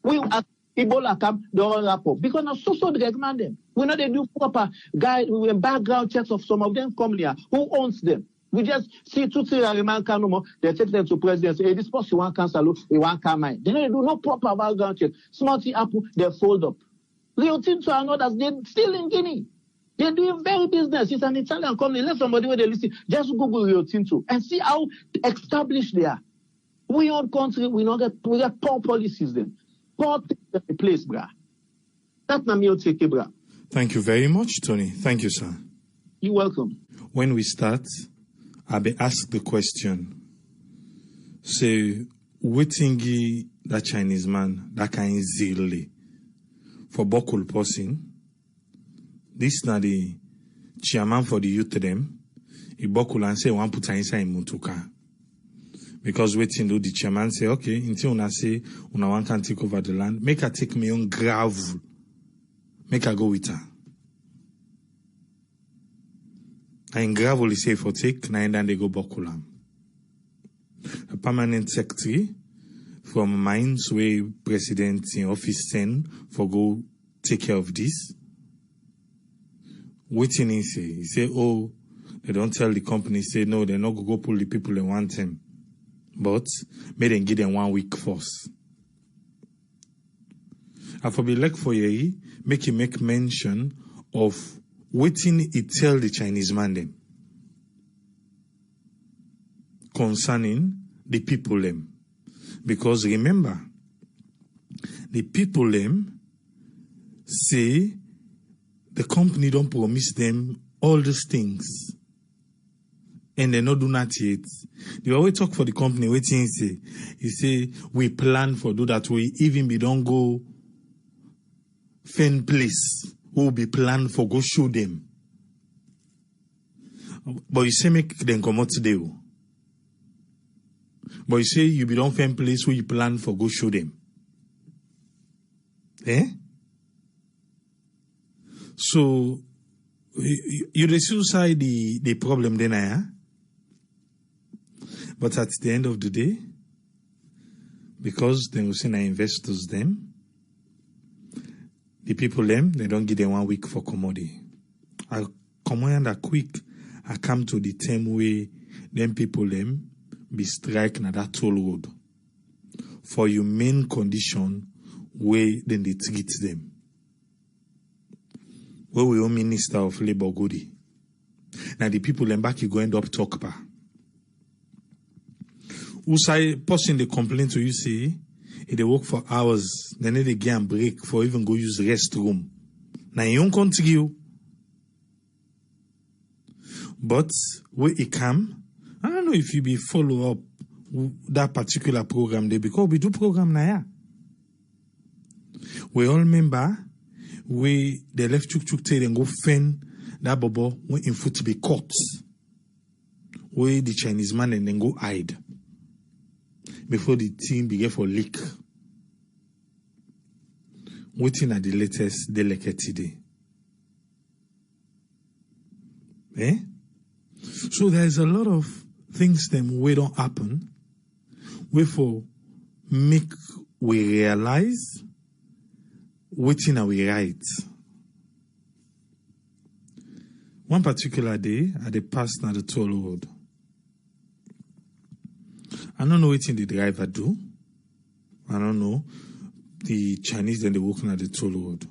We at Ebola come, they all wrap up. Because now so they recommend them. We know they do proper background checks of some of them come here. Who owns them? We just see 2-3 man come no more. They take them to president. Say, hey, this person want cancel, he want come mine. They do no proper background check. Smarty Apple, they fold up. Rio Tinto and others, they're still in Guinea. They're doing very business. It's an Italian company. Let somebody where they listen, just Google Rio Tinto and see how established they are. We own country, we get poor policies then. Poor things in place, bruh. That's not me take, bruh. Thank you very much, Tony. Thank you, sir. You're welcome. When we start, I'll be asked the question. Say, waiting that Chinese man, that kind of zilly for Bokul person. This na the chairman for the youth them. He Bokul and say one put inside Muntuka. Because waiting do the chairman say, okay, until una say una one can take over the land, make her take me on gravel. Make her go with her. And gravel is safe for take, and then they go Bokulam. A permanent secretary from mines where president in office send for go take care of this. Waiting he say, oh, they don't tell the company, say no, they're not go pull the people they want them. But may them give them 1 week first. I for be like for ye, make him make mention of waiting it tell the Chinese man them concerning the people them. Because remember, the people them say the company don't promise them all these things. And they not do not yet. They always talk for the company, waiting say. He say, we plan for do that way, even we don't go find place, who will be planned for go show them. But you say make them come out today. But you say you be don't find place where you plan for go show them. Eh? So you suicide the problem then, eh? But at the end of the day, because they will send investors them, the people them, they don't give them 1 week for commodity. I come on that quick, I come to the time where them people them be striking at that toll road for your main condition where then they treat them. Where we own Minister of Labor Goody. Now the people them back you go end up talk about. Who say person they complain to you say if they work for hours, then they get a break for even go use restroom. Now you don't continue. But where it come, I don't know if you be follow up that particular program there because we do program now. We all remember we they left chuk tail and go fend that bobo when in foot be caught. Where the Chinese man and then go hide before the thing begin for leak. Waiting at the latest delicate today. So there's a lot of things them we don't happen. Wherefore make we realize waiting are we right. One particular day I passed na the toll road. I don't know what the driver do. I don't know. The Chinese then they walking at the toll road.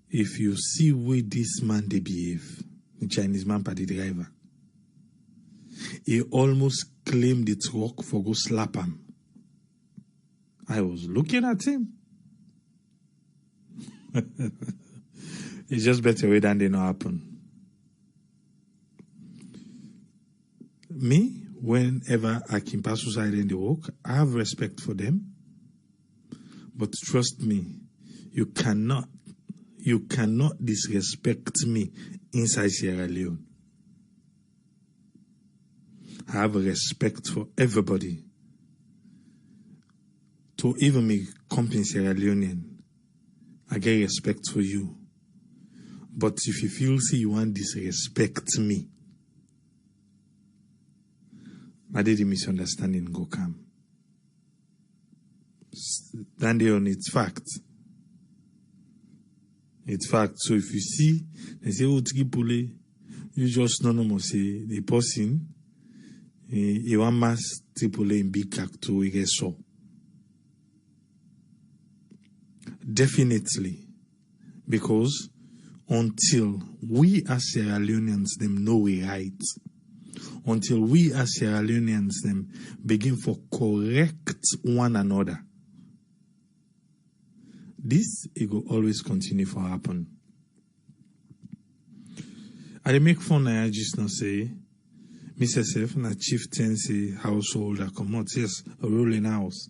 If you see where this man they behave, the Chinese man by the driver, he almost claimed the truck for go slap him. I was looking at him. It's just better way than they not happen. Me, whenever I can pass side in the walk, I have respect for them. But trust me, you cannot disrespect me inside Sierra Leone. I have a respect for everybody. To even me company Sierra Leonean, I get respect for you. But if you feel say you want disrespect me, I did a misunderstanding go come. Stand there on its fact. It's fact. So if you see, they say, oh, Tripoli, you just no more say the person, he want mass Tripoli in big to we get so. Definitely. Because until we as Sierra Leoneans them know we right, until we as Sierra Leoneans them begin for correct one another, this it will always continue for happen. I make fun I just not say Mr. Sef na chieftaincy householder come out, yes, a ruling house.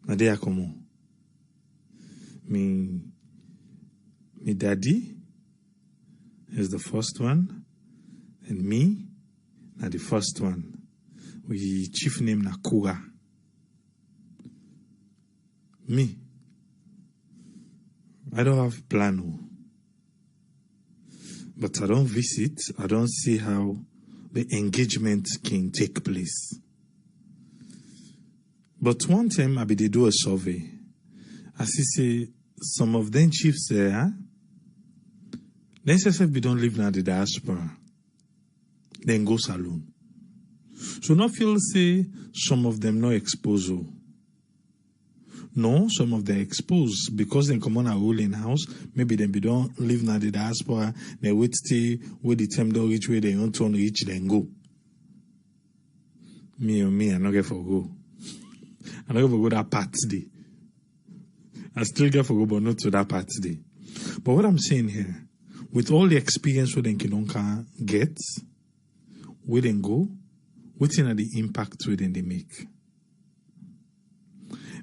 Na there come on. Me daddy is the first one, and me na the first one. We chief name na Kura. Me, I don't have plan, but I don't visit. I don't see how the engagement can take place. But one time I be they do a survey. I see some of them chiefs there, they SSF don't live in the diaspora. Then go saloon. So not feel say some of them no expose. No, some of them exposed because they come on a ruling house. Maybe they don't live in the diaspora. They wait till where the time don't reach where they want to reach, then go. Me, I not get for go. I not get for go that part day. I still get for go, but not to that part day. But what I'm saying here, with all the experience we then can get, we then go, waiting at the impact we then they make.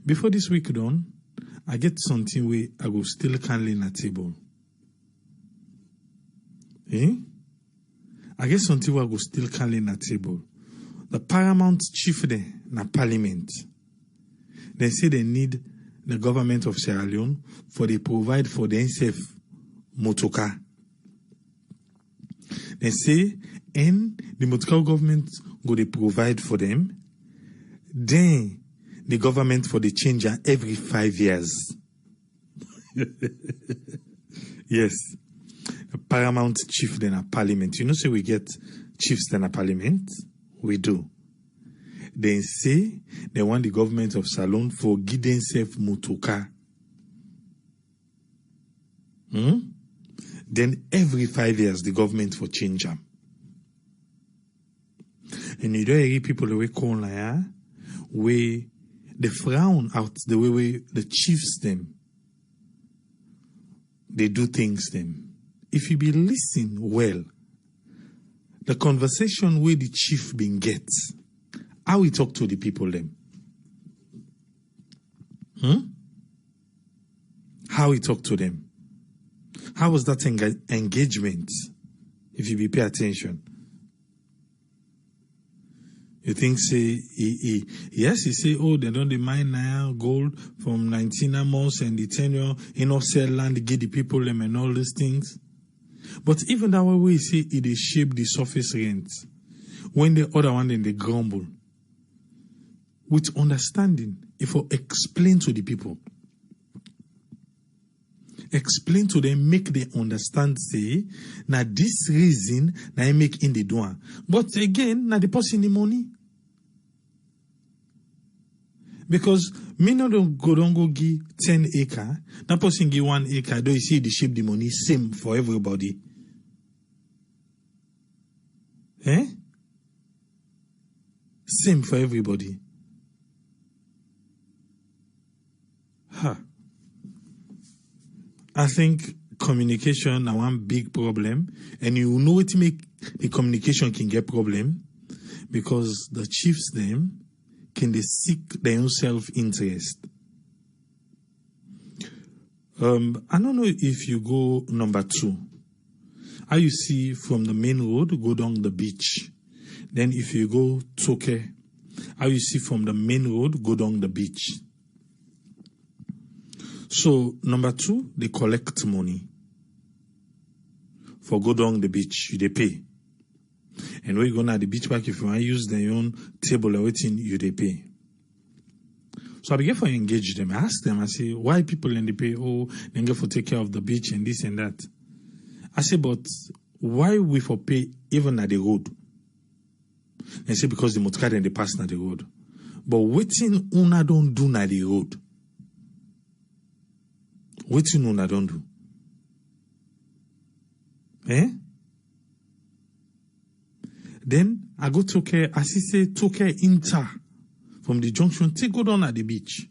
Before this week done, I get something where I go still can lay on a table. I get something where I go still can lay on a table. The paramount chief there na parliament. They say they need the government of Sierra Leone for they provide for themselves motoka. They say, and the motoka government go they provide for them. Then the government for the change every 5 years. Yes. A paramount chief then a parliament. You know, say we get chiefs then a parliament? We do. They say they want the government of Salon for give themselves motoka. Then every 5 years the government for change them. And you don't hear people the way call like where they frown out the way the chiefs them they do things them. If you be listen well, the conversation where the chief been gets, how we talk to the people them. How he talked to them. How was that engagement? If you pay attention. You think, say, yes, he say, oh, they don't mine now gold from 19 months and the tenure, sell land, give the people them and all these things. But even that way, we say it shape the surface rent. When the other one, then they grumble. With understanding, if you explain to the people, explain to them, make them understand, say, now this reason, now I make in the door. But again, now the person the money. Because me no don't go give 10 acre, that person give 1 acre, though you see the shape the money, same for everybody. Same for everybody. I think communication is one big problem, and you know it make the communication can get problem because the chiefs them can they seek their own self-interest. I don't know if you go number 2. How you see from the main road go down the beach. Then if you go Toke, how you see from the main road go down the beach. So, number 2, they collect money. For go down the beach, they pay. And when you go to the beach park, if you want to use their own table or waiting, they pay. So I began to engage them. I ask them, I say, why people in the pay? Oh, they get for take care of the beach and this and that. I say, but why we for pay even at the road? They say, because the motorcar and they pass at the road. But waiting una don't do na the road. Waiting una don't do. Then I go to care, as he say, to care inter from the junction, take go down at the beach.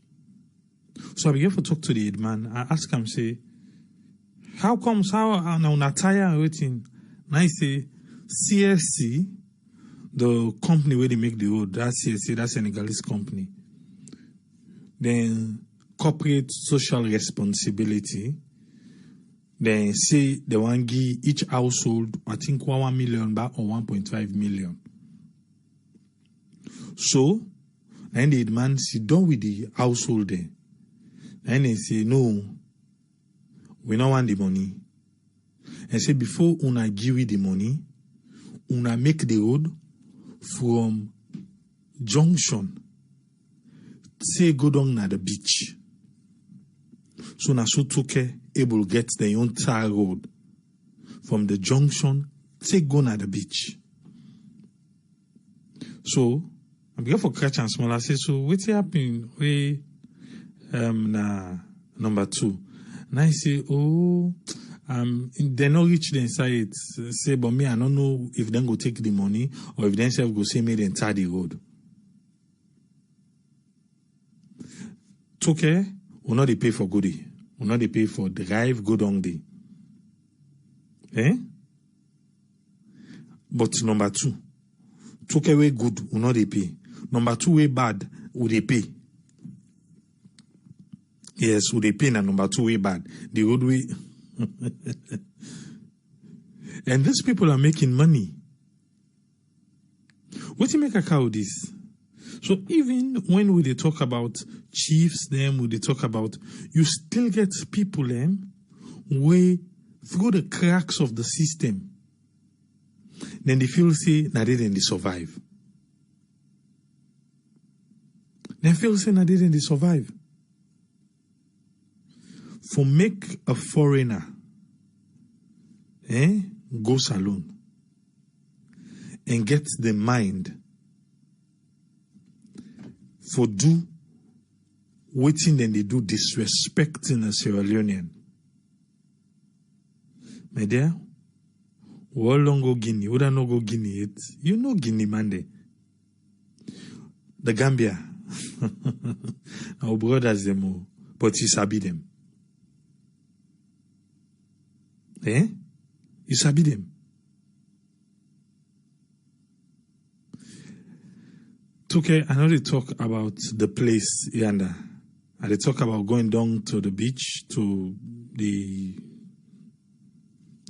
So I began to talk to the head man. I ask him, say, how comes how now na tire waiting? Now he say, CSC, the company where they make the road, that's CSC, that's Senegalese company. Then corporate social responsibility. Then say they want to give each household, I think 1 million back or 1.5 million. So, and the man sit down with the household there. And they say, no, we don't want the money. And say, before una give you the money, una make the road from junction, say go down at the beach. So na so took able get the entire road from the junction, say go na the beach. So I'm going for catch and small. I say, so what's happening? We na number 2. And I say, oh, they not reach the inside. Say, but me, I don't know if they go take the money or if they themselves go say me the entire the road. Took will not they pay for goodie. Will not they pay for drive go down there. But number 2, took away good will not they pay. Number 2 way bad will they pay. Yes, will they pay na number 2 way bad. The road way. And these people are making money. What do you make a cow this? So even when we talk about chiefs, them, we talk about, you still get people, way through the cracks of the system. Then they feel say, nah, they didn't survive. They feel say, nah, they didn't survive. For make a foreigner, go salon and get the mind for do waiting then they do disrespecting a Sierra Leonean. My dear, we all long go Guinea. We don't know go Guinea it. You know Guinea Mande. The Gambia. Our brothers them all. But you sabi them. You sabi them. Okay, I know they talk about the place yonder. they talk about going down to the beach to the.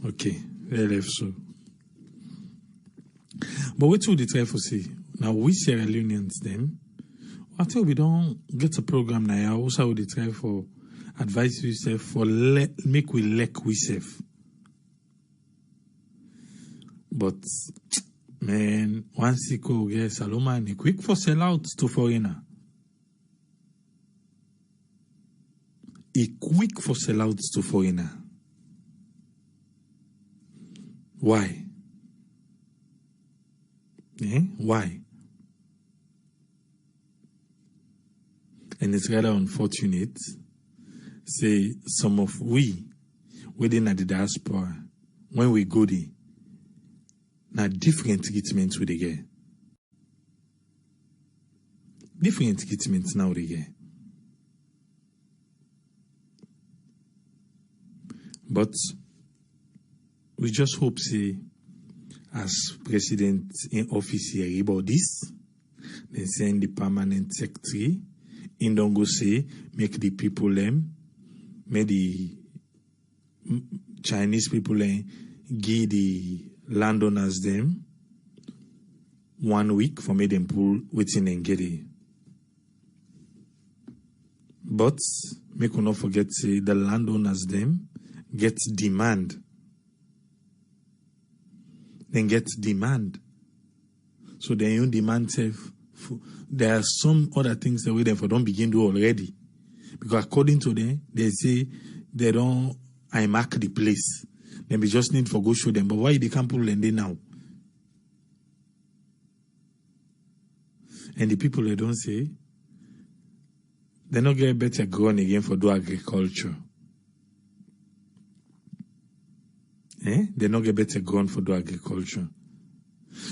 Okay, they left so. But what would they try for say? Now we Sierra Leoneans then. I tell we don't get a program now. Also, would they try for advise yourself for make we lack we safe. But man, once you go get Saloma, he quick for sell out to foreigner. He quick for sell out to foreigner. Why? Why? And it's rather unfortunate. Say some of we within the diaspora, when we go there, now different treatments we they get. Different treatments now they get. But we just hope say as president in office here about this, then send the permanent secretary in don't go say make the people them, make the Chinese people give the landowners them 1 week for me them pull within and get it. But make we not forget say the landowners them get demand. Then get demand. So then you demand self. There are some other things that we therefore don't begin to do already. Because according to them, they say they don't I mark the place. Then we just need for go show them. But why they can't pull them now? And the people they don't say, they not get better grown again for do agriculture. They not get better grown for do agriculture.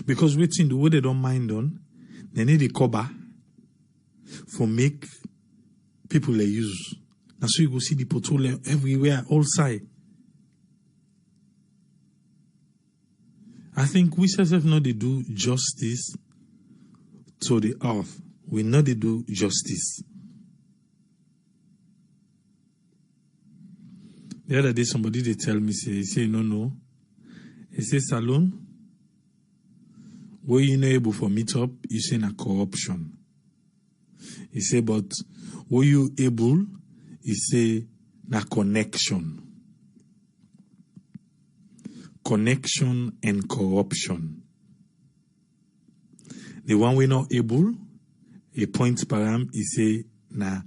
Because waiting the way they don't mind on, they need the cover for make people they use. Now so you go see the pothole everywhere, all side. I think we self know they do justice to the earth. We know they do justice. The other day somebody they tell me say no. He say Salone, where you not able for meet up, you say na corruption. He say but where you able, he say na connection. Connection and corruption. The one we not able, a point param, he say na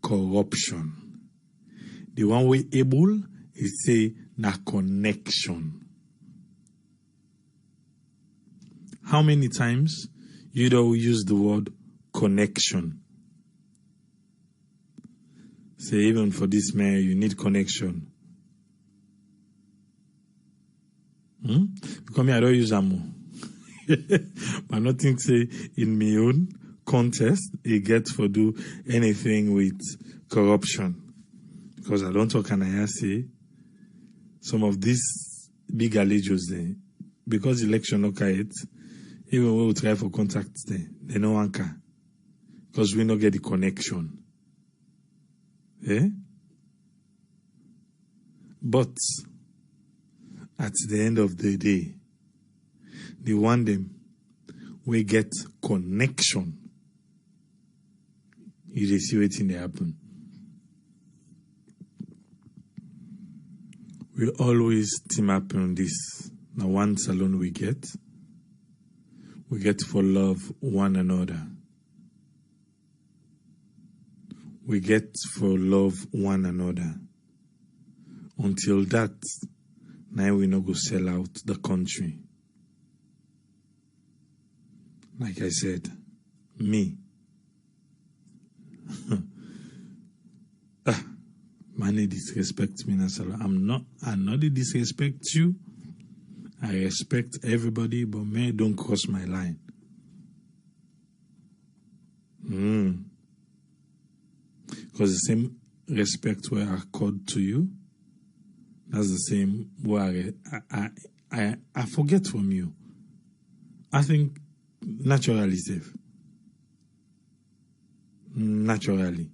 corruption. The one we able, he say na connection. How many times you don't use the word connection? Say even for this man, you need connection. Because me, I don't use ammo. But nothing say in my own contest, it gets for do anything with corruption. Because I don't talk and I say some of these big allegios there, because election no it, even when we try for contacts there, they no anchor. Because we not get the connection. But at the end of the day, they want them we get connection. You see what's in the happen. We always team up on this. Now one salon we get for love one another. We get for love one another. Until that, now we no go sell out the country. Like I said, me. Man, disrespect me, Nasala. I not disrespect you. I respect everybody, but me don't cross my line. Because the same respect where I accord to you, that's the same where I forget from you. I think naturally safe. Naturally.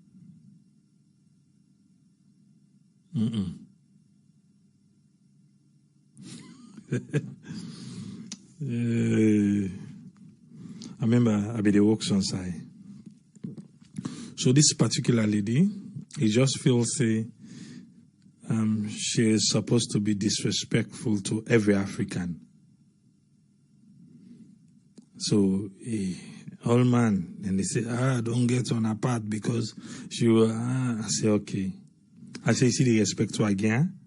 I remember I be the works on side. So this particular lady, he just feels she is supposed to be disrespectful to every African. So all man, and they say, don't get on her path because she will. I say, okay. I say, see the respect to again.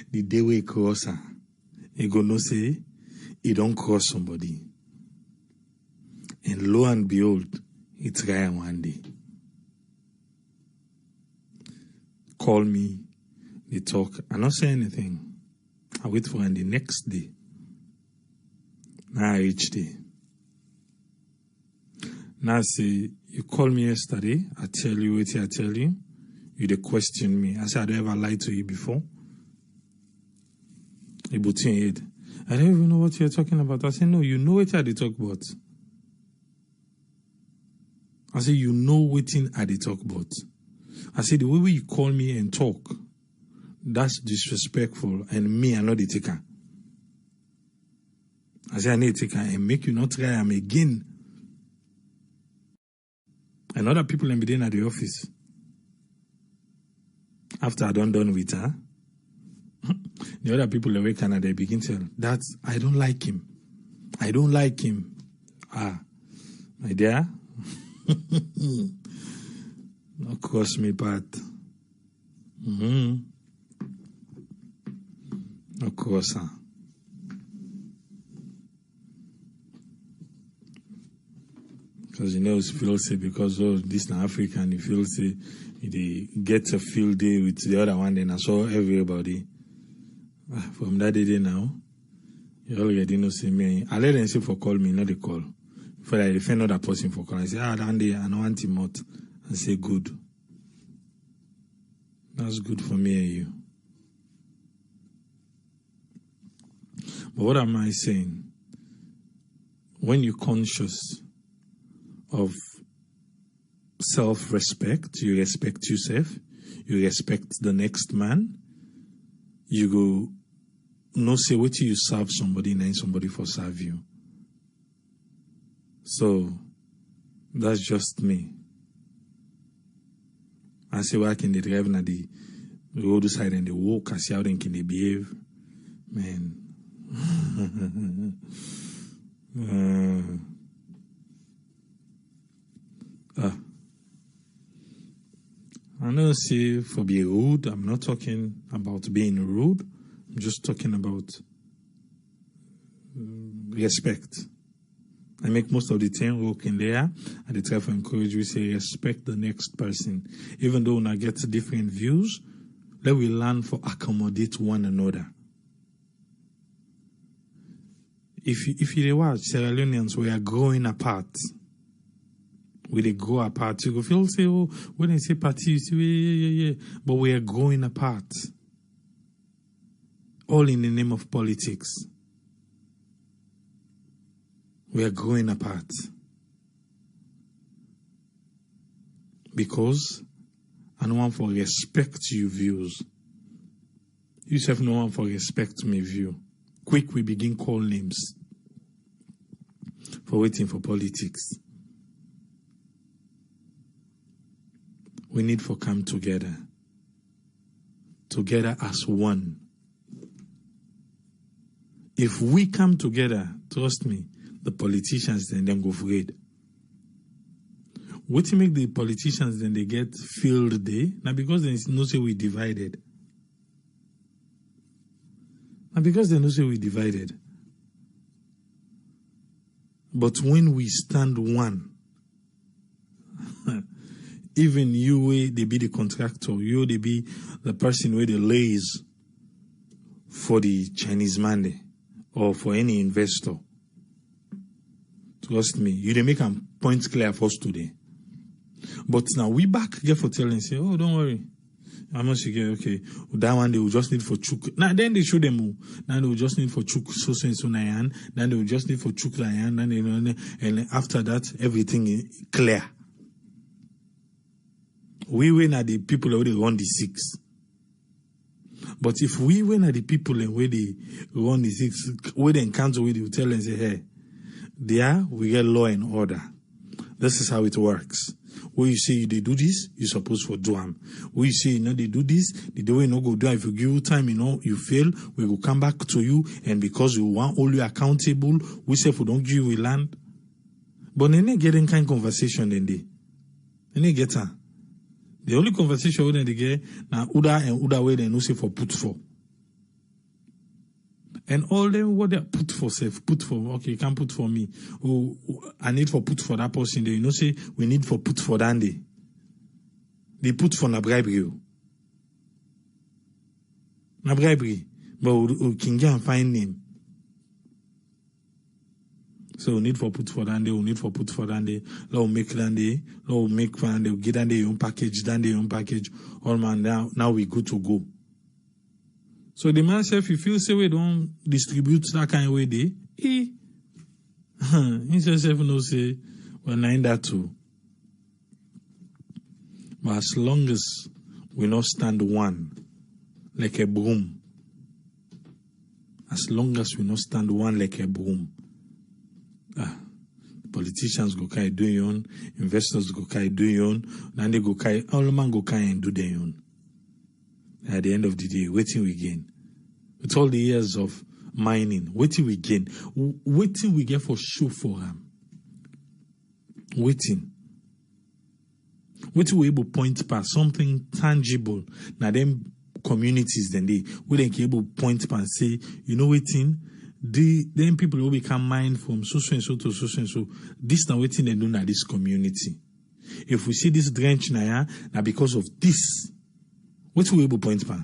The day we cross her, he go no say, he don't cross somebody. And lo and behold, he try one day. Call me, they talk. I not say anything. I wait for him the next day. Now I reach there. Now I say, you call me yesterday, I tell you what I tell you. You dey question me. I said, I don't ever lied to you before. He put in head. I don't even know what you're talking about. I said, no, you know what I dey talk about. I said, you know what I dey talk about. I said, the way you call me and talk, that's disrespectful, and me, I know the taker. I said, I need to take her and make you not try him again. And other people in at the office. After I done with her, the other people away Canada, they begin to tell, that I don't like him. I don't like him. My dear, not cross me path. Of course, huh? Because you know, it's feel say because this na African, you feel say they get a field day with the other one, then I saw everybody. From that day now, you already know say me. I let them say for call me, not the call. For I defend another person for call. I say, that day I don't want him out. I say good. That's good for me and you. But what am I saying? When you're conscious of self-respect, you respect yourself, you respect the next man, you go no say what you serve somebody and somebody for serve you. So that's just me. I say why can they drive na the road side and they walk, I see how they can they behave. Man. I don't say for being rude. I'm not talking about being rude. I'm just talking about respect. I make most of the time work in there, and I try to encourage you say respect the next person. Even though when I get different views, let we learn to accommodate one another. If you watch Sierra Leoneans, we are growing apart. We they grow apart. You go feel say, oh, when they say party, you say, yeah. But we are growing apart. All in the name of politics. We are growing apart. Because I don't want for respect your views. You have no one for respect my view. Quick, we begin call names. For waiting for politics. We need to come together. Together as one. If we come together, trust me, the politicians then go afraid. What make the politicians then they get field day? Now because they know say we divided. Now because they know say we divided. But when we stand one, even you way they be the contractor, you they be the person where they lays for the Chinese man or for any investor. Trust me, you they make a point clear for us today. But now we back get for telling say, oh, don't worry. I must say, okay, that one they will just need for chuk. Now then they show them. Now they will just need for chuk so nayan. Then they will just need for chuk nayan. Then they know, and after that everything is clear. We win at the people who they run the six. But if we when are the people and where they run the six, where they encounter with you, tell and say, hey, there we get law and order. This is how it works. Where you say they do this, you're supposed to do them. Where you say, you know, they do this, the way you know go do. If you give you time, you know, you fail, we will come back to you. And because we want all you accountable, we say if we don't give you land. But they ain't getting kind of conversation in there. They ain't get her. The only conversation they get now Uda and Uda way they no say for put for. And all them what they put for self, put for okay, you can't put for me. Oh, I need for put for that person there. You know, say we need for put for Dandy. They put for na bribery. Na bribery. But we can get and find name. So we need for put for Dandy, we need for put for Dandy. Now we make Dandy, now we make for Dandy, we get Dandy your own package, Dandy your own package. All man now we good to go. So the man said, if you feel say we don't distribute that kind of way, he says, no say, we're not that too. But as long as we not stand one, like a broom, as long as we not stand one like a broom, politicians go kai do your own, investors go kai do your own, then they go kai, all the man go kai and do their own. At the end of the day, waiting we gain. With all the years of mining, waiting we gain. Waiting we get for show for him. Waiting. Waiting we able point past something tangible. Now them communities then they able point past and say, you know waiting, then people will become mine from so and so to so and so. This now waiting they do na this community. If we see this drench now because of this, what we able point past?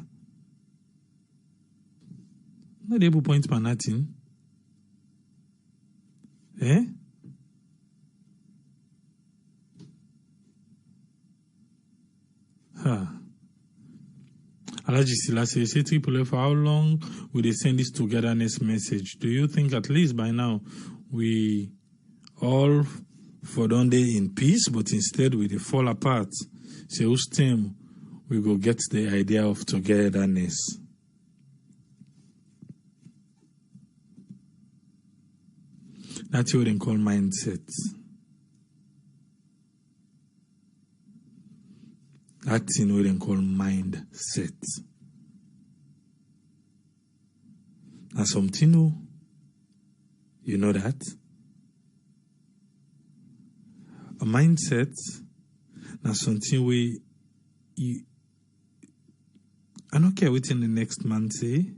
Not able point for nothing. Eh? Alaji Silase, say Triple, for how long will they send this togetherness message? Do you think at least by now we all for don't day in peace, but instead we they fall apart? Say whose time we go get the idea of togetherness? That's what they call mindset. That's what they call mindset. And something new, you know that? A mindset, that's something where I don't care what in the next man say,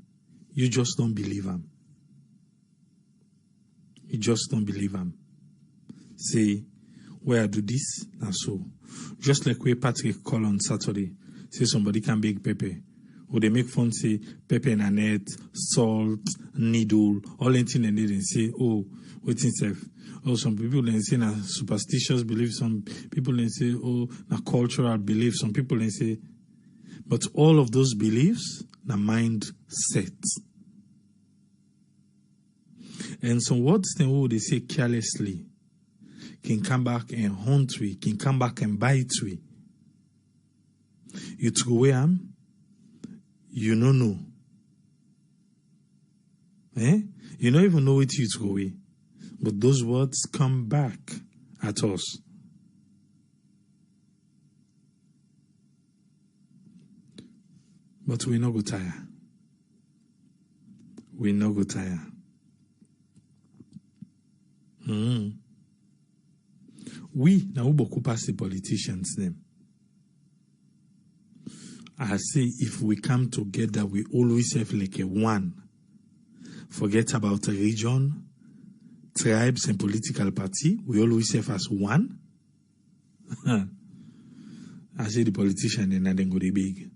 you just don't believe him. You just don't believe him. Say, where I do this, and so. Just like where Patrick called on Saturday, say somebody can bake pepper. Or they make fun, say, pepper and a net, salt, needle, all anything and they say, oh, wait itself. Oh, some people then say na superstitious belief, some people then say, oh, na cultural belief, some people then say, but all of those beliefs, na mindset. And some words then what they say carelessly can come back and haunt we, can come back and bite we. You throw away them, you don't know. You don't even know what you throw away. But those words come back at us. But we no go tire. We no go tire. We now beaucoup pass the politicians them. I say if we come together, we always have like a one. Forget about a region, tribes, and political party. We always have as one. I say the politician and then go the big.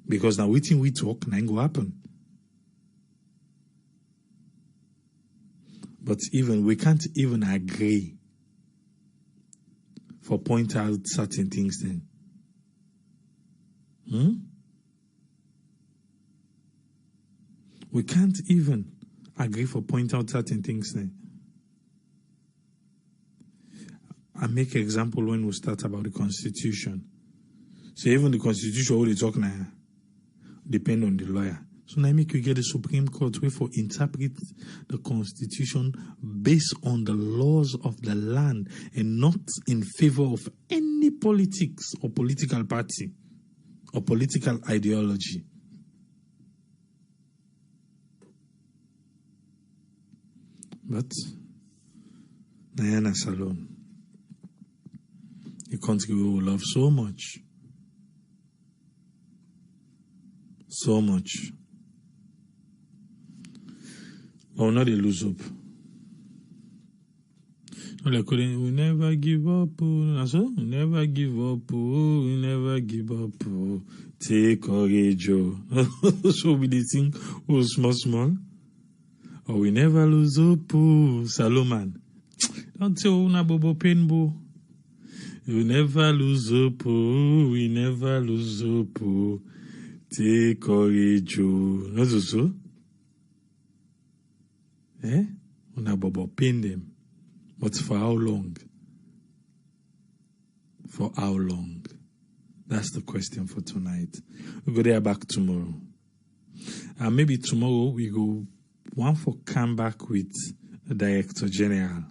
Because now waiting we talk, nothing go happen. But even we can't even agree for point out certain things then. We can't even agree for point out certain things then. I make an example when we start about the Constitution. So even the Constitution, what they talk now, depend on the lawyer. So now make you get the Supreme Court way for interpret the Constitution based on the laws of the land and not in favor of any politics or political party or political ideology. But Diana Salon, a country we will love so much. So much. But we're not a lose up. Like, we never give up. So, we never give up. We never give up. Take courage. So we did sing, small. Oh, we never lose up. Salomon. Don't say, una bobo painbo. We never lose up. We never lose up. Take courage. Not so. Una bobo pain them. But for how long? For how long? That's the question for tonight. We'll go there back tomorrow. And maybe tomorrow we go one for come back with the Director General.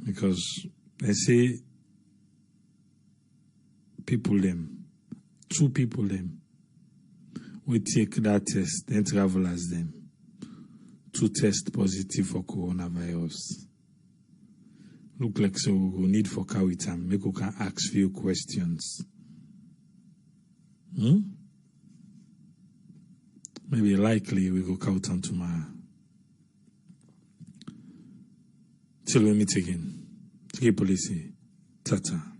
Because they say people them, 2 people them, we take that test, then travel as them. 2 test positive for coronavirus. Look like so we need for Kawitam. Make we can ask few questions. Maybe likely we go Kawitam tomorrow. Till we meet again. Take policy. Tata.